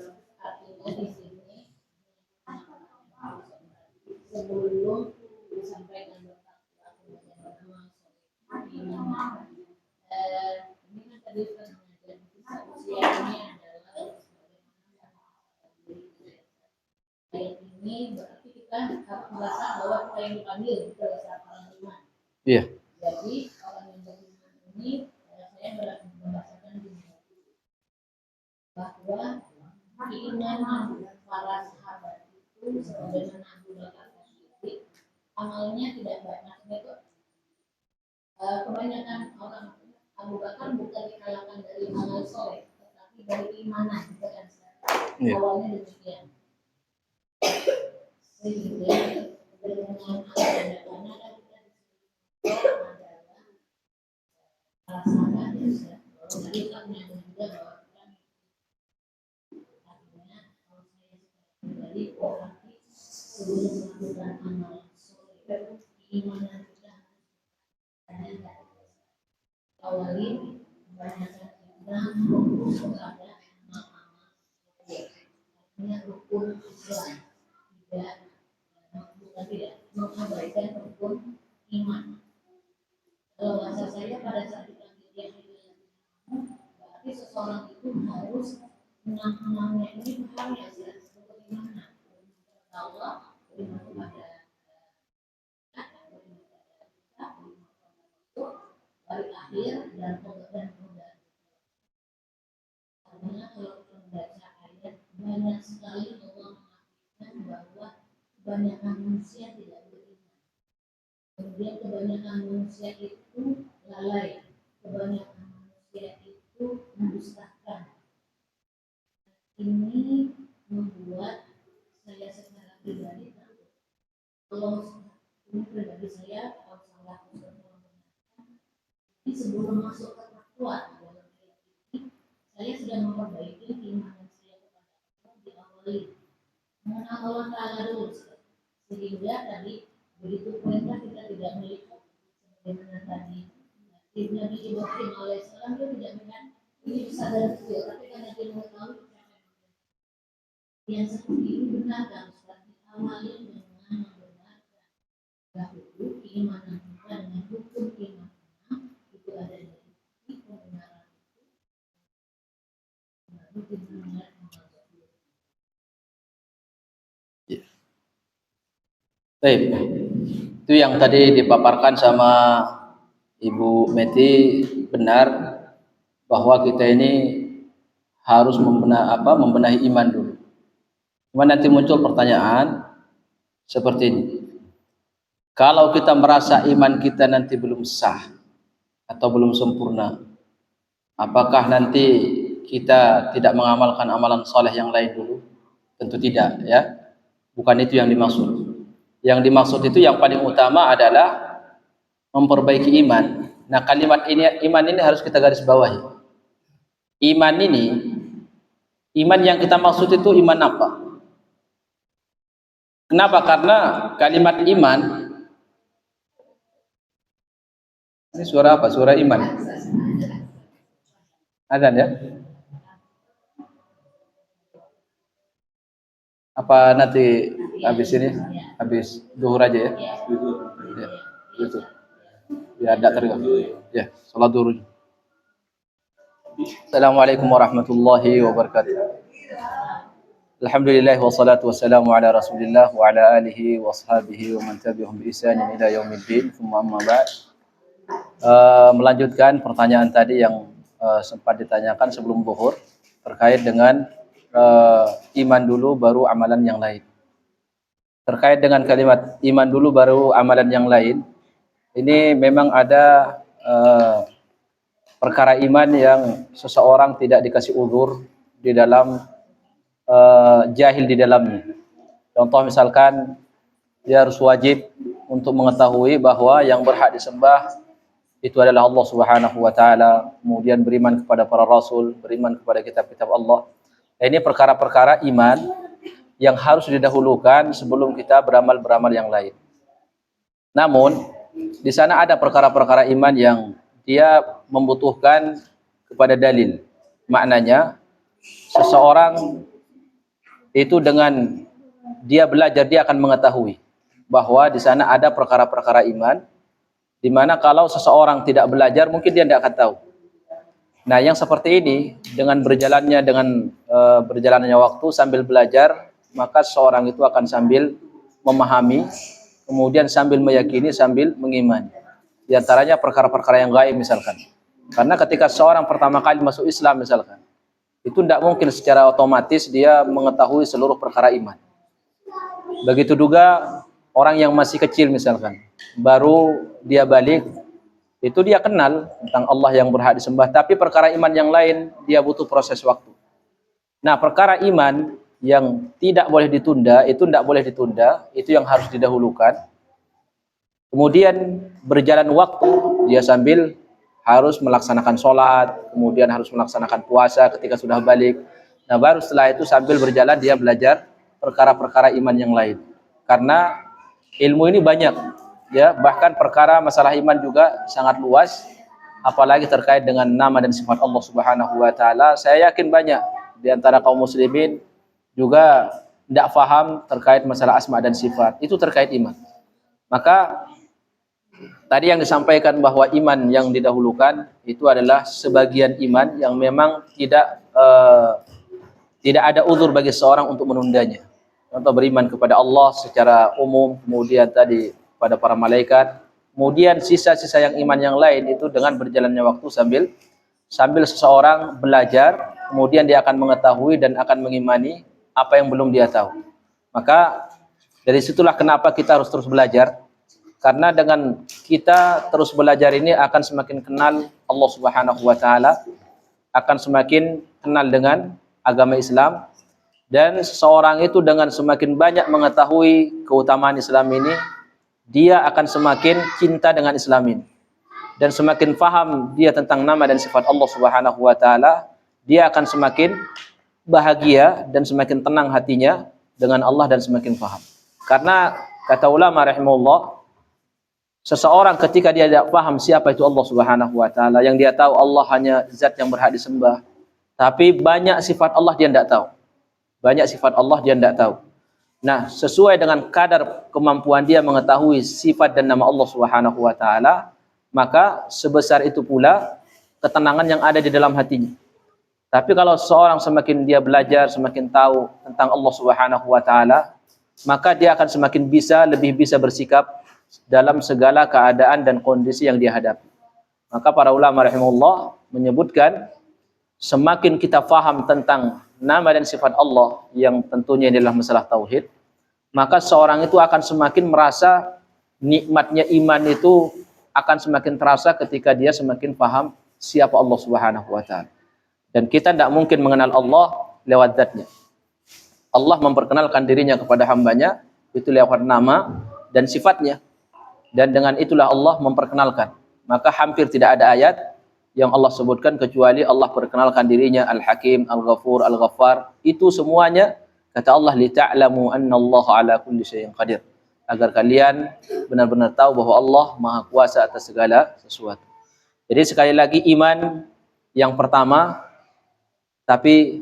Sebelum disampaikan ini kan tadi usianya adalah ini berarti kita harus merasa bahwa kita yang dipanggil berdasarkan iman. Iya. Jadi orang yang beriman ini saya berdasarkan bahwa keimanan para sahabat itu sebagaimana Abu Bakar Siddiq amalnya tidak banyak itu kebanyakan orang Abu Bakar bukan dikalahkan dari amal soleh tetapi dari keimanan bukan awalnya demikian sehingga dengan anak-anak kita adalah pasangan dari kami juga bahwa dari orang sebelum melakukan amal soleh keimanan kita ada awali banyakkan kita kepada amal-amal artinya rukun Islam tidak mengabaikan rukun iman. Kalau bahasa saya pada saat dipanggil yang berarti seseorang itu harus enam-enamnya ini paham ya bagaimana Allah beriman kepada hari akhir dan kemudian karena kalau membaca ayat banyak sekali Allah mengatakan bahwa kebanyakan manusia tidak beriman. Kemudian kebanyakan manusia itu lalai, kebanyakan manusia itu mendustakan. Ini membuat saya secara pribadi takut. Kalau ini pribadi saya, kalau salah ini sebelum masuk ke takwa dalam ayat ini, saya sudah memperbaiki keimanan saya kepada Allah diawali mengenal Allah Taala dulu, sehingga tadi begitu perintah kita tidak melihat Bagaimana tadi Nabi Ibrahim alaihissalam dia tidak melihat ini bisa dari kecil, tapi karena dia mengetahui yang seperti ini benar dan seperti awalnya dengan membenarkan dahulu keimanan kita dengan hukum iman itu ada di pembenaran itu baru Baik. Itu yang tadi dipaparkan sama Ibu Meti benar bahwa kita ini harus membenahi iman dulu. Cuma nanti muncul pertanyaan seperti ini. Kalau kita merasa iman kita nanti belum sah atau belum sempurna, apakah nanti kita tidak mengamalkan amalan soleh yang lain dulu? Tentu tidak, ya. Bukan itu yang dimaksud. Yang dimaksud itu yang paling utama adalah memperbaiki iman. Nah, kalimat ini, iman ini harus kita garis bawahi. Iman ini, iman yang kita maksud itu iman apa? Kenapa? Karena kalimat iman, ini suara apa? Suara iman. Azan ya? Apa nanti habis ini? Habis duhur aja ya? Ya, gitu. Biar tidak terganggu. Ya, salat duhur. Assalamualaikum warahmatullahi wabarakatuh. Alhamdulillah wassalatu wassalamu ala Rasulillah wa ala alihi wa ashabihi wa man tabi'ahum bi ihsanin ila yaumiddin. Tsumma amma ba'd. Melanjutkan pertanyaan tadi yang sempat ditanyakan sebelum zuhur terkait dengan iman dulu baru amalan yang lain. Terkait dengan kalimat iman dulu baru amalan yang lain, ini memang ada perkara iman yang seseorang tidak dikasih uzur di dalam jahil di dalamnya. Contoh misalkan dia harus wajib untuk mengetahui bahwa yang berhak disembah itu adalah Allah Subhanahu wa taala, kemudian beriman kepada para rasul, beriman kepada kitab-kitab Allah. Ini perkara-perkara iman yang harus didahulukan sebelum kita beramal-beramal yang lain. Namun, di sana ada perkara-perkara iman yang dia membutuhkan kepada dalil. Maknanya, seseorang itu dengan dia belajar, dia akan mengetahui bahwa di sana ada perkara-perkara iman, di mana kalau seseorang tidak belajar, mungkin dia tidak akan tahu. Nah, yang seperti ini, dengan berjalannya waktu sambil belajar, maka seorang itu akan sambil memahami, kemudian sambil meyakini, sambil mengimani. Di antaranya perkara-perkara yang gaib misalkan. Karena ketika seorang pertama kali masuk Islam misalkan, itu tidak mungkin secara otomatis dia mengetahui seluruh perkara iman. Begitu juga orang yang masih kecil misalkan, baru dia balik, itu dia kenal tentang Allah yang berhak disembah, tapi perkara iman yang lain dia butuh proses waktu. Nah, perkara iman yang tidak boleh ditunda, itu tidak boleh ditunda, itu yang harus didahulukan. Kemudian berjalan waktu, dia sambil harus melaksanakan sholat, kemudian harus melaksanakan puasa ketika sudah balik. Nah, baru setelah itu sambil berjalan dia belajar perkara-perkara iman yang lain. Karena ilmu ini banyak, ya, bahkan perkara masalah iman juga sangat luas, apalagi terkait dengan nama dan sifat Allah Subhanahu wa taala. Saya yakin banyak di antara kaum muslimin juga tidak paham terkait masalah asma dan sifat. Itu terkait iman. Maka tadi yang disampaikan bahwa iman yang didahulukan itu adalah sebagian iman yang memang tidak ada uzur bagi seorang untuk menundanya. Contoh beriman kepada Allah secara umum, kemudian tadi pada para malaikat, kemudian sisa-sisa yang iman yang lain itu dengan berjalannya waktu sambil seseorang belajar, kemudian dia akan mengetahui dan akan mengimani apa yang belum dia tahu. Maka dari situlah kenapa kita harus terus belajar. Karena dengan kita terus belajar ini akan semakin kenal Allah Subhanahu wa taala, akan semakin kenal dengan agama Islam, dan seseorang itu dengan semakin banyak mengetahui keutamaan Islam ini, dia akan semakin cinta dengan Islam ini. Dan semakin paham dia tentang nama dan sifat Allah Subhanahu wa taala, dia akan semakin bahagia dan semakin tenang hatinya dengan Allah dan semakin paham. Karena kata ulama rahimahullah, Seseorang ketika dia tidak paham siapa itu Allah Subhanahu wa taala, yang dia tahu Allah hanya zat yang berhak disembah, tapi banyak sifat Allah dia tidak tahu. Banyak sifat Allah dia tidak tahu. Nah, sesuai dengan kadar kemampuan dia mengetahui sifat dan nama Allah Subhanahu wa taala, maka sebesar itu pula ketenangan yang ada di dalam hatinya. Tapi kalau seorang semakin dia belajar, semakin tahu tentang Allah Subhanahu wa taala, maka dia akan semakin lebih bisa bersikap dalam segala keadaan dan kondisi yang dia hadapi. Maka para ulama rahimahullah menyebutkan, semakin kita faham tentang nama dan sifat Allah yang tentunya adalah masalah tauhid, maka seorang itu akan semakin merasa nikmatnya iman itu akan semakin terasa ketika dia semakin paham siapa Allah Subhanahu wa taala. Dan kita tidak mungkin mengenal Allah lewat zatnya. Allah memperkenalkan dirinya kepada hambanya itu lewat nama dan sifatnya. Dan dengan itulah Allah memperkenalkan. Maka hampir tidak ada ayat yang Allah sebutkan kecuali Allah perkenalkan dirinya Al-Hakim, Al-Ghafur, Al-Ghaffar. Itu semuanya kata Allah, lita'lamu anna Allah ala kulli syai'in qadir. Agar kalian benar-benar tahu bahwa Allah Maha Kuasa atas segala sesuatu. Jadi sekali lagi, iman yang pertama, tapi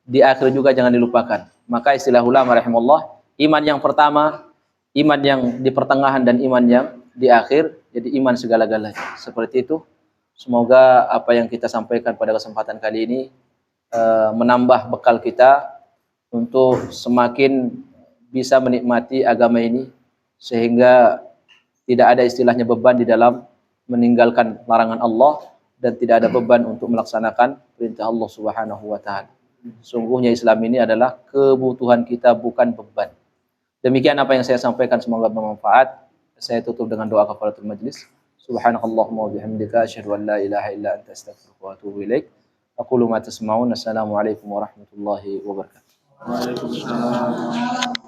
di akhir juga jangan dilupakan. Maka istilah ulama rahimahullah, iman yang pertama, iman yang di pertengahan, dan iman yang di akhir, jadi iman segala-galanya. Seperti itu. Semoga apa yang kita sampaikan pada kesempatan kali ini menambah bekal kita untuk semakin bisa menikmati agama ini, sehingga tidak ada istilahnya beban di dalam meninggalkan larangan Allah, dan tidak ada beban untuk melaksanakan perintah Allah Subhanahu wa taala. Sungguhnya Islam ini adalah kebutuhan kita, bukan beban. Demikian apa yang saya sampaikan, semoga bermanfaat. Saya tutup dengan doa kafaratul majlis. Subhanakallahumma wa bihamdika asyhadu an la ilaha illa anta astaghfiruka wa atubu ilaik. Aqulu ma tasma'un. Assalamualaikum warahmatullahi wabarakatuh. Waalaikumsalam.